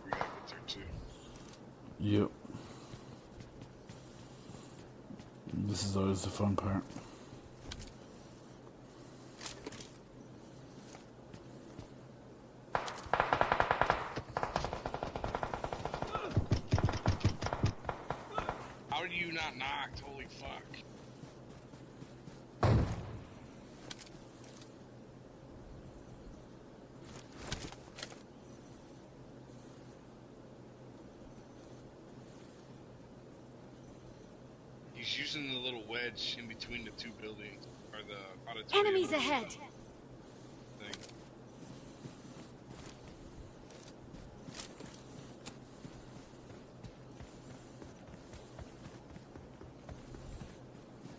We gotta get there too. Yep. This is always the fun part. How are you not knocked? Holy fuck. He's using the little wedge in between the two buildings, or the auditorium. Enemies ahead. Thing.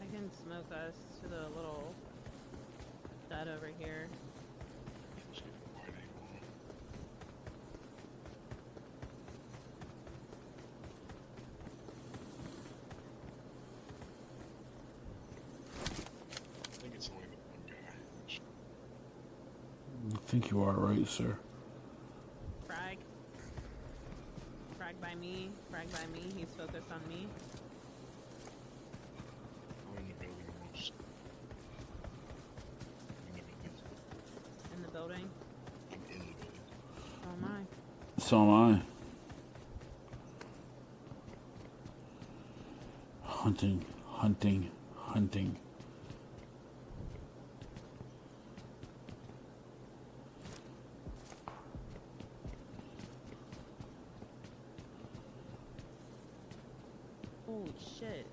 I can smoke us to the little shed over here. Let's get the wide angle. I think it's only the one guy. think you are right, sir. Frag. Frag by me. Frag by me. He's focused on me. I'm in the building almost. In the building. I'm in the building. Oh my. So am I. Hunting, hunting, hunting. Holy shit.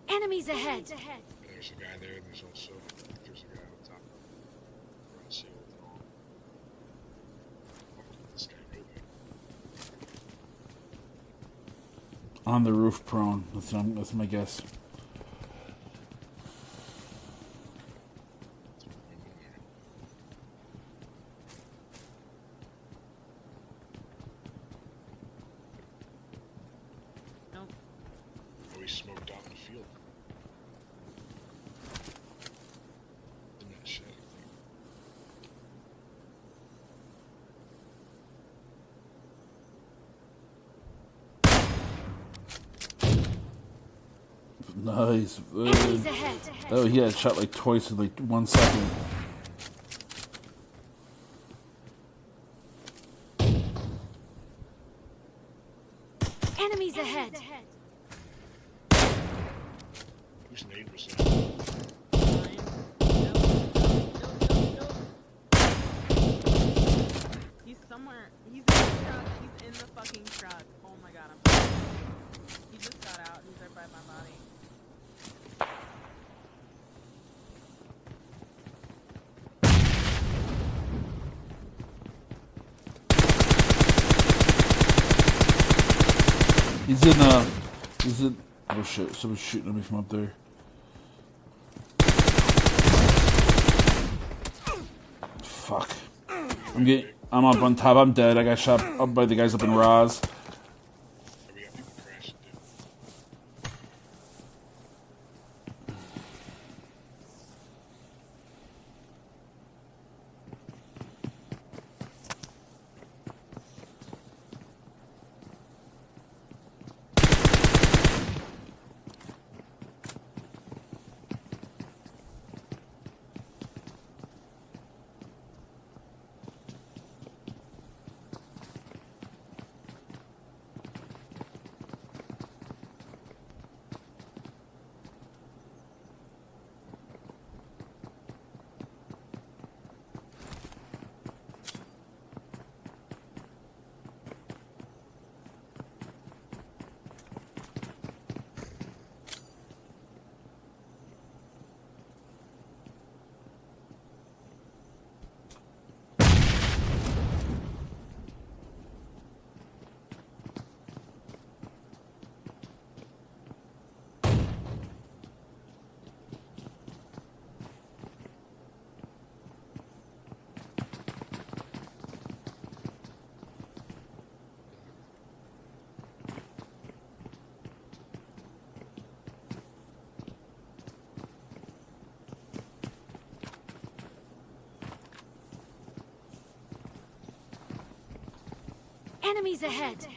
Enemies ahead. There's a guy there. There's also there's a guy on top. We're on the seal with all. What did this guy go there? On the roof, prone. That's my guess. Nope. Oh, he smoked out in the field. In that shed, I think. Nice. Enemies ahead. Oh, he had shot like twice in like 1 second. Enemies ahead. Whose nade was that? Mine. Nope. He's somewhere. He's in the truck. He's in the fucking truck. Oh my god, I'm sorry. He just got out. He's right by my body. He's in, oh shit, someone's shooting at me from up there. Fuck. I'm up on top, I'm dead. I got shot up by the guys up in Roz. Oh, we got people crashing, dude. Enemies ahead.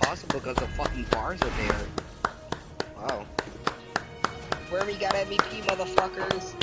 possible because the fucking bars are there. Wow. Where we got MVP, motherfuckers?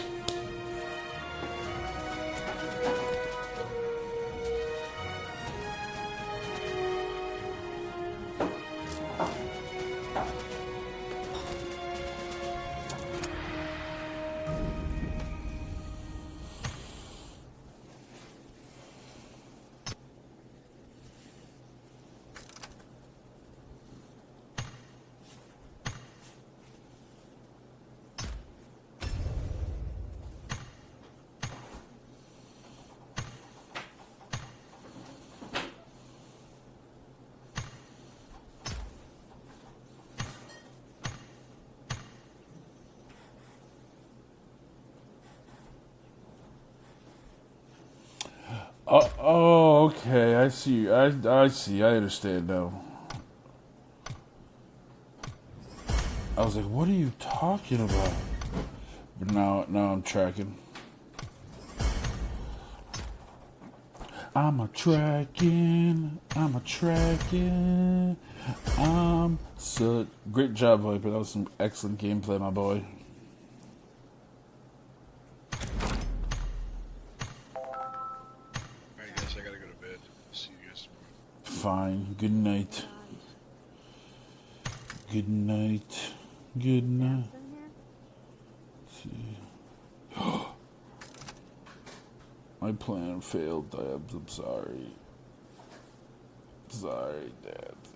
Oh, okay. I see. I see. I understand now. I was like, "What are you talking about?" But now I'm tracking. I'm a tracking. So great job, Viper. That was some excellent gameplay, my boy. Alright guys, I gotta go to bed. See you guys tomorrow. Fine. Good night. Good night. Good night. See. My plan failed, Dabs. I'm sorry. Sorry, Dabs.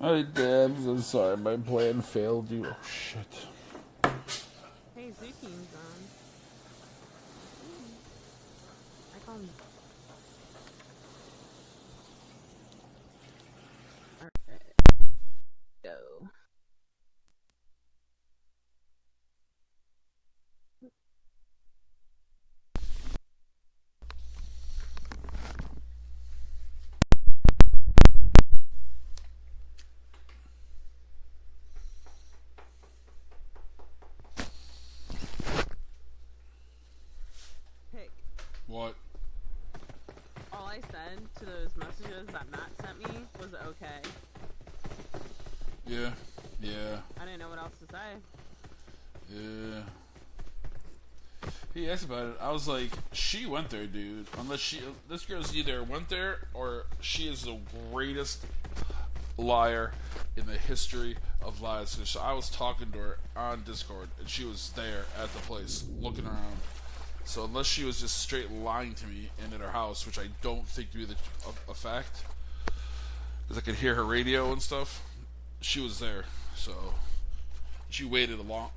Hi, Dabs. I'm sorry. My plan failed you. Oh, shit. Hey, Zuki's on. I call him. Alright. Go. Pick. What? All I said to those messages that Matt sent me was okay. Yeah. Yeah. I didn't know what else to say. Yeah. He asked about it. I was like, she went there, dude. This girl's either went there or she is the greatest liar in the history of lies. So I was talking to her on Discord, and she was there at the place, looking around. So unless she was just straight lying to me and at her house, which I don't think to be a fact, because I could hear her radio and stuff, she was there. So she waited a while.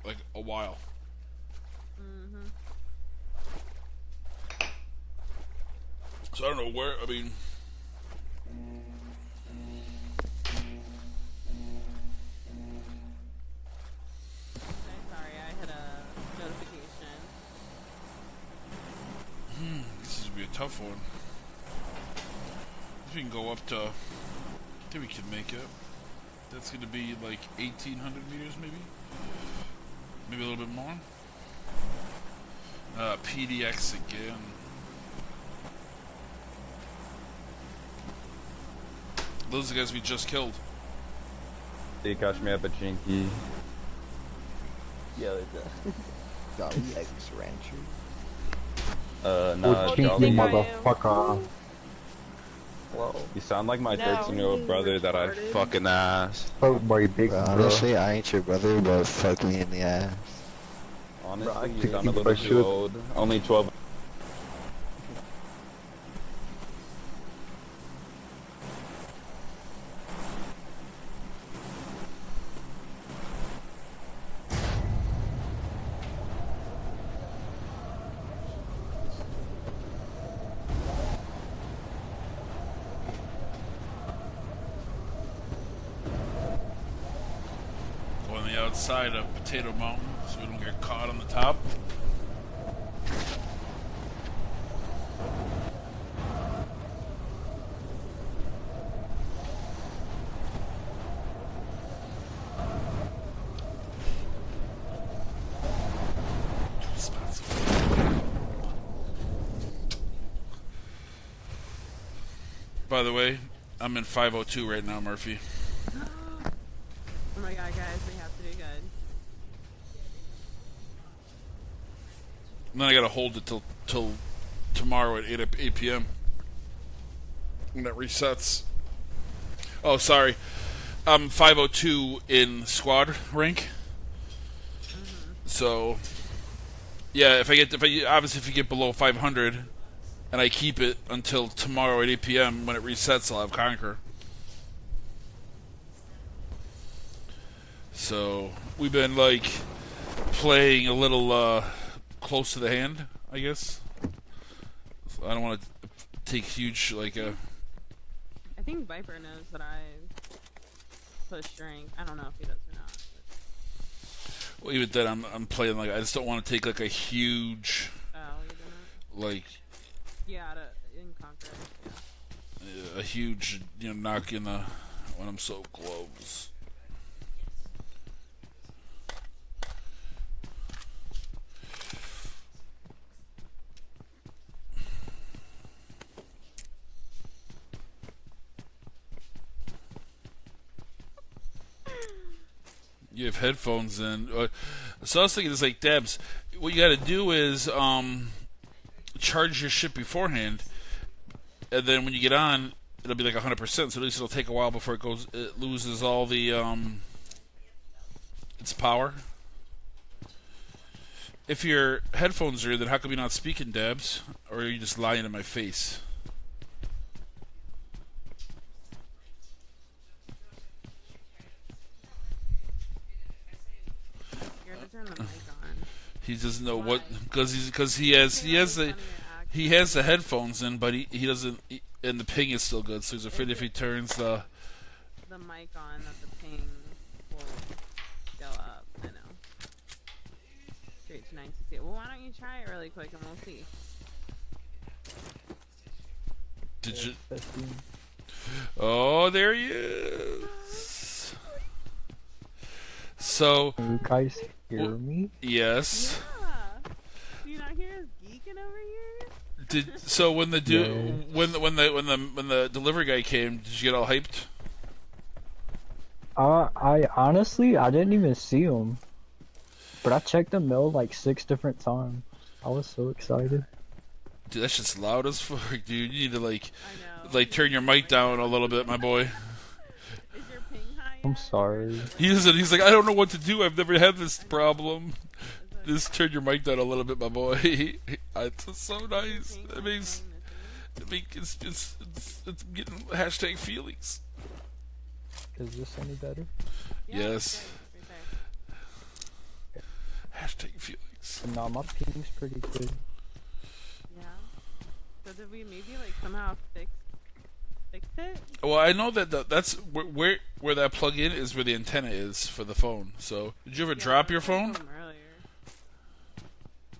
So I don't know where. I mean, Okay, sorry, I had a notification. this is gonna be a tough one. If we can go up to, I think we can make it. That's gonna be like 1,800 meters, maybe a little bit more. PDX again. Those are the guys we just killed. They catch me up at Chinky. Yeah, Dolly X Rancher. Nah, Chinky, Dolly. motherfucker. Whoa. You sound like my No, 13-year-old brother that I retarded. fucking ass. Bro, honestly, I ain't your brother, but fuck me in the ass. Honestly, you sound a little too old. Only 12. Go on the outside of Potato Mountain so we don't get caught on the top. By the way, I'm in 502 right now, Murphy. Oh my god, guys, we have to do good. And then I gotta hold it till tomorrow at 8 p.m. when it resets. Oh, sorry. I'm 502 in squad rank. So, yeah, if you get below 500, and I keep it until tomorrow at 8 p.m. when it resets, I'll have Conquer. So we've been like playing a little close to the hand, I guess. So I don't want to take huge I think Viper knows that I push rank. I don't know if he does or not. But... Well, even then, I'm playing like I just don't want to take like a huge. Oh, you didn't. Like. Yeah, in Conquer. Yeah. A huge, knock in the when I'm so close. You have headphones in. So I was thinking, it's like, Debs, what you got to do is charge your shit beforehand, and then when you get on, it'll be like 100%. So at least it'll take a while before it loses all the its power. If your headphones are in, then how come you're not speaking, Debs? Or are you just lying in my face? Turn the mic on. He doesn't know what, because he has the headphones in, but he doesn't, and the ping is still good. So he's afraid if he turns the mic on, that the ping will go up. I know. Straight to 960. Well, why don't you try it really quick and we'll see. Did you? Oh, there he is. So. You guys hear me? Yes. Yeah. Do you not hear us geeking over here? So when the when the delivery guy came, did you get all hyped? I honestly didn't even see him, but I checked the mail like 6 different times. I was so excited. Dude, that's just loud as fuck, dude. You need to turn your mic down a little bit, my boy. I'm sorry. He's like, I don't know what to do. I've never had this problem. Just turn your mic down a little bit, my boy. It's so nice. It means it's getting hashtag feelings. Is this any better? Yes. Hashtag feelings. No, my ping's pretty good. Yeah. So did we maybe somehow fix it? Well, I know that that's where that plug-in is, where the antenna is for the phone. So, did you ever drop your phone?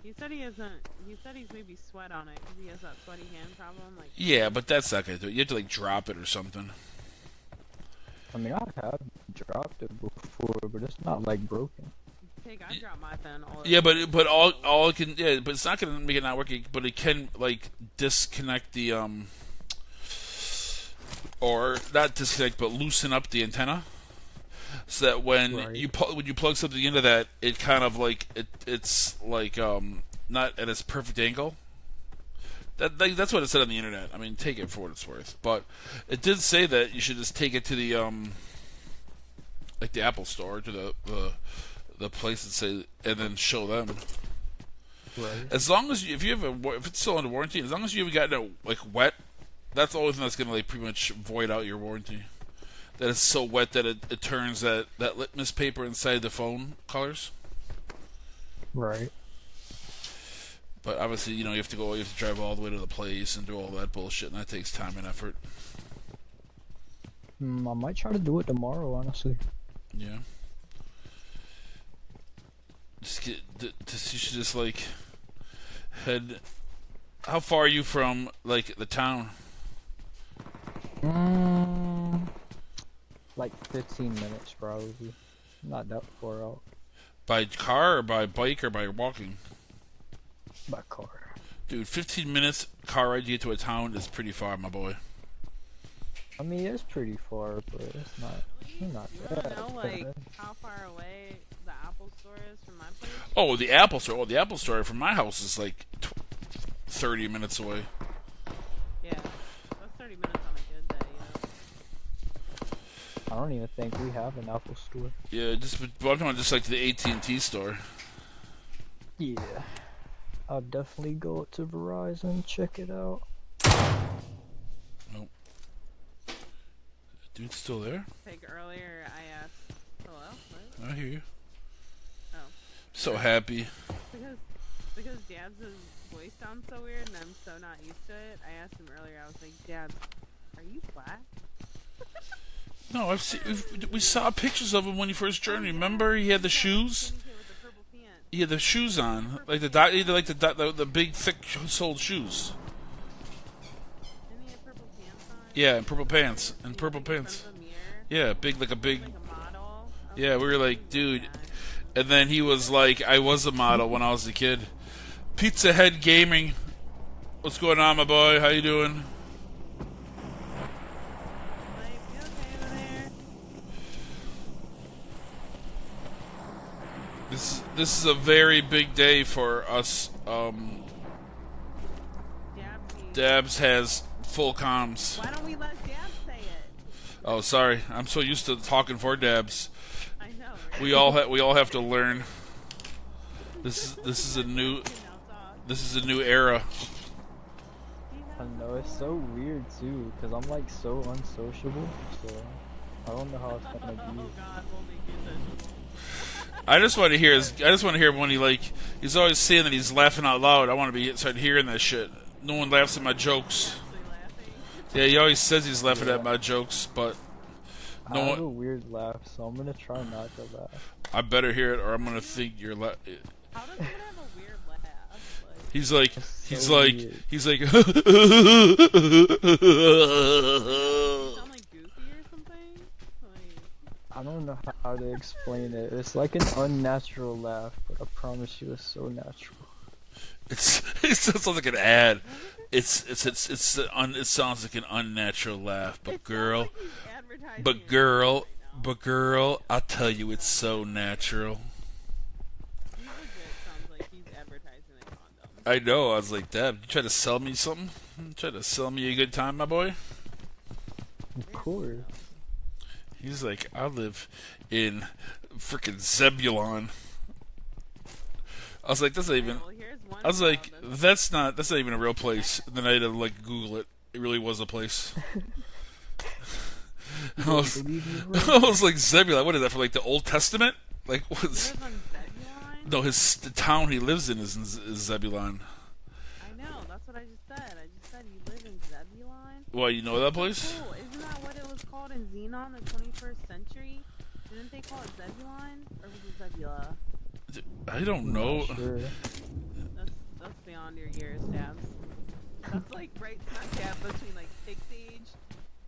He said he hasn't. He said he's maybe sweat on it because he has that sweaty hand problem. Yeah, but that's not gonna do it. You have to drop it or something. I mean, I have dropped it before, but it's not broken. I dropped my phone all. Yeah, but all it can, yeah, but it's not gonna make it not working. But it can disconnect the or not disconnect, but loosen up the antenna, so that when you plug something into that, it kind of it's not at its perfect angle. That's what it said on the internet. I mean, take it for what it's worth. But it did say that you should just take it to the the Apple Store, to the place and then show them. Right. As long as if it's still under warranty, as long as you haven't gotten it wet, that's the only thing that's gonna pretty much void out your warranty. That it's so wet that it turns that litmus paper inside the phone colors. Right. But obviously, you have to drive all the way to the place and do all that bullshit, and that takes time and effort. I might try to do it tomorrow, honestly. Yeah. You should just head. How far are you from the town? 15 minutes probably. Not that far out. By car or by bike or by walking? By car. Dude, 15 minutes car ride to get to a town is pretty far, my boy. I mean, it's pretty far, but it's not You that wanna know like bad. how far away the Apple store is from my place? Oh, the Apple Store. Oh, the Apple Store from my house is like 30 minutes away. Yeah, that's 30 minutes on a good day. Yeah. I don't even think we have an Apple store. Yeah, I'm talking about just like the AT&T store. Yeah. I'll definitely go to Verizon, check it out. Nope. Dude's still there? Like earlier, I asked, hello? What? I hear you. Oh. So happy. Because Dabs' voice sounds so weird and I'm so not used to it, I asked him earlier, I was like, Dabs, are you black? No, I've seen. We saw pictures of him when he first journeyed. Remember, he had the shoes. He had the shoes on, like the big thick soled shoes. Didn't he have purple pants on? Yeah, and purple pants. And purple pants. Yeah, big like a big. Yeah, we were like, dude. And then he was like, I was a model when I was a kid. Pizza Head Gaming. What's going on, my boy? How you doing? This is a very big day for us. Dabs has full comms. Why don't we let Dabs say it? Oh, sorry. I'm so used to talking for Dabs. I know, right? We all have to learn. This is a new era. I know, it's so weird too, because I'm like so unsociable, so I don't know how it's gonna be. Oh God, we'll make you sociable. I just want to hear when he's always saying that he's laughing out loud. I want to start hearing that shit. No one laughs at my jokes. Yeah, he always says he's laughing at my jokes, but I have a weird laugh, so I'm gonna try not to laugh. I better hear it, or I'm gonna think you're How does someone have a weird laugh? He's like, weird. he's like. I don't know how to explain it. It's like an unnatural laugh, but I promise you it's so natural. It sounds like an ad. It sounds like an unnatural laugh, but girl, I tell you, it's so natural. I know. I was like, Dad, you try to sell me something? You try to sell me a good time, my boy? Of course. He's like, I live in freaking Zebulon. I was like, that's not even. I was like, that's not even a real place. And then I had to like Google it. It really was a place. I was like, Zebulon. What is that for? Like the Old Testament? Like what's? No, the town he lives in is Zebulon. I know. That's what I just said. I just said you live in Zebulon. Why, you know that place? Cool. Isn't that what it was called in Xenon, the 21st century? Didn't they call it Zebulon? Or was it Zebula? I don't know. Sure. That's beyond your years, Dabs. That's like right smack dab between like Pig's age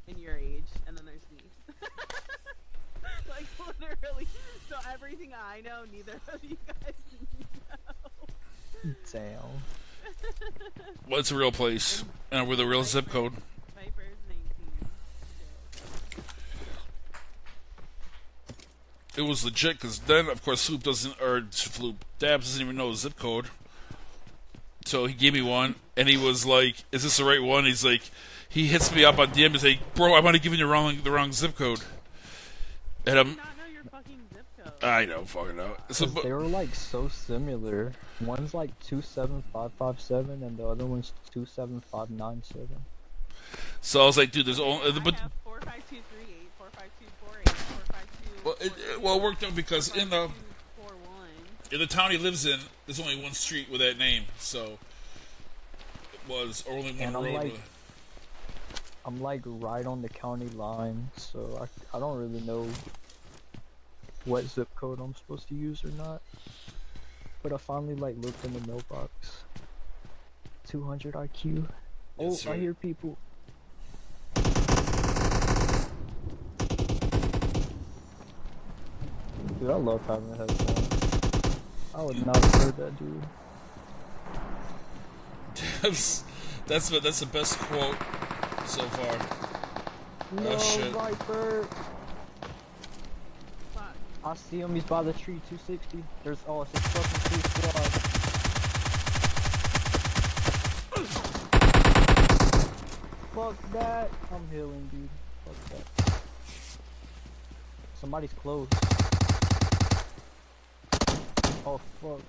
and your age, and then there's me. Like literally. So everything I know, neither of you guys know. Damn. Well, it's a real place, and with a real zip code. Viper's 19. It was legit, because then, of course, Dabs doesn't even know his zip code. So he gave me one, and he was like, is this the right one? He's like, he hits me up on DM and say, bro, I might have given you the wrong zip code. And I'm... I know, fucking know. So, they were like so similar. One's like 27557 and the other one's 27597. So I was like, dude, there's only... But, 45238, 45248, 452... Well, it worked out because in the town he lives in, there's only one street with that name, so it was only one road. I'm like right on the county line, so I don't really know what zip code I'm supposed to use or not. But I finally like looked in the mailbox. 200 IQ. Oh, That's right. I hear people. Dude, I love having headphones. I would not have heard that, dude. That's the best quote so far. No, shit. Viper. I see him. He's by the tree. 260. There's it's a fucking two squad. Fuck that. I'm healing, dude. Fuck that. Somebody's close. Oh fuck.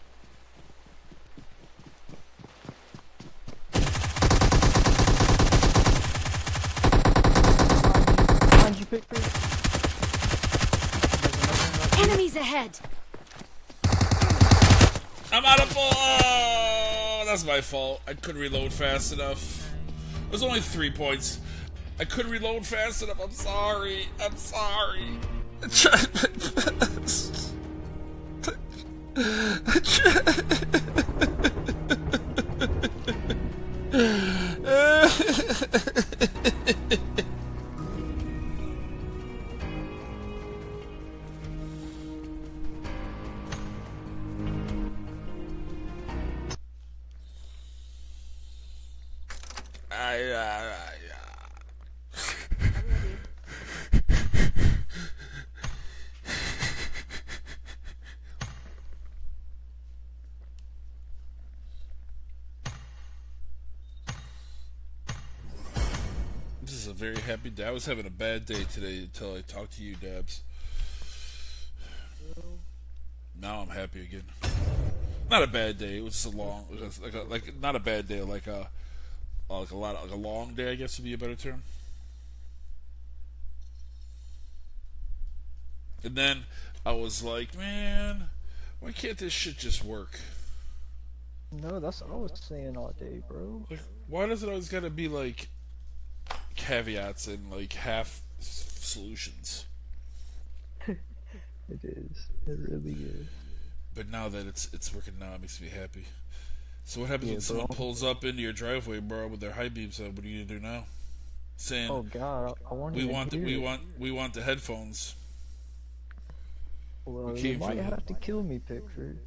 Behind you, Pickford. Enemies ahead. I'm out of ball. Oh, that's my fault. I couldn't reload fast enough. It was only 3 points. I couldn't reload fast enough. I'm sorry. I'm sorry. I tried my best. I This is a very happy day. I was having a bad day today until I talked to you, Dabs. Now I'm happy again. Not a bad day. It was just a long, like not a bad day. Like a long day, I guess would be a better term. And then I was like, man, why can't this shit just work? No, that's what I was saying all day, bro. Like, why does it always gotta be like caveats and like half solutions? It is. It really is. But now that it's working now, it makes me happy. So what happens when someone pulls up into your driveway, bro, with their high beams on? What are you gonna do now? Saying, "Oh God, I want we want the headphones." Well, you might have to kill me, Pickford.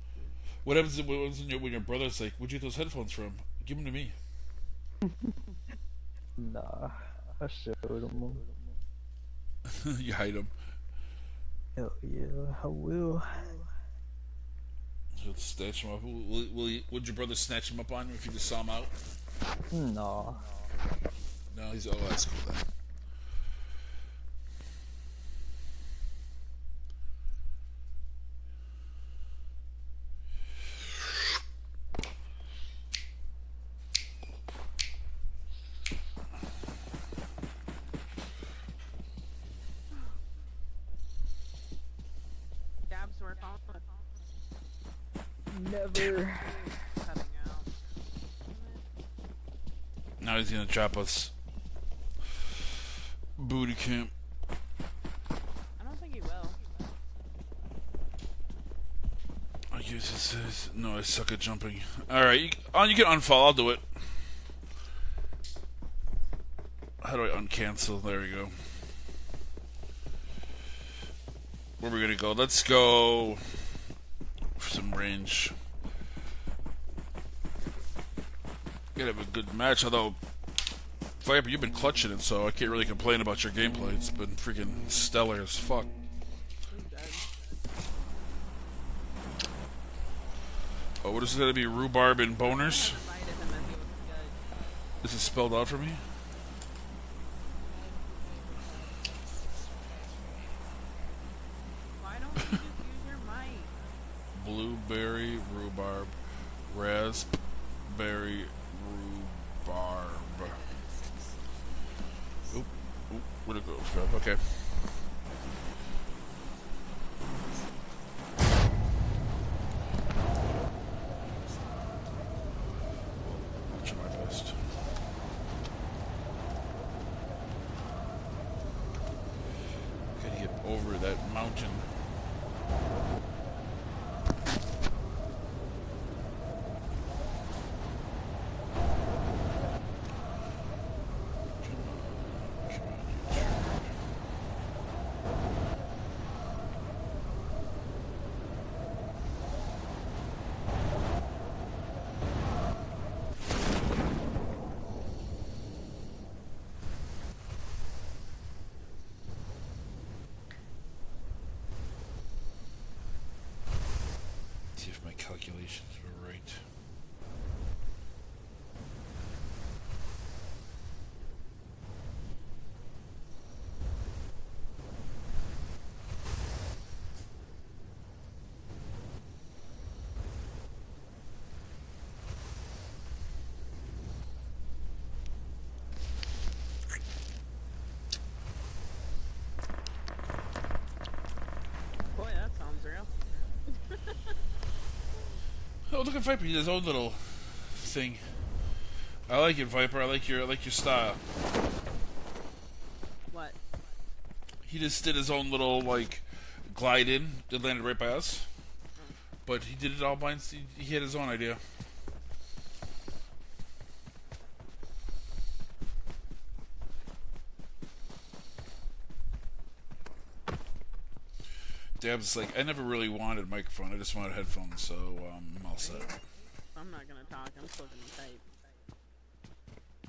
What happens when your brother's like, "Where'd you get those headphones from? Give them to me." Nah, I showed him. You hide them. Hell yeah, I will. So snatch him up. Would your brother snatch him up on you if you just saw him out? Nah. No, he's that's cool then. Dabs work on. Never. Cutting out. Now he's gonna drop us booty camp. I don't think he will. I guess it says no. I suck at jumping. All right, you can unfollow. I'll do it. How do I uncancel? There we go. Where are we gonna go? Let's go for some range. Gotta have a good match, although Viper, you've been clutching it, so I can't really complain about your gameplay. It's been freaking stellar as fuck. Oh, what is it gonna be? Rhubarb and boners? This is spelled out for me? Why don't you just use your mic? Blueberry, rhubarb, raspberry, rhubarb. Oop, where'd it go? Okay. I'll try my best. Gotta get over that mountain. calculations were right. Boy, that sounds real. Oh, look at Viper. He does his own little thing. I like it, Viper. I like your style. What? He just did his own little like glide in. It landed right by us, but he did it all by himself. He had his own idea. Dab's like, I never really wanted a microphone. I just wanted headphones, so I'm all set. I'm not gonna talk. I'm still gonna type.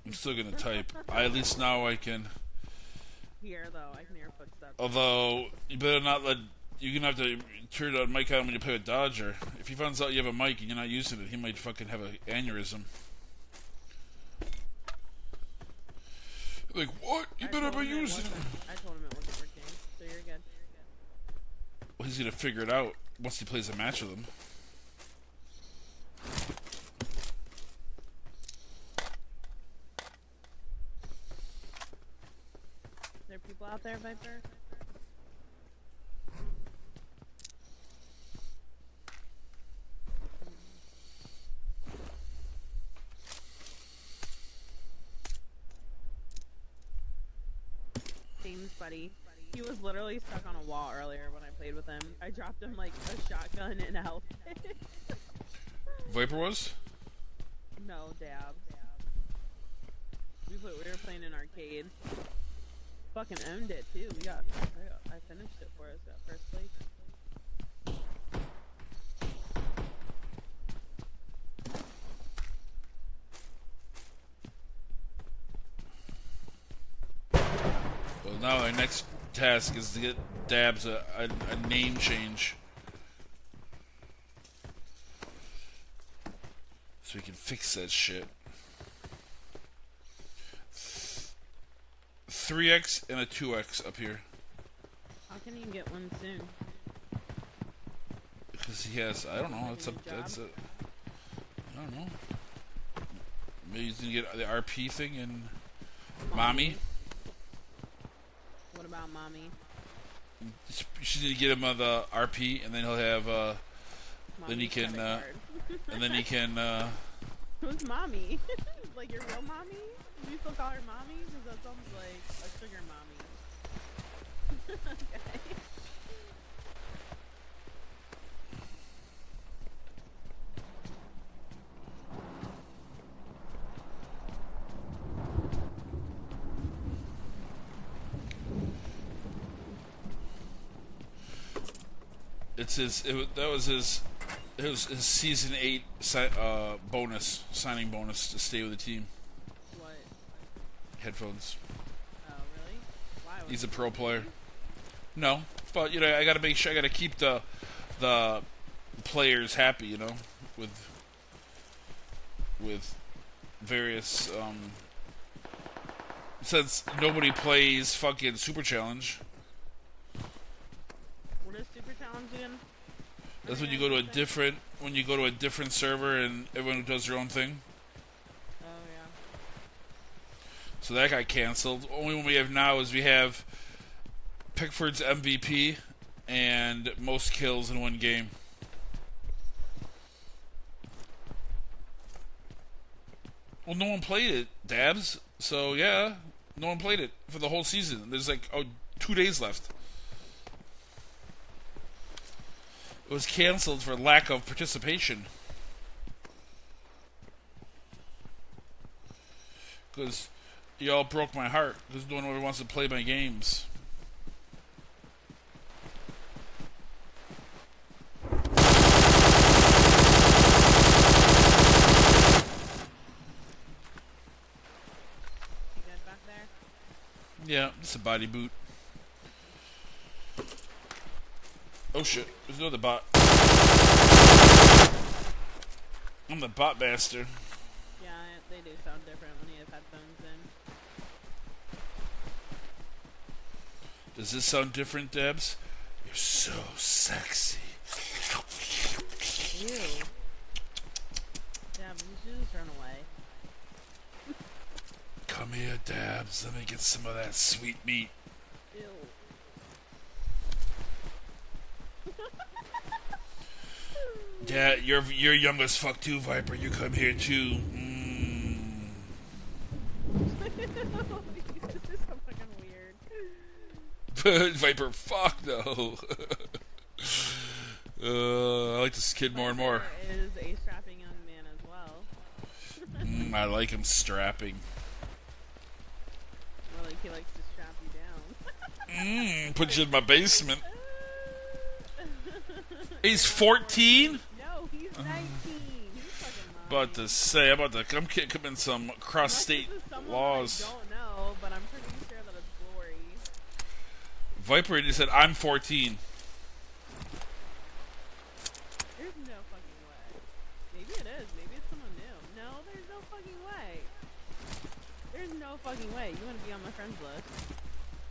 I'm still gonna type. At least now I can. Here though, I can hear footsteps. Although you better not let. You're gonna have to turn the mic on when you play with Dodger. If he finds out you have a mic and you're not using it, he might fucking have an aneurysm. Like, what? You better be using it. I told him it wasn't working, so you're good. Well, he's gonna figure it out once he plays a match with him. There are people out there, Viper? James, buddy. He was literally stuck on a wall earlier when I played with him. I dropped him like a shotgun and a health kit. Viper was? No, Dab. We were playing in arcade. Fucking owned it too. I finished it for us. Got first place. Well, now our next task is to get Dabs a name change. So we can fix that shit. 3x and a 2x up here. How can you get one soon? Because he has, I don't know, I don't know. Maybe he's gonna get the RP thing and Mommy. What about Mommy? She's gonna get him the RP and then he'll have, then he can, and then he can, Who's Mommy? Like your real mommy? Do you still call her Mommy? Because that sounds like a sugar mommy. Okay. It was his season 8 bonus, signing bonus to stay with the team. What? Headphones. Oh, really? Why? He's a pro player. No, but you know, I gotta make sure, I gotta keep the players happy, you know, with various since nobody plays fucking Super Challenge. What is Super Challenge again? That's when you go to a different server and everyone does their own thing. Oh yeah. So that got canceled. Only one we have now is we have Pickford's MVP and most kills in one game. Well, no one played it, Dabs. So yeah, no one played it for the whole season. There's like 2 days left. It was canceled for lack of participation. Because y'all broke my heart. Because no one ever wants to play my games. You good back there? Yeah, it's a body boot. Oh shit, there's another bot. I'm the bot master. Yeah, they do sound different when you have headphones in. Does this sound different, Debs? You're so sexy. Ew. Yeah, you should just run away. Come here, Dabs. Let me get some of that sweet meat. Ew. Yeah, you're young as fuck too, Viper. You come here too. This is so fucking weird. Viper, fuck no. I like this kid more and more. Is a strapping young man as well. I like him strapping. More like he likes to strap you down. Put you in my basement. He's 14? No, he's 19. He's fucking lying. About to say, I'm kicking some cross-state laws. I don't know, but I'm pretty sure that it's Glory. Viper just said, I'm 14. There's no fucking way. Maybe it is. Maybe it's someone new. No, there's no fucking way. There's no fucking way. You want to be on my friends list.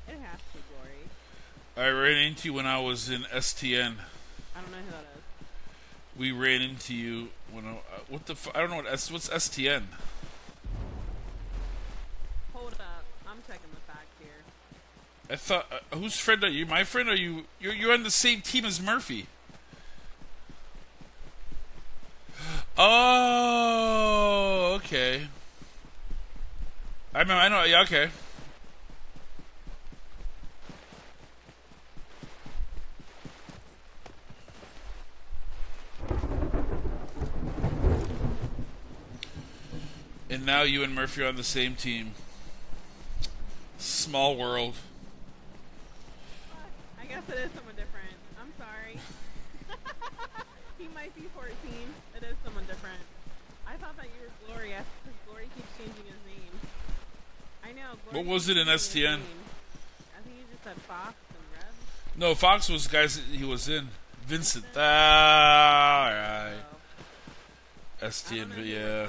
It has to be Glory. I ran into you when I was in STN. I don't know who that is. We ran into you when what the I don't know what's STN. Hold up, I'm checking the facts here. I thought whose friend are you? My friend? Are you? You're on the same team as Murphy. Oh, okay. I know. Yeah, okay. And now you and Murphy are on the same team. Small world. I guess it is someone different. I'm sorry. He might be 14. It is someone different. I thought that you were Glory, because Glory keeps changing his name. I know. Glory What was it in STN? I think you just said Fox and Red. No, Fox was guys that he was in. Vincent. Alright. STN, yeah.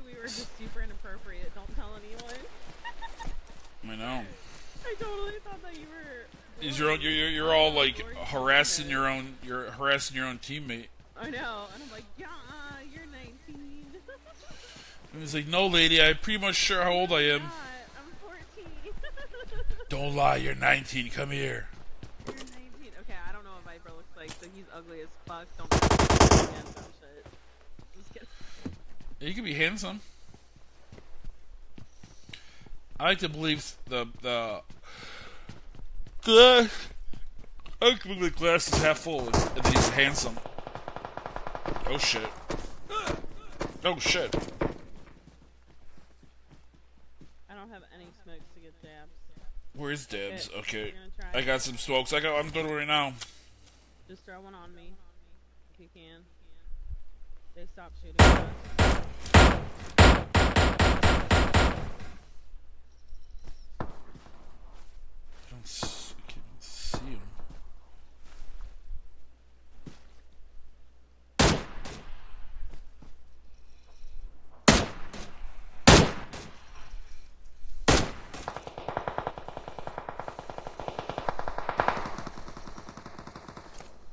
We were just super inappropriate. Don't tell anyone. I know. I totally thought that you were. You're all like harassing your own. You're harassing your own teammate. I know, and I'm like, yeah, you're 19. And he's like, no, lady, I'm pretty much sure how old I am. I'm 14. Don't lie, you're 19. Come here. You're 19. Okay, I don't know what Viper looks like, so he's ugly as fuck. Don't again, some shit. Just kidding. You can be handsome. I like to believe I like to believe the glass is half full and that he's handsome. Oh shit. Oh shit. I don't have any smokes to get dabs. Where's Debs? Okay. I I got some smokes. I'm doing it right now. Just throw one on me. If you can. They stopped shooting at us. I can't even see him.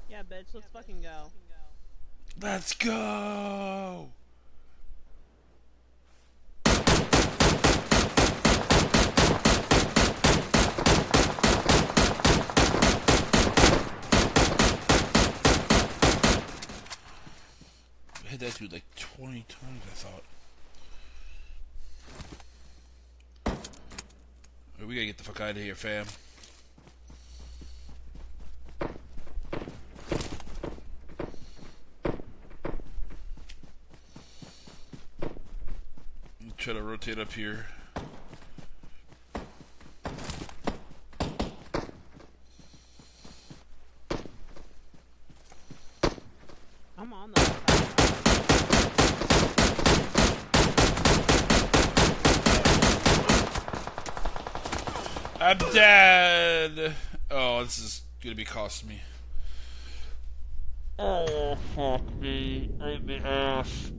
Yeah, bitch, let's fucking go. Let's go! I hit that dude like 20 times, I thought. We gotta get the fuck out of here, fam. Try to rotate up here. I'm on the left side. I'm dead! Oh, this is gonna be costing me. Oh, fuck me. I'm the ass.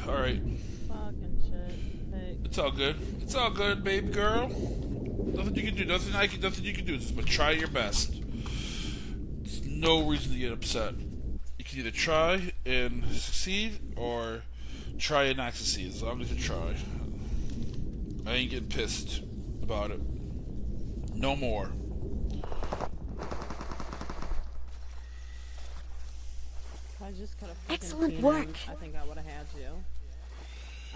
Alright. Fucking shit. Hey. It's all good. It's all good, baby girl. Nothing you can do. Nothing you can do. Just but try your best. There's no reason to get upset. You can either try and succeed, or try and not succeed. As long as you try. I ain't getting pissed about it. No more. I just could have Excellent work. Him. I think I would have had you.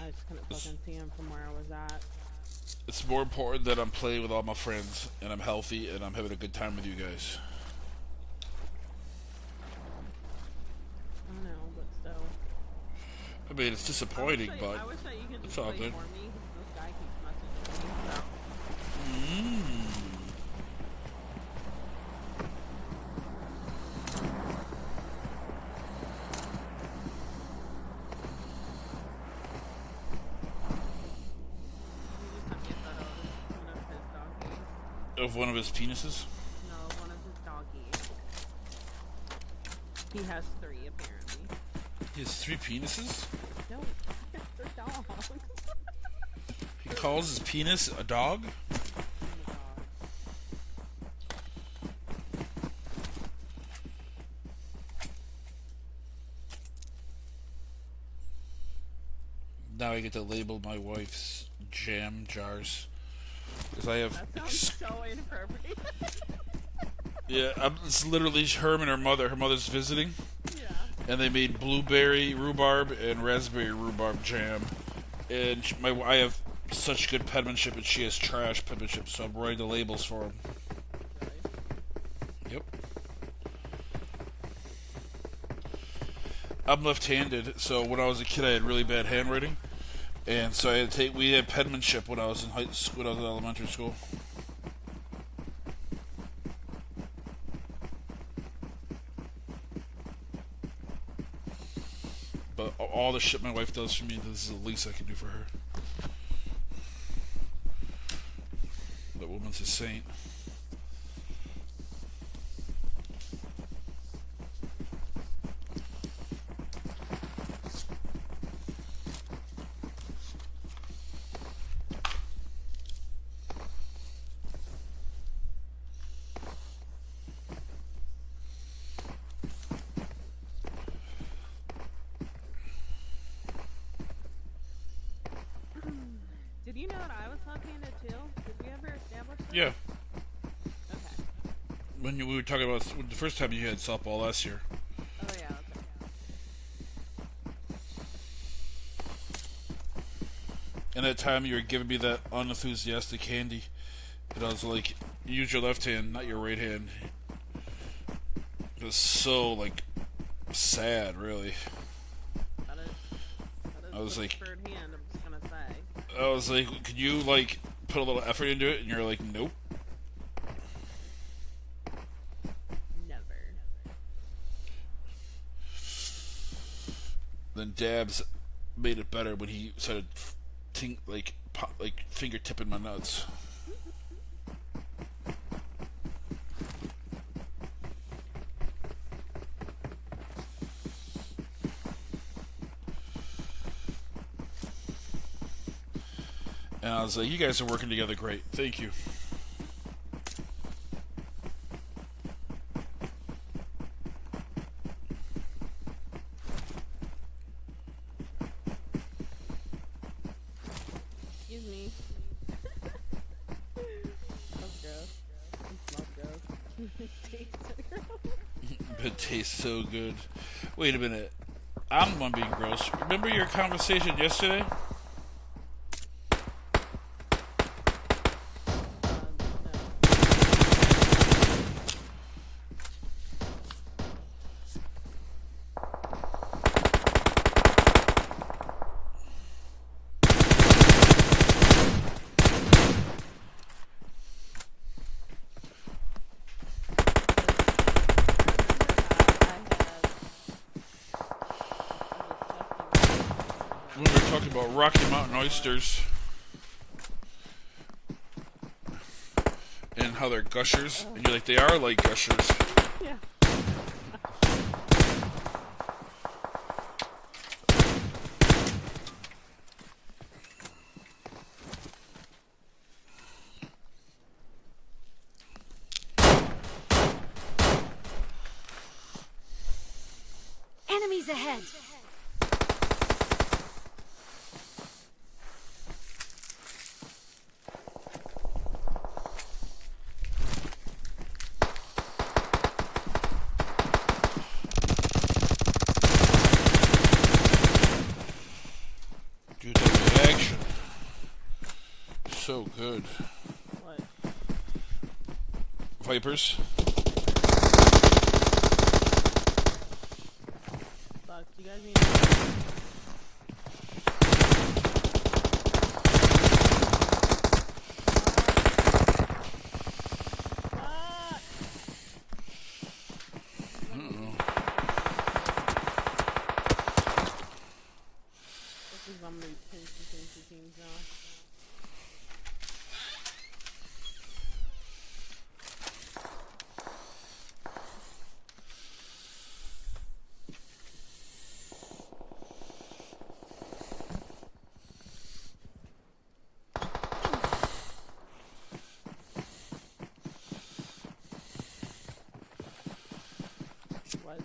I just couldn't fucking see him from where I was at. It's more important that I'm playing with all my friends, and I'm healthy, and I'm having a good time with you guys. I know, but still. I mean, it's disappointing, I wish that you could it's just all wait good. for me, because this guy keeps messaging me, so. Of one of his penises? No, one of his doggies. He has 3, apparently. He has 3 penises? No, they're dogs. He calls his penis a dog? Now I get to label my wife's jam jars. Because I have... That sounds so inappropriate. Yeah, it's literally her and her mother. Her mother's visiting. Yeah. And they made blueberry rhubarb and raspberry rhubarb jam. And I have such good penmanship, and she has trash penmanship, so I'm writing the labels for them. Yep. I'm left-handed, so when I was a kid, I had really bad handwriting. And so I had to take. We had penmanship when I was in high school. When I was in elementary school. But all the shit my wife does for me, this is the least I can do for her. That woman's a saint. Did you know that I was left-handed too? Did we ever establish that? Yeah. Okay. When we were talking about the first time you had softball last year. Oh yeah, that's right. And that time you were giving me that unenthusiastic handy. And I was like, use your left hand, not your right hand. It was so, like, sad, really. That is I was like... preferred hand, I'm just gonna say. I was like, could you, like, put a little effort into it? And you're like, nope. Never. Then Dabs made it better when he started, finger tipping my nuts. And I was like, you guys are working together great. Thank you. Excuse me. That's gross. It smells gross. It tastes so gross. It tastes so good. Wait a minute. I'm the one being gross. Remember your conversation yesterday? When we were talking about Rocky Mountain oysters and how they're gushers, and you're like, they are like gushers. Yeah. Enemies ahead. Dude, that reaction. So good. What? Vipers. Sucks. You guys need to... This is on the pinchy teams now.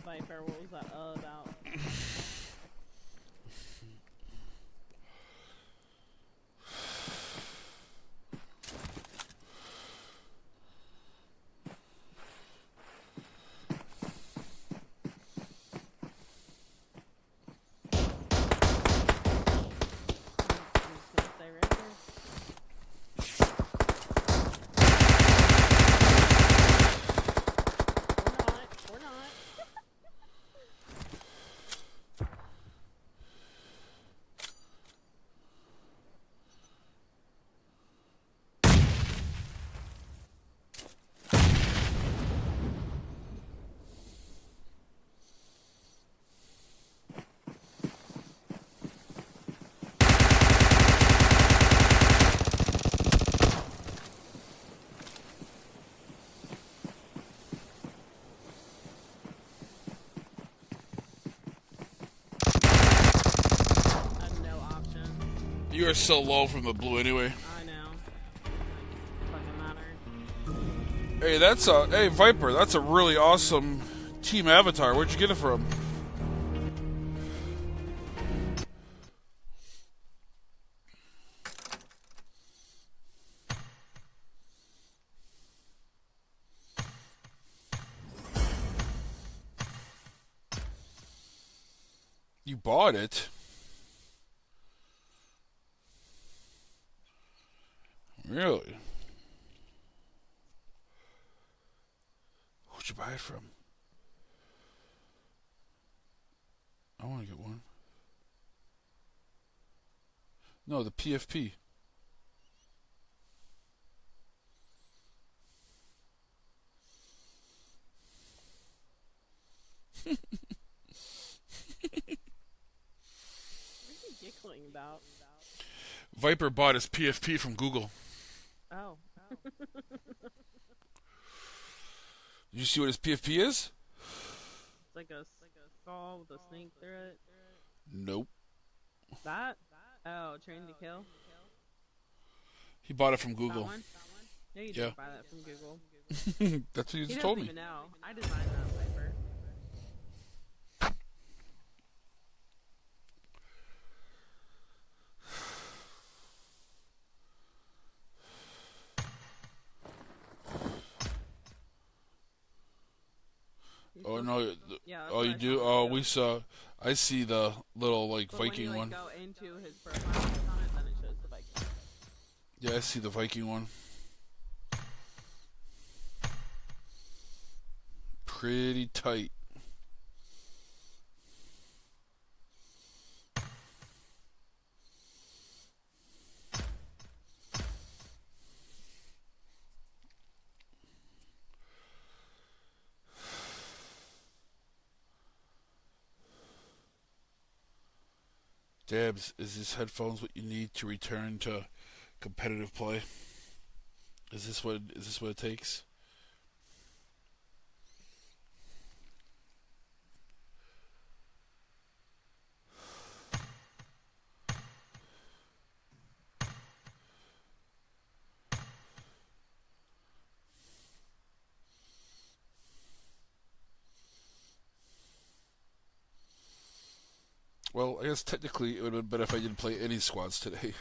MysFyr, what was that about? I'm just gonna stay right here. Or not. I have no option. You are so low from the blue anyway. I know. Fucking matter. Hey, that's a hey Viper. That's a really awesome team avatar. Where'd you get it from? You bought it? Really? Who'd you buy it from? I want to get one. No, the PFP. What are you giggling about? Viper bought his PFP from Google. Oh. Did you see what his PFP is? It's like a saw with a snake through it. Nope. That? Oh, Train to Kill? He bought it from That Google. one? No, you Yeah. didn't buy that from Google. That's what you He just doesn't told me. even know. I designed that paper. Oh no! Yeah, that's Oh, what you I do? thought Oh, too. we saw. I see the little like But when Viking you, like, one. go into his profile on it, then it shows the Viking. Yeah, I see the Viking one. Pretty tight. Dabs, is this headphones what you need to return to competitive play? Is this what it takes? Well, I guess technically it would have been better if I didn't play any squads today.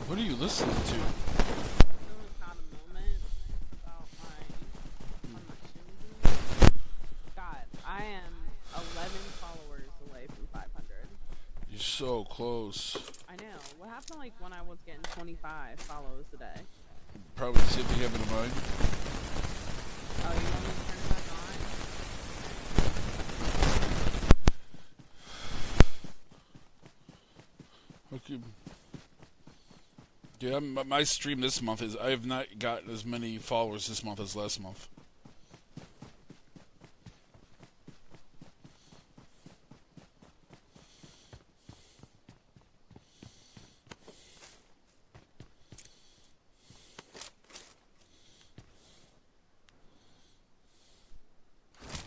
What are you listening to? God, I am 11 followers away from 500. You're so close. I know. What happened like when I was getting 25 follows a day? Probably the same thing happened to mine. Oh, you want me to turn it back on? Okay. Yeah, my stream this month is I have not gotten as many followers this month as last month.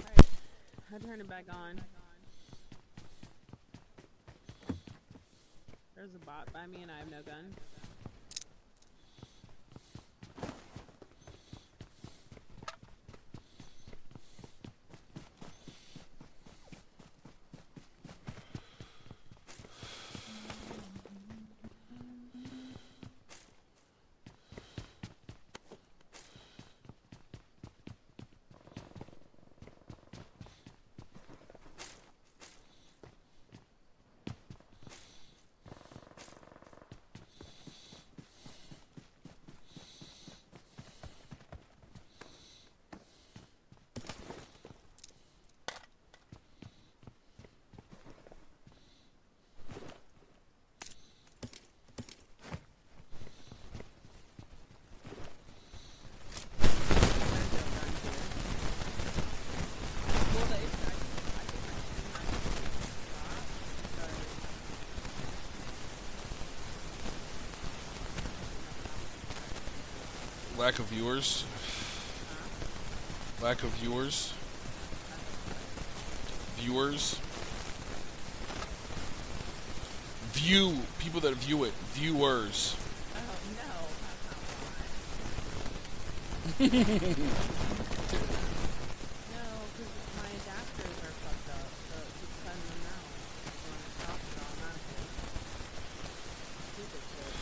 Alright, I turn it back on. There's a bot by me and I have no gun. Lack of viewers. Lack of viewers. Viewers. View. People that view it. Viewers. Oh, no. No, No, because my adapters are fucked up, so it keeps cutting them out when it stops it automatically. Stupid shit.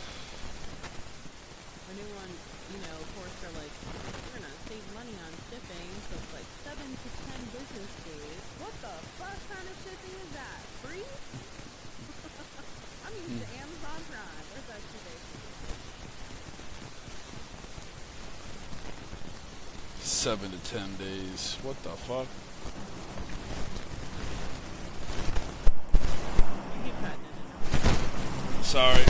The new one, you know, of course, they're like, we're gonna save money on shipping, so it's like 7 to 10 business days. What the fuck kind of shipping is that? Free? I'm used to Amazon Prime. Where's that 2 days? 7 to 10 days. What the fuck? You keep cutting it. Sorry.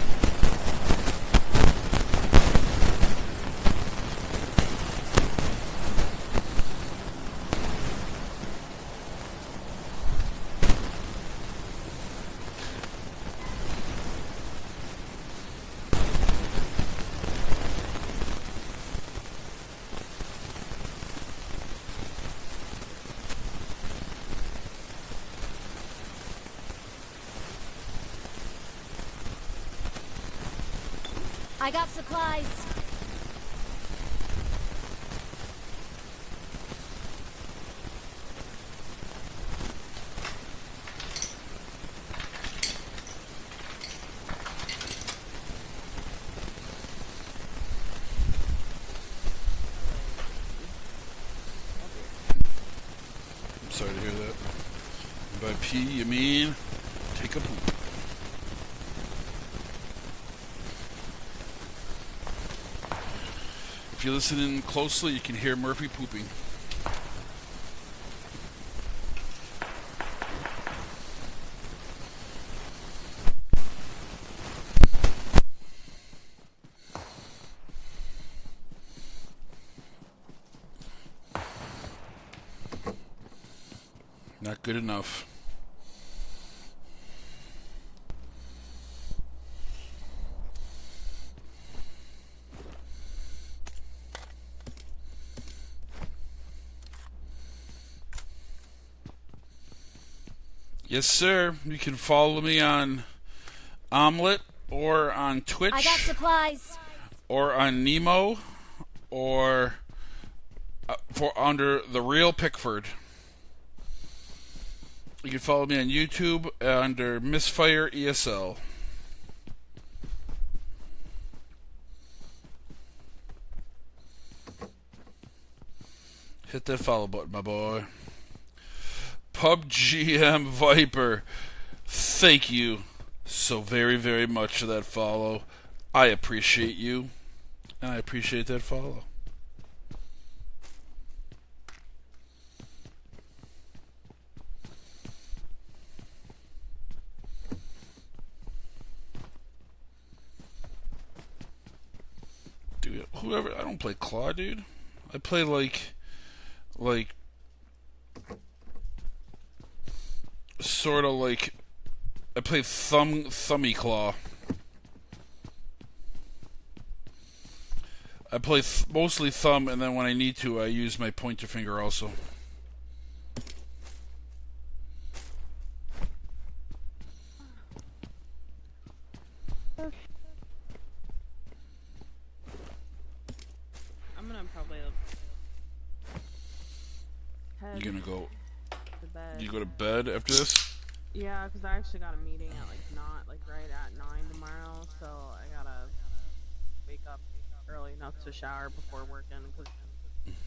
I got supplies. I'm sorry to hear that. By pee, you mean take a poop. If you're listening closely, you can hear Murphy pooping. Not good enough. Yes, sir. You can follow me on Omelet or on Twitch. I got supplies. Or on Nemo or for under the real Pickford. You can follow me on YouTube under MysFyr ESL. Hit that follow button, my boy. PUBGM Viper, thank you so very, very much for that follow. I appreciate you, and I appreciate that follow. Dude, whoever, I don't play Claw, dude. I play like sort of like I play Thummy Claw. I play mostly thumb, and then when I need to, I use my pointer finger also. I'm gonna probably head You gonna go? to bed. You go to bed after this? Yeah, because I actually got a meeting at right at 9 tomorrow, so I gotta wake up early enough to shower before working. Cause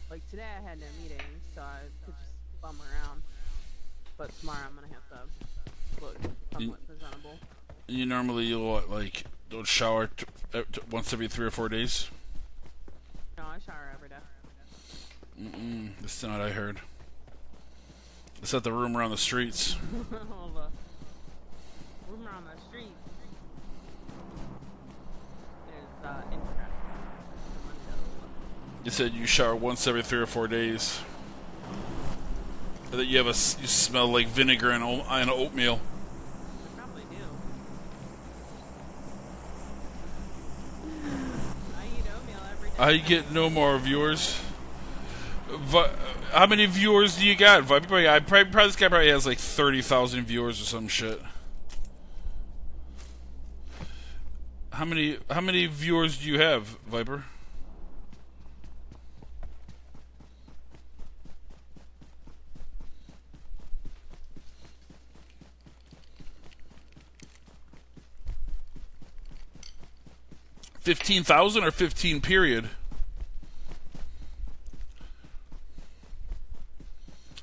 like today I had no meetings, so I could just bum around. But tomorrow I'm gonna have to look somewhat presentable. You normally don't shower once every 3 or 4 days? No, I shower every day. That's not what I heard. It's not the rumor on the streets. Well, the rumor on the street is incorrect. You said you shower once every 3 or 4 days. And that you smell like vinegar and oatmeal. I probably do. I eat oatmeal every I get no more viewers. How many viewers do you got? Probably this guy probably has like 30,000 viewers or some shit. How many viewers do you have, Viper? $15,000 or 15 period?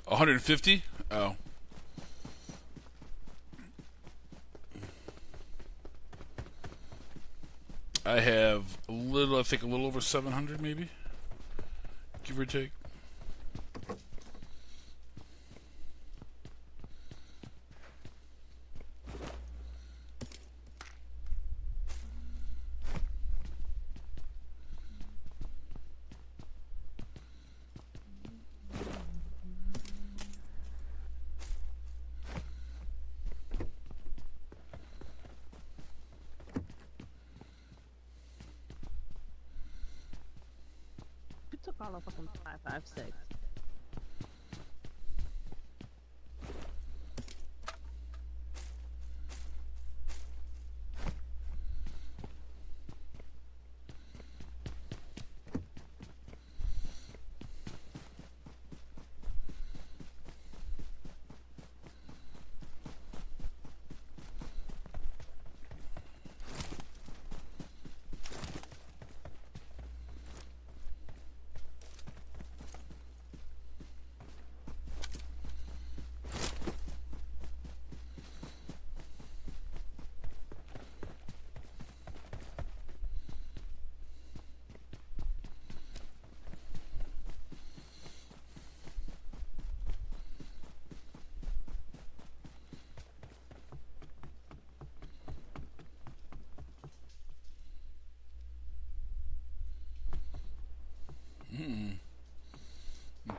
150? Oh. I have I think a little over 700 maybe, give or take. Took all of fucking 556.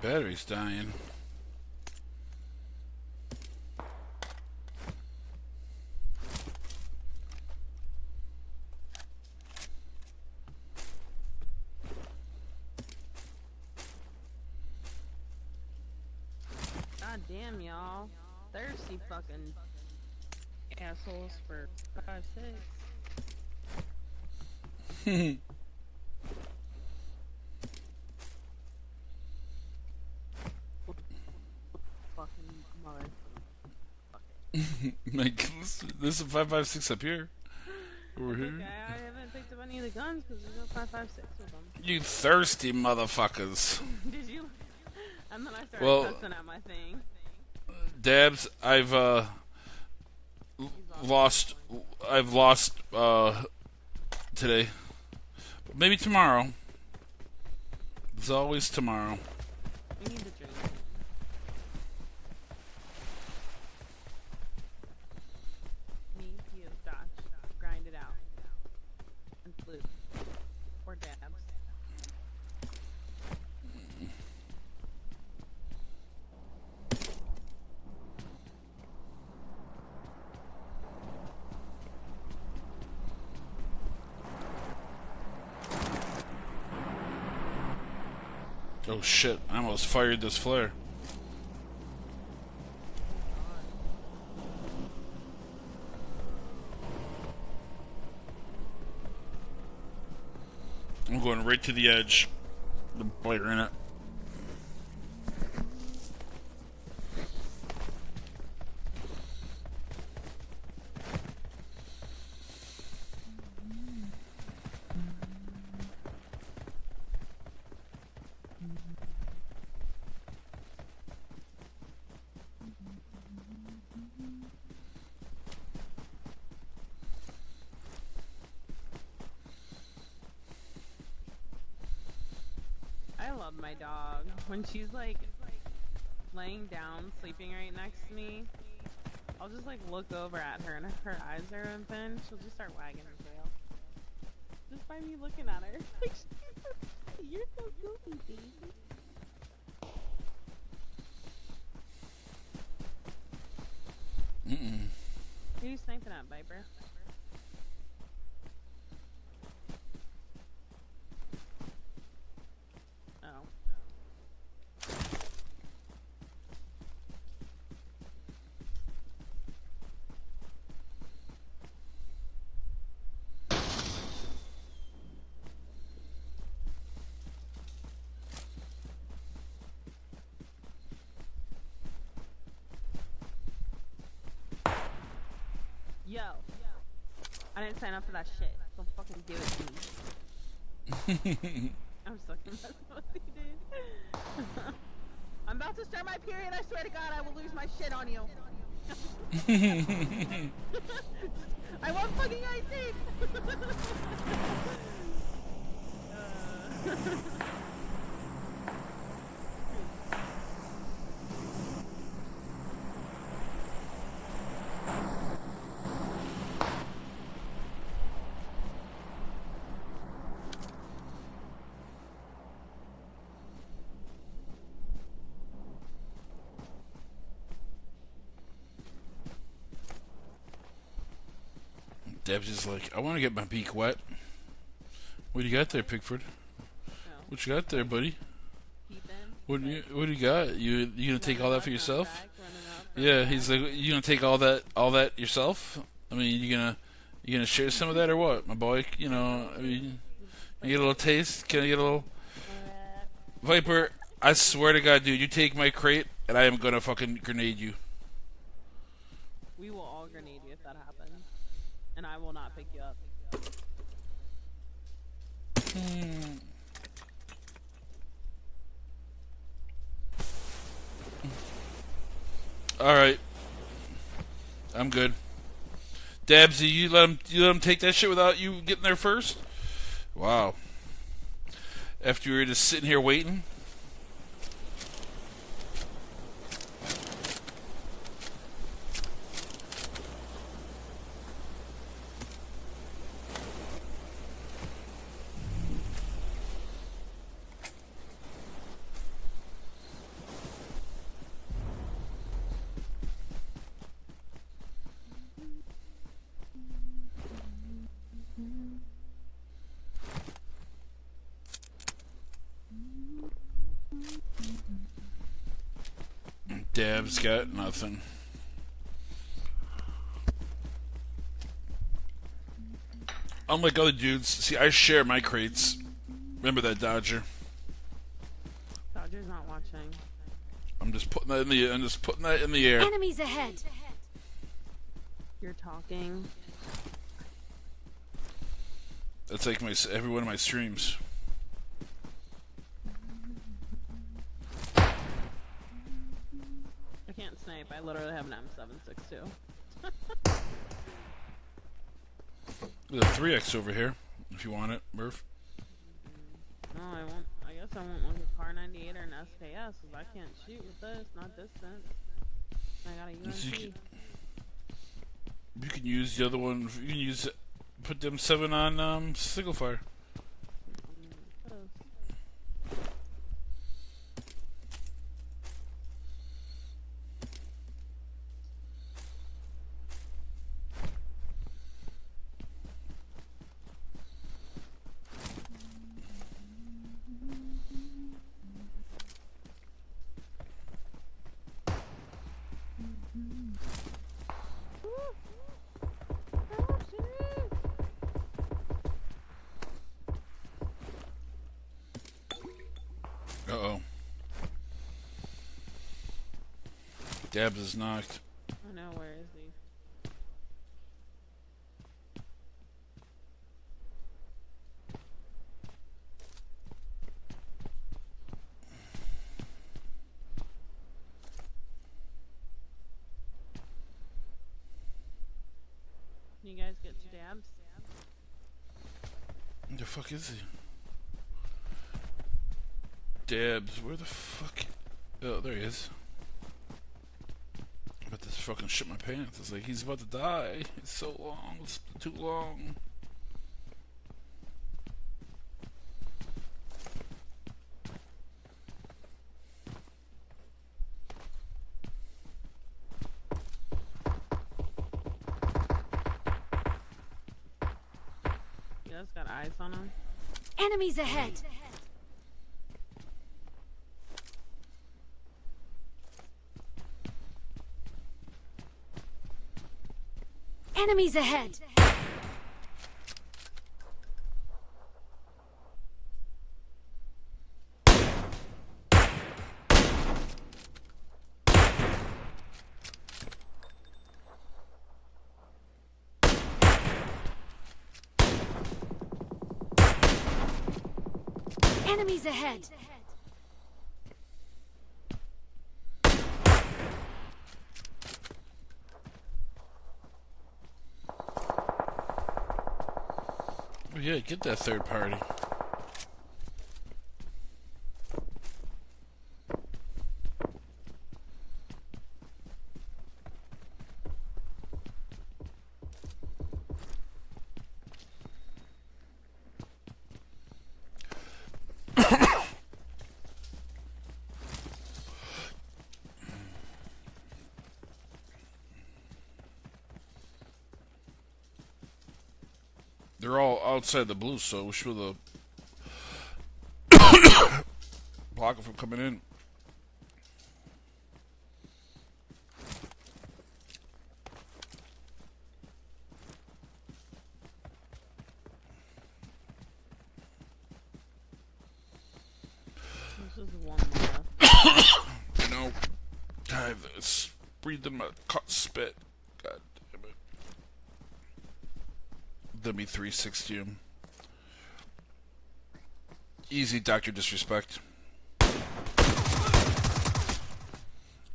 Battery's dying. God damn, y'all. Thirsty fucking assholes for 5-6. Fucking mother. Like, there's a 5.56 up here. Over here. Okay, I haven't picked up any of the guns because there's no 5.56 with them. You thirsty motherfuckers. Did you? And then I started cussing at my thing. Dabs, I've lost today. Maybe tomorrow. It's always tomorrow. We need to drink. Me, you, Josh. Grind it out. And flute. Or dabs. Oh shit, I almost fired this flare. I'm going right to the edge. The player in it. I love my dog. When she's like laying down, sleeping right next to me, I'll just like look over at her, and if her eyes are open, she'll just start wagging her tail. Just by me looking at her. Like, you're so goofy, baby. Who are you sniping at, Viper? didn't sign up for that shit. Don't fucking give it to me. I'm so messing with you, dude. I'm about to start my period. I swear to God, I will lose my shit on you. I want fucking ice. Deb's just like, I want to get my beak wet. What do you got there, Pickford? No. What you got there, buddy? Peeping. What do you got? You gonna take all that for yourself? Back, Yeah, he's like, you gonna take all that yourself? I mean, you gonna share some of that or what, my boy? You know, I mean, you get a little taste. Can I get a little? Viper, I swear to God, dude, you take my crate and I am gonna fucking grenade you. We will all grenade you if that happens. And I will not pick you up. Alright. I'm good. Dabsy, you let him take that shit without you getting there first? Wow. After you were just sitting here waiting? Dab's got nothing. Unlike other dudes, see, I share my crates. Remember that, Dodger? Dodger's not watching. I'm just putting that in the air. Enemies ahead. You're talking. That's like every one of my streams. I can't snipe. I literally have an M762. There's a 3X over here, if you want it, Murph. No, I won't. I guess I won't look at Car 98 or an SKS because I can't shoot with this, not distance. I got a UMP. You can use the other one. You can use put them 7 on single fire. Uh-oh. Dabs is knocked. I know, where is he? Can you guys get to Dabs? Where the fuck is he? Dabs, where the fuck? Oh, there he is. I'm about to fucking shit my pants. It's like he's about to die. It's so long. It's too long. You guys got eyes on him? Enemies ahead. Enemies ahead. Enemies ahead. Oh, yeah, get that third party. They're all outside the blue, so we should be the block them from coming in. This is one left. You know, I breathed in my spit. God damn it. Let me 360 him. Easy, Dr. Disrespect.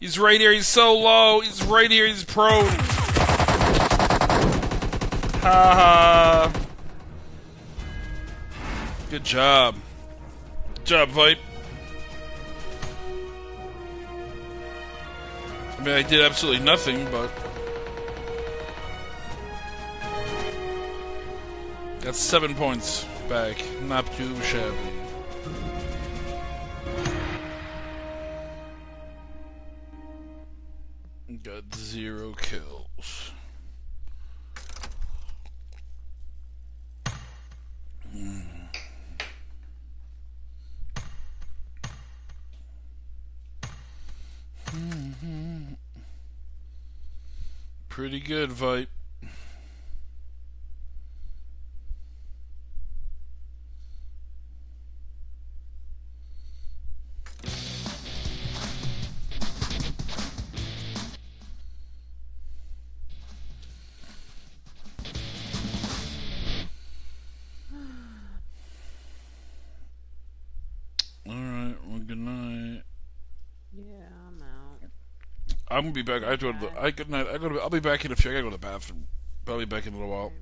He's right here. He's so low. He's right here. He's prone. Ha ha. Good job. Good job, Vipe. I mean, I did absolutely nothing, but... got 7 points back. Not too shabby. Got 0 kills. Pretty good, Vipe. Alright, well, good night. Yeah, I'm out. I'm gonna be back. I have to go to the. Good night. I'll be back in a few. I gotta go to the bathroom. But I'll be back in a little while.